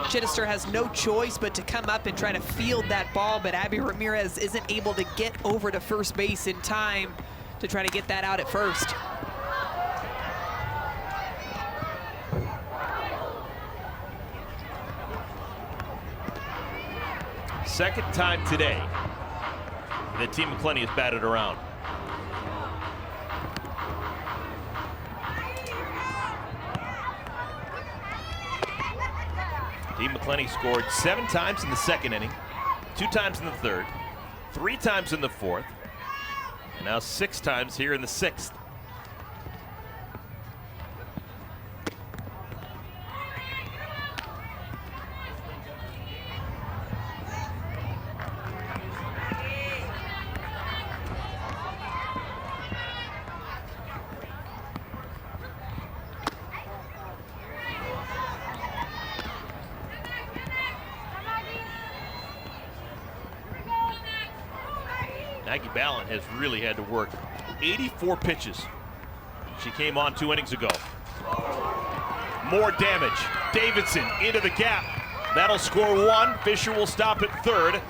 Speaker 6: Chidester has no choice but to come up and try to field that ball, but Abby Ramirez isn't able to get over to first base in time. to try to get that out at first.
Speaker 1: Second time today that Team McCleney has batted around. Team McCleney scored 7 times in the second inning, 2 times in the third, 3 times in the fourth, and now 6 times here in the sixth. Maggie Ballin has really had to work. 84 pitches. She came on 2 innings ago. More damage. Davidson into the gap. That'll score 1. Fisher will stop at third.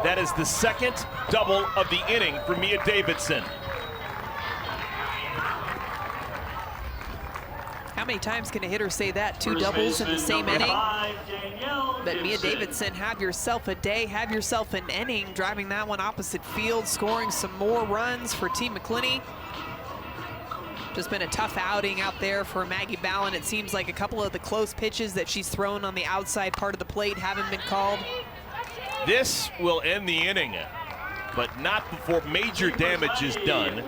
Speaker 1: That is the second double of the inning for Mia Davidson.
Speaker 6: How many times can a hitter say that? 2 doubles in the same inning? But Mia Davidson, have yourself a day, have yourself an inning, driving that one opposite field, scoring some more runs for Team McCleney. Just been a tough outing out there for Maggie Ballin. It seems like a couple of the close pitches that she's thrown on the outside part of the plate haven't been called.
Speaker 1: This will end the inning, but not before major damage is done.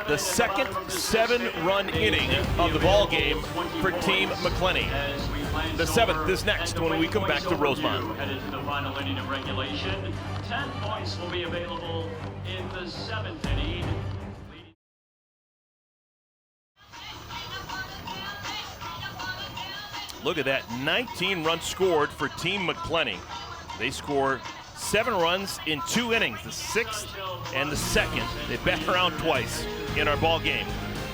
Speaker 1: The second 7-run inning of the ball game for Team McCleney. The 7th is next when we come back to Rosemont.
Speaker 8: Headed to the final inning of regulation. 10 points will be available in the 7th inning.
Speaker 1: Look at that, 19 runs scored for Team McCleney. They score 7 runs in 2 innings, the 6th and the 2nd. They bat around twice in our ball game.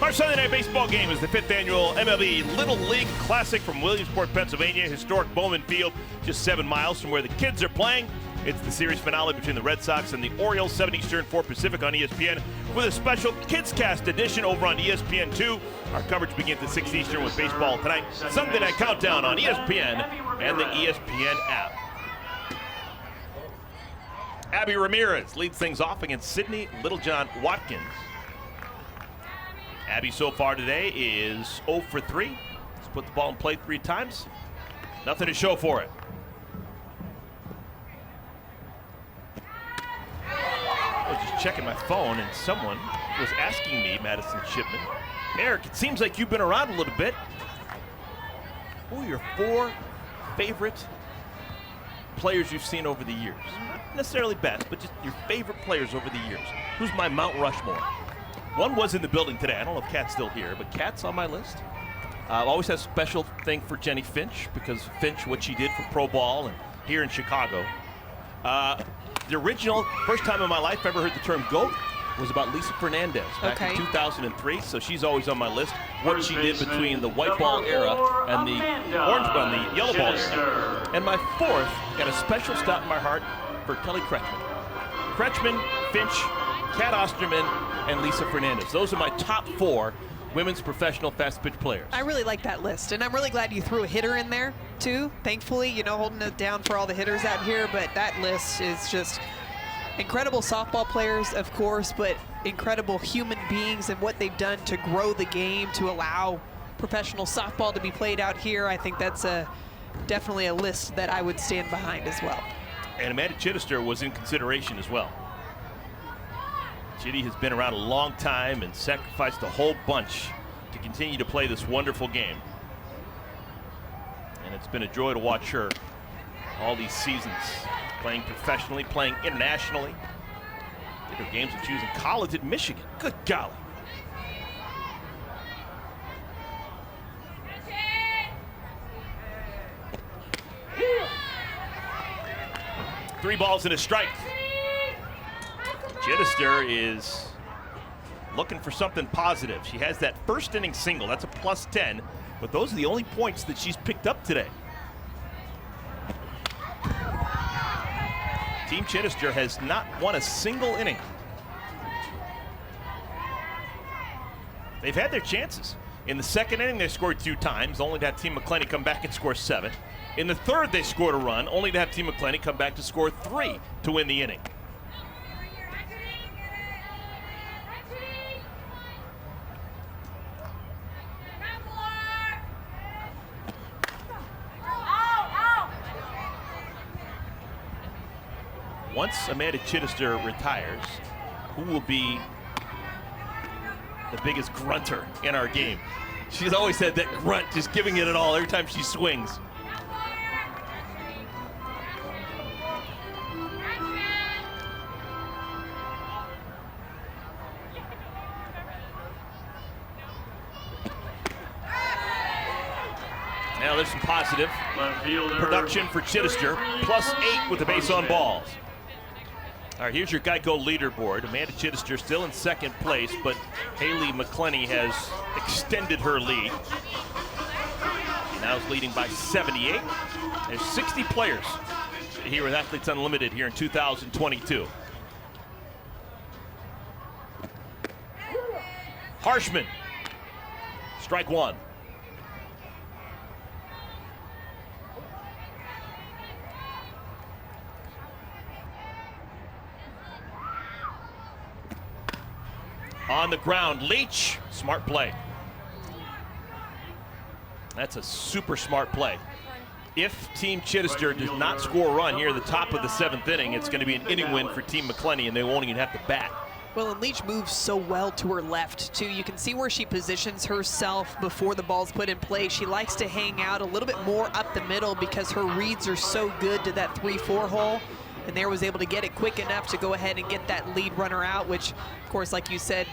Speaker 1: Our Sunday night baseball game is the 5th annual MLB Little League Classic from Williamsport, Pennsylvania, historic Bowman Field, just 7 miles from where the kids are playing. It's the series finale between the Red Sox and the Orioles, 7 Eastern, 4 Pacific on ESPN, with a special Kids Cast edition over on ESPN2. Our coverage begins at 6 Eastern with baseball tonight. Sunday night countdown on ESPN and the ESPN app. Abby Ramirez leads things off against Sidney Littlejohn Watkins. Abby so far today is 0 for 3. She's put the ball in play 3 times. Nothing to show for it. I was just checking my phone and someone was asking me, Madison Shipman, Eric, it seems like you've been around a little bit. Who are your 4 favorite players you've seen over the years? Not necessarily best, but just your favorite players over the years. Who's my Mount Rushmore? One was in the building today. I don't know if Kat's still here, but Kat's on my list. I've always had a special thing for Jenny Finch, because Finch, what she did for pro ball and here in Chicago. The original, first time in my life I ever heard the term GOAT was about Lisa Fernandez back in 2003, so she's always on my list. What she did between the white ball era and the orange ball, and the yellow ball era. And my 4th got a special spot in my heart for Kelly Kretschman. Kretschman, Finch, Kat Osterman, and Lisa Fernandez. Those are my top 4 women's professional fast pitch players.
Speaker 6: I really like that list, and I'm really glad you threw a hitter in there too. Thankfully, you know, holding it down for all the hitters out here, but that list is just incredible softball players, of course, but incredible human beings and what they've done to grow the game, to allow professional softball to be played out here. I think that's definitely a list that I would stand behind as well.
Speaker 1: And Amanda Chidester was in consideration as well. Chitty has been around a long time and sacrificed a whole bunch to continue to play this wonderful game. And it's been a joy to watch her all these seasons, playing professionally, playing internationally. Did her games that she was in college at Michigan. Good golly. Three balls and a strike. Chidester is looking for something positive. She has that first inning single. That's a +10, but those are the only points that she's picked up today. Team Chidester has not won a single inning. They've had their chances. In the second inning, they scored 2 times, only to have Team McCleney come back and score 7. In the third, they scored a run, only to have Team McCleney come back to score 3 to win the inning. Once Amanda Chidester retires, who will be the biggest grunter in our game? She's always had that grunt, just giving it all every time she swings. Now there's some positive production for Chidester, +8 with the base on balls. All right, here's your Geico leaderboard. Amanda Chidester still in second place, but Haley McCleney has extended her lead. She now is leading by 78. There's 60 players here with Athletes Unlimited here in 2022. Harshman, strike 1. On the ground, Leach, smart play. That's a super smart play. If Team Chidester does not score a run here at the top of the 7th inning, it's going to be an inning win for Team McCleney, and they won't even have to bat.
Speaker 6: Well, and Leach moves so well to her left, too. You can see where she positions herself before the ball's put in play. She likes to hang out a little bit more up the middle because her reads are so good to that 3-4 hole. And there was able to get it quick enough to go ahead and get that lead runner out, which, of course, like you said,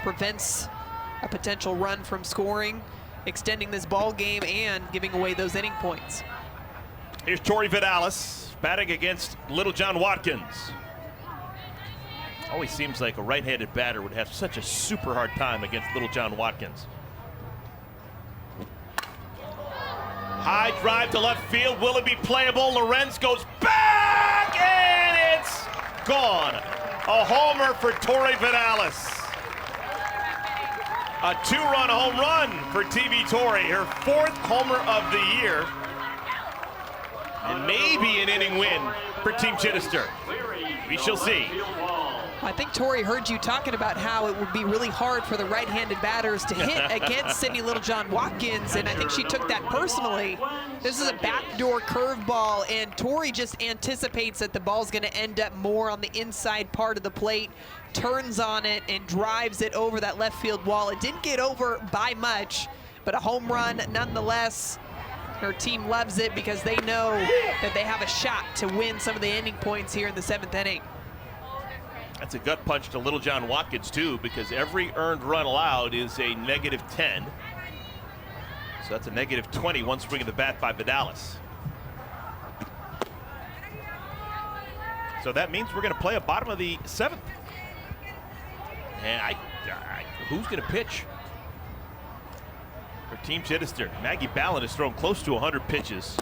Speaker 6: prevents a potential run from scoring, extending this ball game, and giving away those inning points.
Speaker 1: Here's Tory Vidalis batting against Little John Watkins. Always seems like a right-handed batter would have such a super hard time against Little John Watkins. High drive to left field. Will it be playable? Lorenz goes back, and it's gone. A homer for Tory Vidalis. A 2-run home run for TV Tory, her 4th homer of the year. And maybe an inning win for Team Chidester. We shall see.
Speaker 6: I think Tory heard you talking about how it would be really hard for the right-handed batters to hit against Sidney Littlejohn Watkins, and I think she took that personally. This is a backdoor curveball, and Tory just anticipates that the ball's going to end up more on the inside part of the plate, turns on it, and drives it over that left field wall. It didn't get over by much, but a home run nonetheless. Her team loves it because they know that they have a shot to win some of the ending points here in the 7th inning.
Speaker 1: That's a gut punch to Little John Watkins, too, because every earned run allowed is a -10. So that's a -20, one swing of the bat by Vidalis. So that means we're going to play a bottom of the 7th. And who's going to pitch for Team Chidester? Maggie Ballin has thrown close to 100 pitches.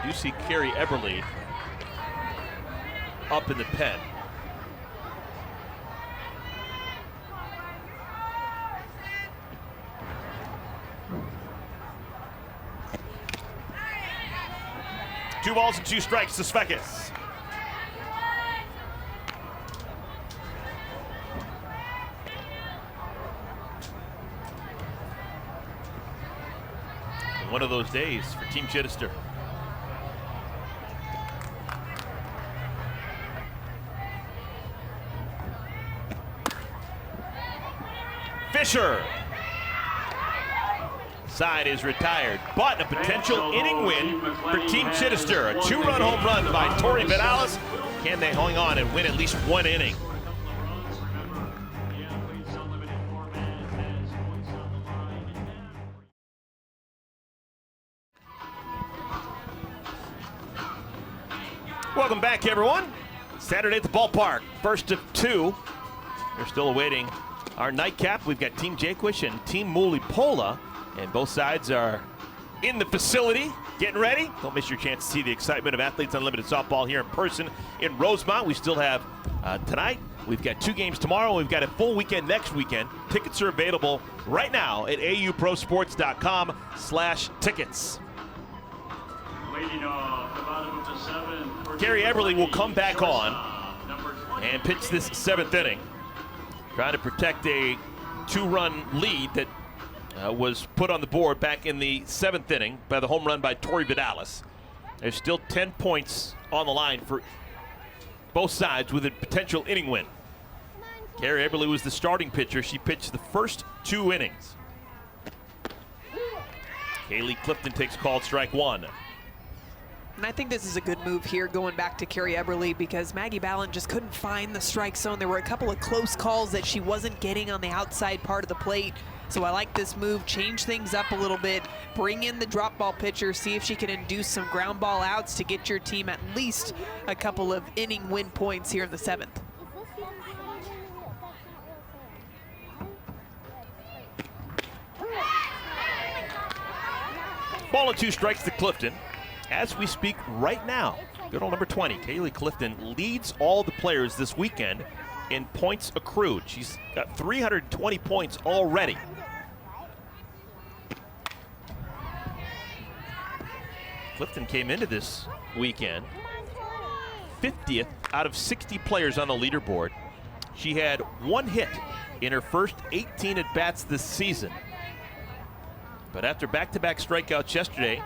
Speaker 1: You see Carrie Eberly up in the pen. Two balls and 2 strikes to Svekis. One of those days for Team Chidester. Fisher. Side is retired, but a potential inning win for Team Chidester. A 2-run home run by Tory Vidalis. Can they hang on and win at least 1 inning? Welcome back, everyone. Saturday at the ballpark, first of 2. We're still awaiting our nightcap. We've got Team Jaquish and Team Mulipola, and both sides are in the facility getting ready. Don't miss your chance to see the excitement of Athletes Unlimited softball here in person in Rosemont. We still have Tonight, we've got 2 games tomorrow. We've got a full weekend next weekend. Tickets are available right now at auprosports.com/tickets.
Speaker 8: Leading off the bottom of the 7th.
Speaker 1: Gary Eberle will come back on and pitch this 7th inning, trying to protect a 2-run lead that was put on the board back in the 7th inning by the home run by Tory Vidalis. There's still 10 points on the line for both sides with a potential inning win. Gary Eberle was the starting pitcher. She pitched the first 2 innings. Kaylee Clifton takes called strike 1.
Speaker 6: And I think this is a good move here going back to Carrie Eberle because Maggie Ballin just couldn't find the strike zone. There were a couple of close calls that she wasn't getting on the outside part of the plate. So I like this move, change things up a little bit, bring in the drop ball pitcher, see if she can induce some ground ball outs to get your team at least a couple of inning win points here in the 7th.
Speaker 1: Ball and 2 strikes to Clifton. As we speak right now, good old number 20, Kaylee Clifton leads all the players this weekend in points accrued. She's got 320 points already. Clifton came into this weekend 50th out of 60 players on the leaderboard. She had 1 hit in her first 18 at-bats this season. But after back-to-back strikeouts yesterday,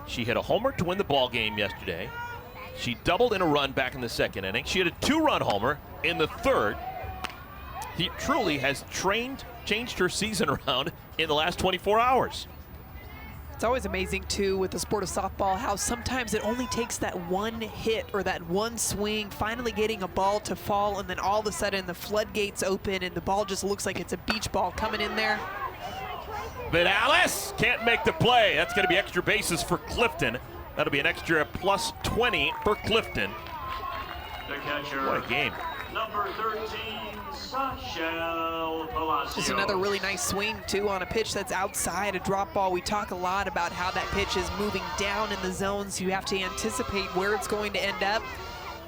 Speaker 1: she hit a homer to win the ball game yesterday. She doubled in a run back in the 2nd inning. She had a 2-run homer in the 3rd. He truly has changed her season around in the last 24 hours.
Speaker 6: It's always amazing, too, with the sport of softball, how sometimes it only takes that 1 hit or that 1 swing, finally getting a ball to fall, and then all of a sudden the floodgates open and the ball just looks like it's a beach ball coming in there.
Speaker 1: Vidalis can't make the play. That's going to be extra bases for Clifton. That'll be an extra plus 20 for Clifton.
Speaker 8: The catcher.
Speaker 1: What a game.
Speaker 8: Number 13, Sasha Palacios.
Speaker 6: Just another really nice swing, too, on a pitch that's outside a drop ball. We talk a lot about how that pitch is moving down in the zone, so you have to anticipate where it's going to end up.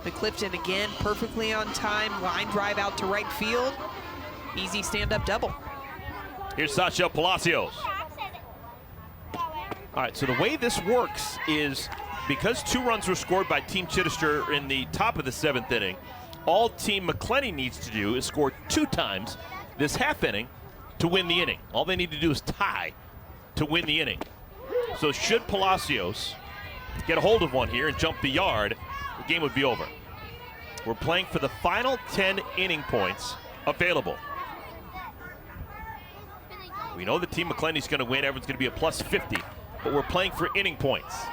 Speaker 6: But Clifton, again, perfectly on time. Line drive out to right field. Easy stand-up double.
Speaker 1: Here's Sasha Palacios. All right, so the way this works is because 2 runs were scored by Team Chidester in the top of the 7th inning, all Team McCleney needs to do is score 2 times this half inning to win the inning. All they need to do is tie to win the inning. So should Palacios get a hold of one here and jump the yard, the game would be over. We're playing for the final 10 inning points available. We know the Team McCleney's going to win. Everyone's going to be a plus 50, but we're playing for inning points.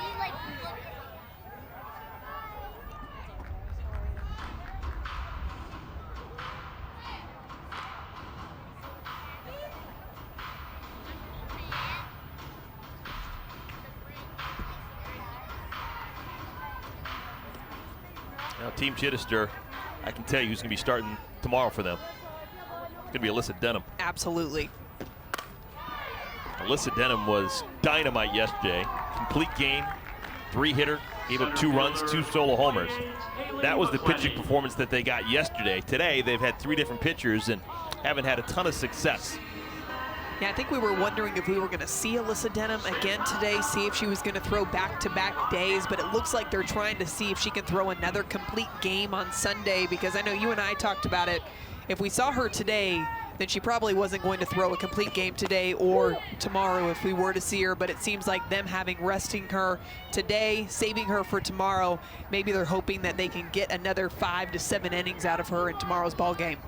Speaker 1: Now, Team Chidester, I can tell you who's going to be starting tomorrow for them. It's going to be Alyssa Denham.
Speaker 6: Absolutely.
Speaker 1: Alyssa Denham was dynamite yesterday. Complete game, 3-hitter, gave up 2 runs, 2 solo homers. That was the pitching performance that they got yesterday. Today, they've had 3 different pitchers and haven't had a ton of success.
Speaker 6: Yeah, I think we were wondering if we were going to see Alyssa Denham again today, see if she was going to throw back-to-back days, but it looks like they're trying to see if she can throw another complete game on Sunday, because I know you and I talked about it. If we saw her today, then she probably wasn't going to throw a complete game today or tomorrow if we were to see her, but it seems like them resting her today, saving her for tomorrow, maybe they're hoping that they can get another 5 to 7 innings out of her in tomorrow's ball game.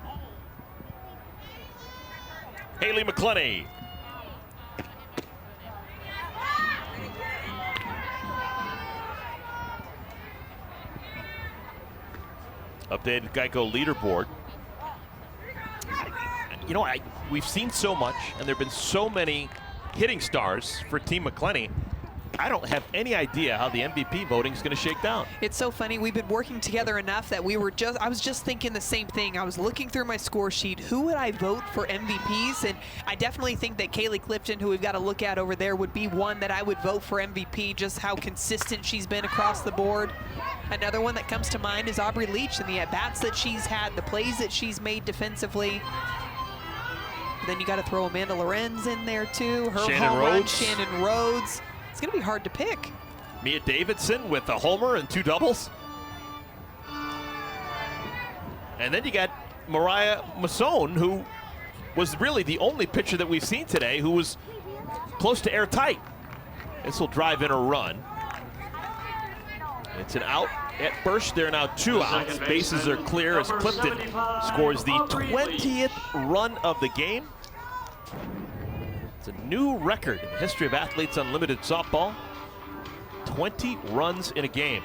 Speaker 1: Haley McCleney. Updated Geico leaderboard. You know, we've seen so much, and there have been so many hitting stars for Team McCleney. I don't have any idea how the MVP voting is going to shake down.
Speaker 6: It's so funny. We've been working together enough that I was just thinking the same thing. I was looking through my score sheet. Who would I vote for MVPs? And I definitely think that Kaylee Clifton, who we've got to look at over there, would be one that I would vote for MVP, just how consistent she's been across the board. Another one that comes to mind is Aubrey Leach and the at-bats that she's had, the plays that she's made defensively. Then you got to throw Amanda Lorenz in there too. Her
Speaker 1: Shannon Rhodes.
Speaker 6: Shannon Rhodes. It's going to be hard to pick.
Speaker 1: Mia Davidson with a homer and 2 doubles. And then you got Mariah Masson, who was really the only pitcher that we've seen today who was close to airtight. This will drive in a run. It's an out at first. There are now 2 outs. Bases are clear as Clifton scores the 20th run of the game. It's a new record in the history of Athletes Unlimited softball. 20 runs in a game.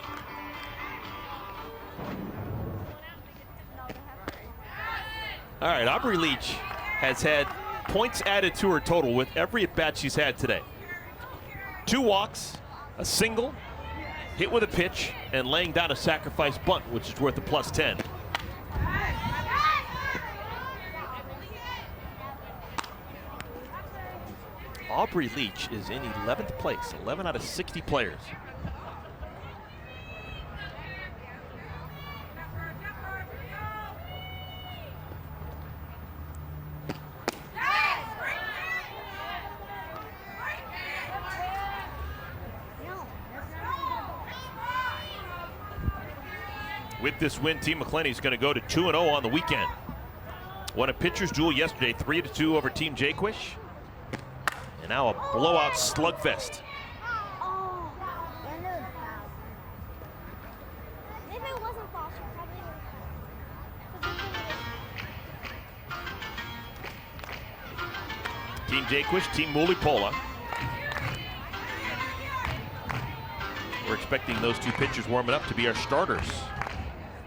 Speaker 1: All right, Aubrey Leach has had points added to her total with every at-bat she's had today. 2 walks, a single, hit with a pitch, and laying down a sacrifice bunt, which is worth a +10. Aubrey Leach is in 11th place, 11 out of 60 players. With this win, Team McCleney is going to go to 2-0 on the weekend. Won a pitcher's duel yesterday, 3-2 over Team Jaquish. And now a blowout slugfest. Team Jaquish, Team Mulipola. We're expecting those 2 pitchers warming up to be our starters.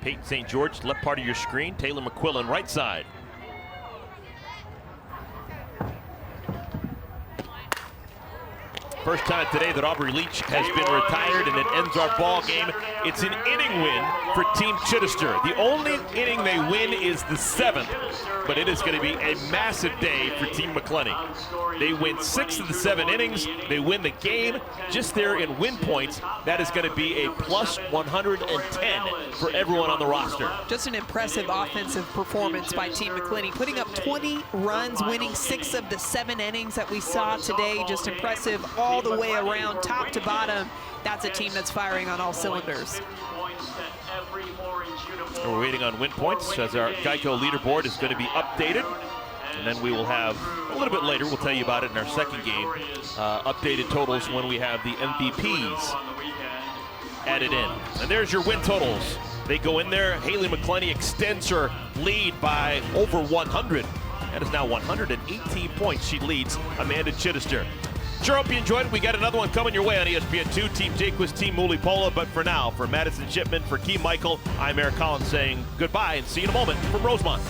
Speaker 1: Peyton St. George, left part of your screen. Taylor McQuillan, right side. First time today that Aubrey Leach has been retired, and it ends our ball game. It's an inning win for Team Chidester. The only inning they win is the 7th, but it is going to be a massive day for Team McCleney. They win 6 of the 7 innings. They win the game. Just there in win points, that is going to be a +110 for everyone on the roster.
Speaker 6: Just an impressive offensive performance by Team McCleney, putting up 20 runs, winning 6 of the 7 innings that we saw today. Just impressive all the way around, top to bottom. That's a team that's firing on all cylinders.
Speaker 1: We're waiting on win points as our Geico leaderboard is going to be updated. And then we will have, a little bit later, we'll tell you about it in our second game, updated totals when we have the MVPs added in. And there's your win totals. They go in there. Haley McCleney extends her lead by over 100. That is now 118 points. She leads Amanda Chidester. Sure hope you enjoyed it. We got another one coming your way on ESPN2. Team Jaquish, Team Mulipola. But for now, for Madison Shipman, for Key Michael, I'm Eric Collins saying goodbye and see you in a moment from Rosemont.